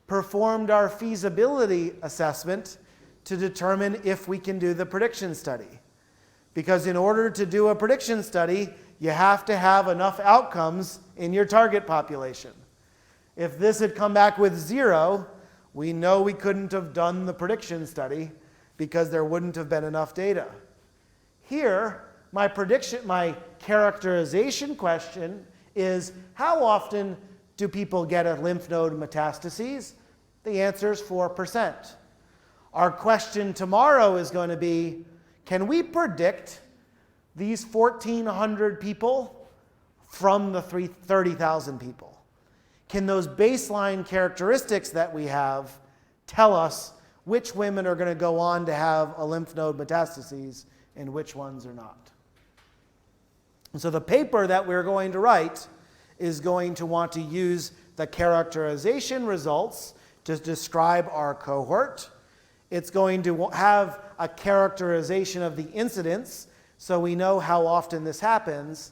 Speaker 1: performed our feasibility assessment to determine if we can do the prediction study. Because in order to do a prediction study, you have to have enough outcomes in your target population. If this had come back with 0, we know we couldn't have done the prediction study because there wouldn't have been enough data. Here, my characterization question is, how often do people get a lymph node metastases? The answer is 4%. Our question tomorrow is going to be, can we predict these 1,400 people from the 30,000 people? Can those baseline characteristics that we have tell us which women are going to go on to have a lymph node metastases and which ones are not? And so the paper that we're going to write is going to want to use the characterization results to describe our cohort. It's going to have a characterization of the incidence so we know how often this happens.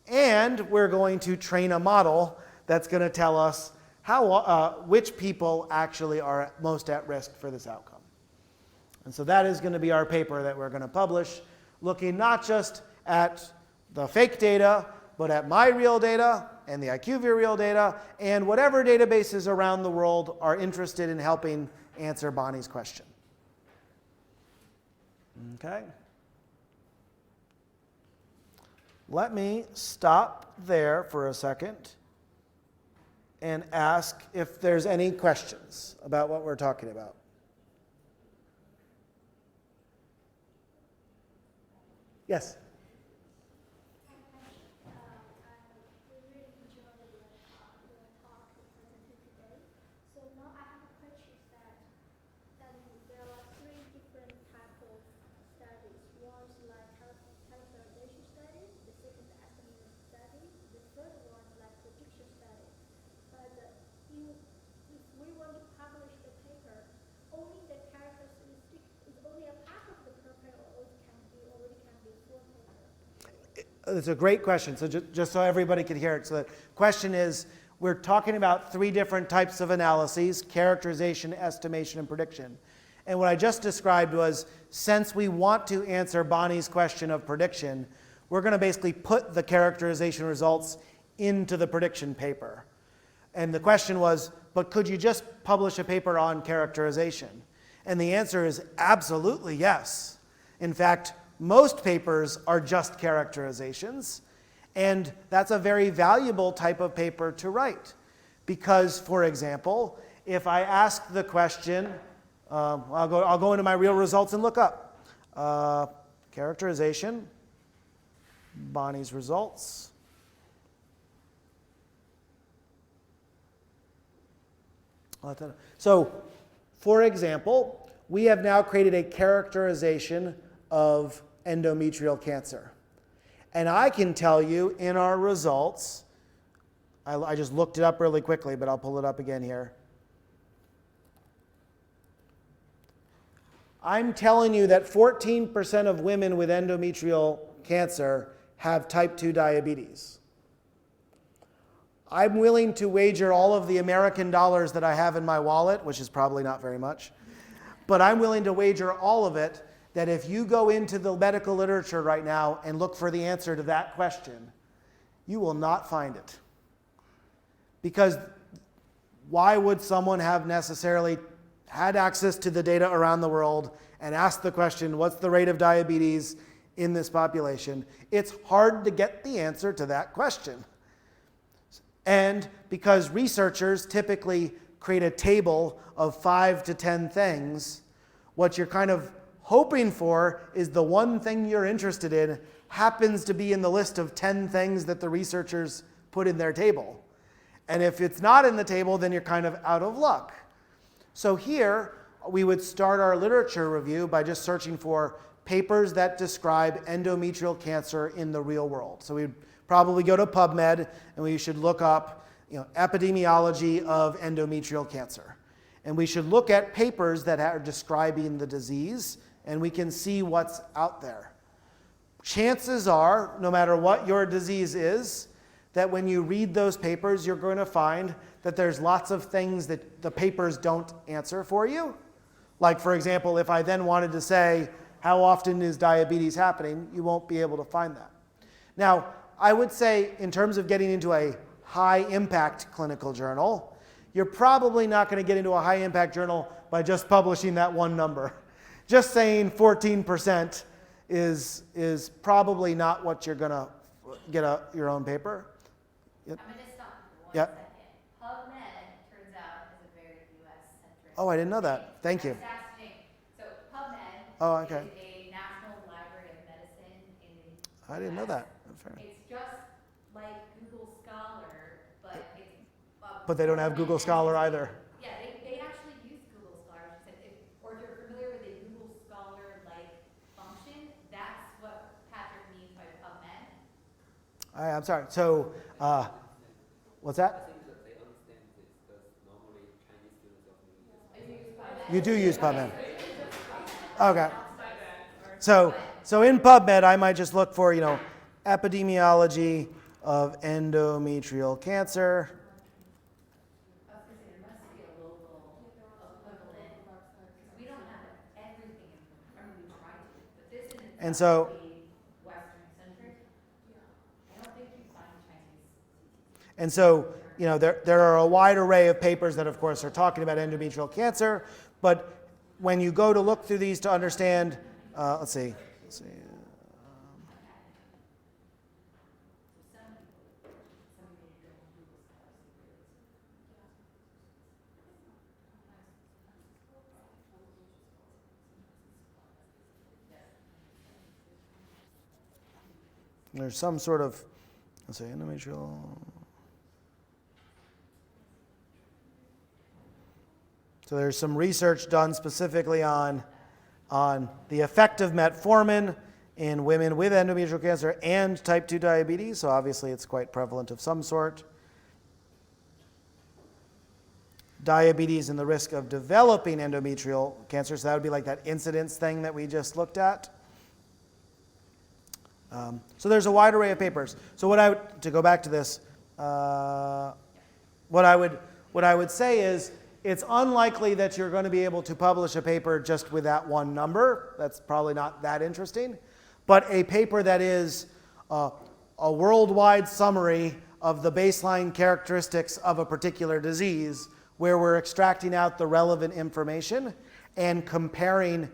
Speaker 1: And we're going to train a model that's going to tell us which people actually are most at risk for this outcome. And so that is going to be our paper that we're going to publish, looking not just at the fake data, but at my real data and the IQVIA real data and whatever databases around the world are interested in helping answer Bonnie's question. Okay. Let me stop there for a second and ask if there's any questions about what we're talking about. Yes? It's a great question. So just so everybody can hear it. So the question is, we're talking about 3 different types of analyses: characterization, estimation, and prediction. And what I just described was, since we want to answer Bonnie's question of prediction, we're going to basically put the characterization results into the prediction paper. And the question was, but could you just publish a paper on characterization? And the answer is absolutely yes. In fact, most papers are just characterizations, and that's a very valuable type of paper to write. Because, for example, if I ask the question, I'll go into my real results and look up. Characterization, Bonnie's results. So, for example, we have now created a characterization of endometrial cancer. And I can tell you in our results, I just looked it up really quickly, but I'll pull it up again here. I'm telling you that 14% of women with endometrial cancer have type 2 diabetes. I'm willing to wager all of the American dollars that I have in my wallet, which is probably not very much, but I'm willing to wager all of it that if you go into the medical literature right now and look for the answer to that question, you will not find it. Because why would someone have necessarily had access to the data around the world and asked the question, what's the rate of diabetes in this population? It's hard to get the answer to that question. And because researchers typically create a table of 5 to 10 things, what you're kind of hoping for is the one thing you're interested in happens to be in the list of 10 things that the researchers put in their table. And if it's not in the table, then you're kind of out of luck. So here, we would start our literature review by just searching for papers that describe endometrial cancer in the real world. So we'd probably go to PubMed, and we should look up, epidemiology of endometrial cancer. And we should look at papers that are describing the disease, and we can see what's out there. Chances are, no matter what your disease is, that when you read those papers, you're going to find that there's lots of things that the papers don't answer for you. Like, for example, if I then wanted to say, how often is diabetes happening, you won't be able to find that. Now, I would say, in terms of getting into a high-impact clinical journal, you're probably not going to get into a high-impact journal by just publishing that one number. Just saying 14% is probably not what you're going to get your own paper. Yep.
Speaker 2: I'm going to stop for 1
Speaker 1: Yep.
Speaker 2: second. PubMed, turns out, is a very US-centric.
Speaker 1: Oh, I didn't know that. Thank you.
Speaker 2: So PubMed
Speaker 1: Oh, okay.
Speaker 2: is a National Library of Medicine in the
Speaker 1: I didn't know that. Fair.
Speaker 2: It's just like Google Scholar, but it's.
Speaker 1: But they don't have Google Scholar either.
Speaker 2: Yeah, they actually use Google Scholar. Or if you're familiar with a Google Scholar-like function, that's what Patrick means by PubMed.
Speaker 1: I'm sorry. So, what's that?
Speaker 3: I think that they understand this because normally Chinese students often use this.
Speaker 1: You do use PubMed. Okay. So in PubMed, I might just look for, epidemiology of endometrial cancer.
Speaker 2: I was going to say, there must be a local equivalent, because we don't have everything in, we try to, but this isn't
Speaker 1: And so,
Speaker 2: Western-centric. I don't think you find Chinese.
Speaker 1: and so, there are a wide array of papers that, of course, are talking about endometrial cancer, but when you go to look through these to understand, let's see. There's some sort of, let's say, endometrial. So there's some research done specifically on the effect of metformin in women with endometrial cancer and type 2 diabetes. So obviously it's quite prevalent of some sort. Diabetes and the risk of developing endometrial cancer. So that would be like that incidence thing that we just looked at. So there's a wide array of papers. So to go back to this, what I would say is it's unlikely that you're going to be able to publish a paper just with that one number. That's probably not that interesting. But a paper that is a worldwide summary of the baseline characteristics of a particular disease, where we're extracting out the relevant information and comparing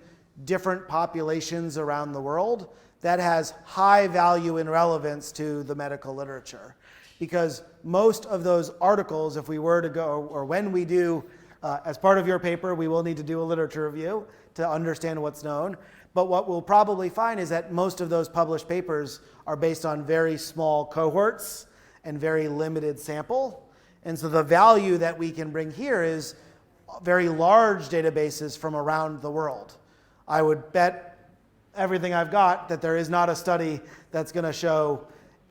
Speaker 1: different populations around the world, that has high value and relevance to the medical literature. Because most of those articles, if we were to go, or when we do, as part of your paper, we will need to do a literature review to understand what's known. But what we'll probably find is that most of those published papers are based on very small cohorts and very limited sample. And so the value that we can bring here is very large databases from around the world. I would bet everything I've got that there is not a study that's going to show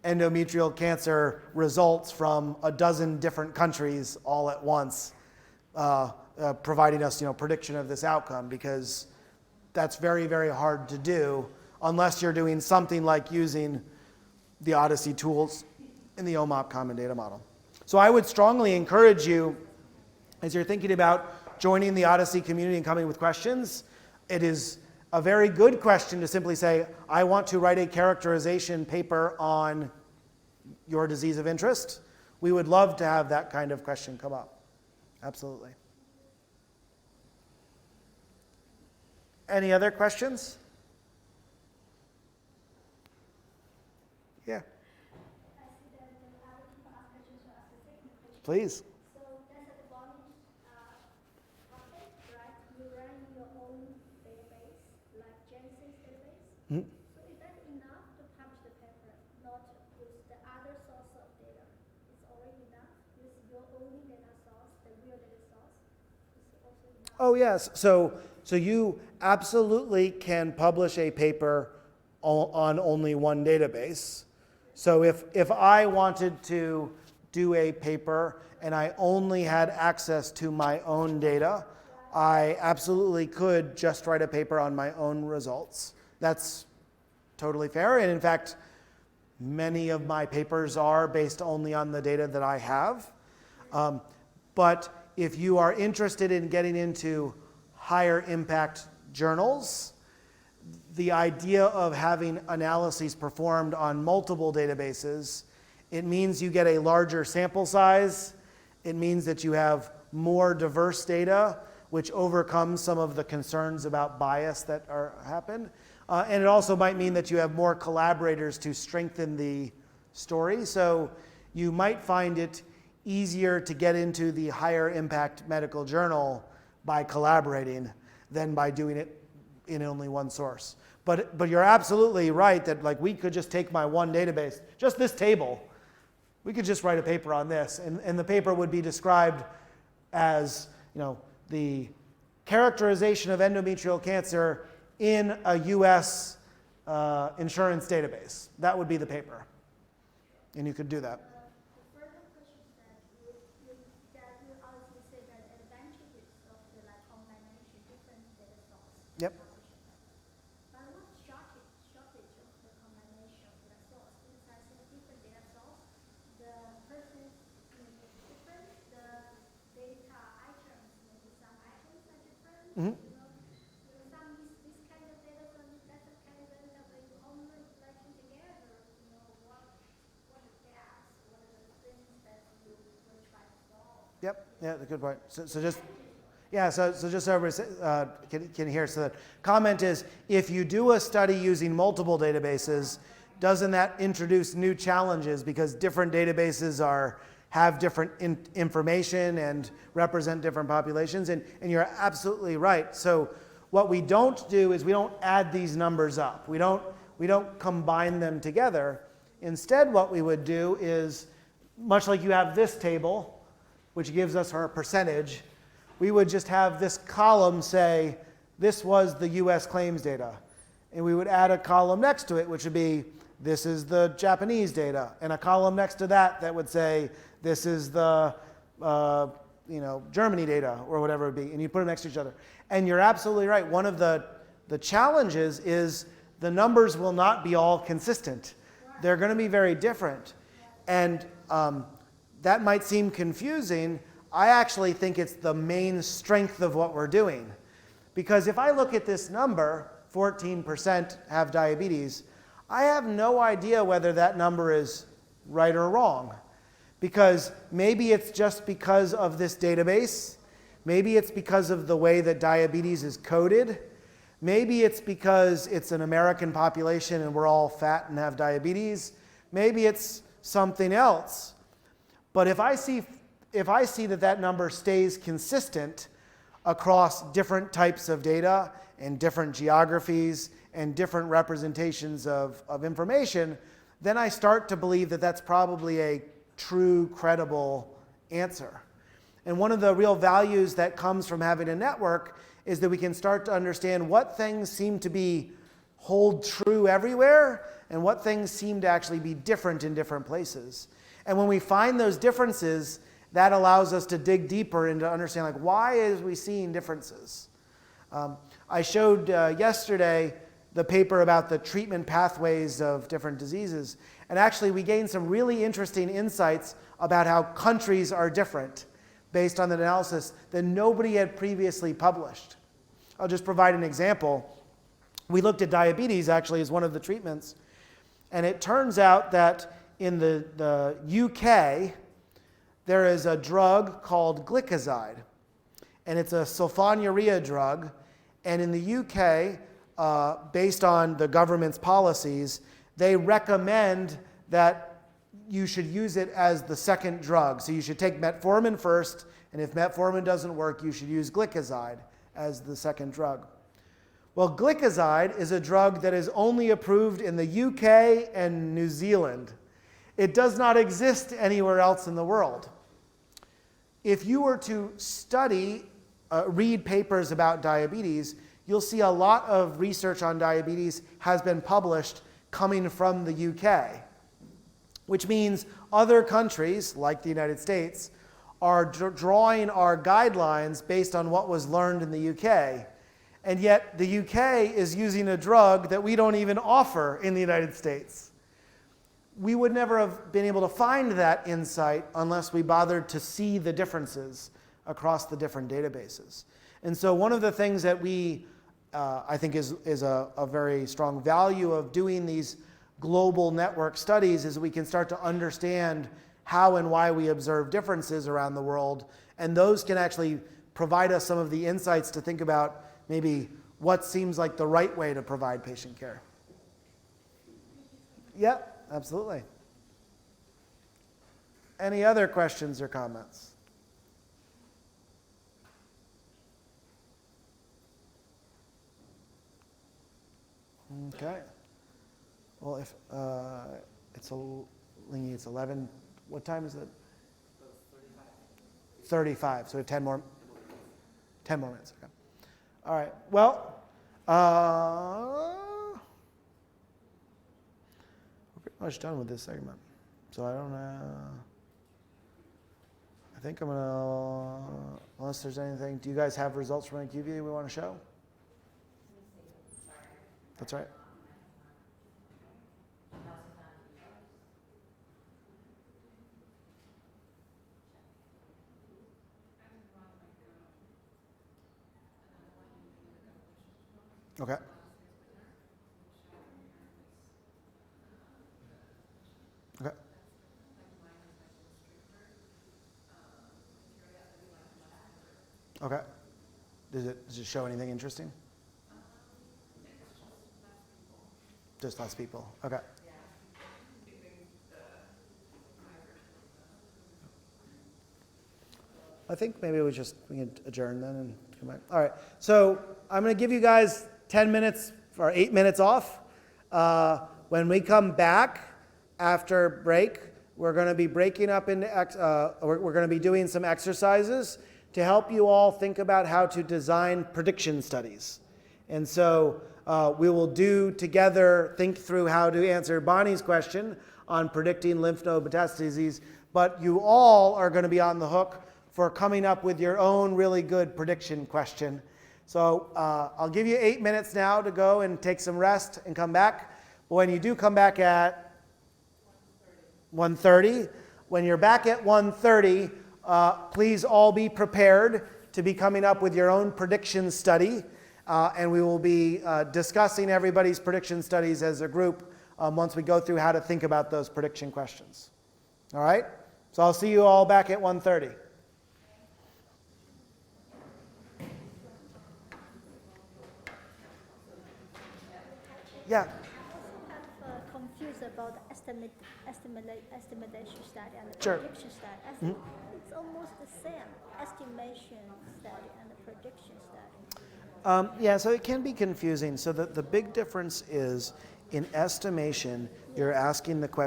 Speaker 1: endometrial cancer results from a dozen different countries all at once, providing us, prediction of this outcome, because that's very, very hard to do unless you're doing something like using the OHDSI tools in the OMOP Common Data Model. So I would strongly encourage you, as you're thinking about joining the OHDSI community and coming with questions, it is a very good question to simply say, I want to write a characterization paper on your disease of interest. We would love to have that kind of question come up. Absolutely. Any other questions? Yeah. Please.
Speaker 8: So that's at the bottom topic, right? You run your own database, like Jensen's database.
Speaker 1: Mm-hmm.
Speaker 8: So is that enough to publish the paper, not with the other source of data? It's already enough with your own data source, the real data source. It's also enough.
Speaker 1: Oh yes. So you absolutely can publish a paper on only one database. So if I wanted to do a paper and I only had access to my own data, I absolutely could just write a paper on my own results. That's totally fair. And in fact, many of my papers are based only on the data that I have. But if you are interested in getting into higher impact journals, the idea of having analyses performed on multiple databases, it means you get a larger sample size. It means that you have more diverse data, which overcomes some of the concerns about bias that happen. And it also might mean that you have more collaborators to strengthen the story. So you might find it easier to get into the higher impact medical journal by collaborating than by doing it in only one source. But you're absolutely right that like we could just take my one database, just this table. We could just write a paper on this, and the paper would be described as, you know, the characterization of endometrial cancer in a U.S. Insurance database. That would be the paper, and you could do that.
Speaker 8: The further question is that you also say that advantages of the like combination different data sources.
Speaker 1: Yep.
Speaker 8: But what shortage of the combination of data source? Because I think different data source, the person may be different, the data items, maybe some items are different.
Speaker 1: Mhm.
Speaker 8: Some this kind of data, some that kind of data, when you all collecting together, what are the gaps, what are the things that you will try to solve?
Speaker 1: Yep. Yeah, that's a good point. So just. Yeah, so just so everybody can hear, so the comment is, if you do a study using multiple databases, doesn't that introduce new challenges because different databases have different information and represent different populations? And you're absolutely right. So what we don't do is we don't add these numbers up. We don't combine them together. Instead, what we would do is, much like you have this table, which gives us our percentage, we would just have this column say, this was the US claims data. And we would add a column next to it, which would be, this is the Japanese data. And a column next to that that would say, this is the Germany data, or whatever it would be. And you put them next to each other. And you're absolutely right. One of the challenges is the numbers will not be all consistent. They're going to be very different. And that might seem confusing. I actually think it's the main strength of what we're doing. Because if I look at this number, 14% have diabetes, I have no idea whether that number is right or wrong. Because maybe it's just because of this database. Maybe it's because of the way that diabetes is coded. Maybe it's because it's an American population and we're all fat and have diabetes. Maybe it's something else. But if I see that number stays consistent across different types of data and different geographies and different representations of information, then I start to believe that that's probably a true, credible answer. And one of the real values that comes from having a network is that we can start to understand what things seem to hold true everywhere and what things seem to actually be different in different places. And when we find those differences, that allows us to dig deeper into understand, like, why is we seeing differences? I showed yesterday the paper about the treatment pathways of different diseases. And actually, we gained some really interesting insights about how countries are different based on the analysis that nobody had previously published. I'll just provide an example. We looked at diabetes, actually, as one of the treatments. And it turns out that in the UK, there is a drug called gliclazide, and it's a sulfonylurea drug. And in the UK, based on the government's policies, they recommend that you should use it as the second drug. So you should take metformin first, and if metformin doesn't work, you should use gliclazide as the second drug. Well, gliclazide is a drug that is only approved in the UK and New Zealand. It does not exist anywhere else in the world. If you were to read papers about diabetes, you'll see a lot of research on diabetes has been published coming from the UK, which means other countries, like the United States, are drawing our guidelines based on what was learned in the UK. And yet the UK is using a drug that we don't even offer in the United States. We would never have been able to find that insight unless we bothered to see the differences across the different databases. And so one of the things that I think is a very strong value of doing these global network studies is we can start to understand how and why we observe differences around the world. And those can actually provide us some of the insights to think about maybe what seems like the right way to provide patient care. Yep. Absolutely. Any other questions or comments? Okay. Well, if it's 11, what time is it? 35. So we have 10 more minutes. Okay. All right. Well, we're pretty much done with this segment. So I don't know. I think I'm gonna, unless there's anything, do you guys have results from IQVIA we want to show? That's right. Okay. Okay. Okay. Does it show anything interesting? Just less people. Okay. I think maybe we can adjourn then and come back. All right. So I'm going to give you guys 10 minutes or 8 minutes off. When we come back after break, we're going to be breaking up into we're going to be doing some exercises to help you all think about how to design prediction studies. And so we will do together, think through how to answer Bonnie's question on predicting lymph node metastases, but you all are going to be on the hook for coming up with your own really good prediction question. So I'll give you 8 minutes now to go and take some rest and come back. But when you do come back at 1:30, when you're back at 1:30, please all be prepared to be coming up with your own prediction study. And we will be discussing everybody's prediction studies as a group once we go through how to think about those prediction questions. All right? So I'll see you all back at 1:30. Yeah.
Speaker 8: I also have confused about the estimation study and the
Speaker 1: Sure.
Speaker 8: prediction study. I think it's almost the same, estimation study and the prediction study.
Speaker 1: Yeah, so it can be confusing. So the big difference is in estimation, you're asking the question.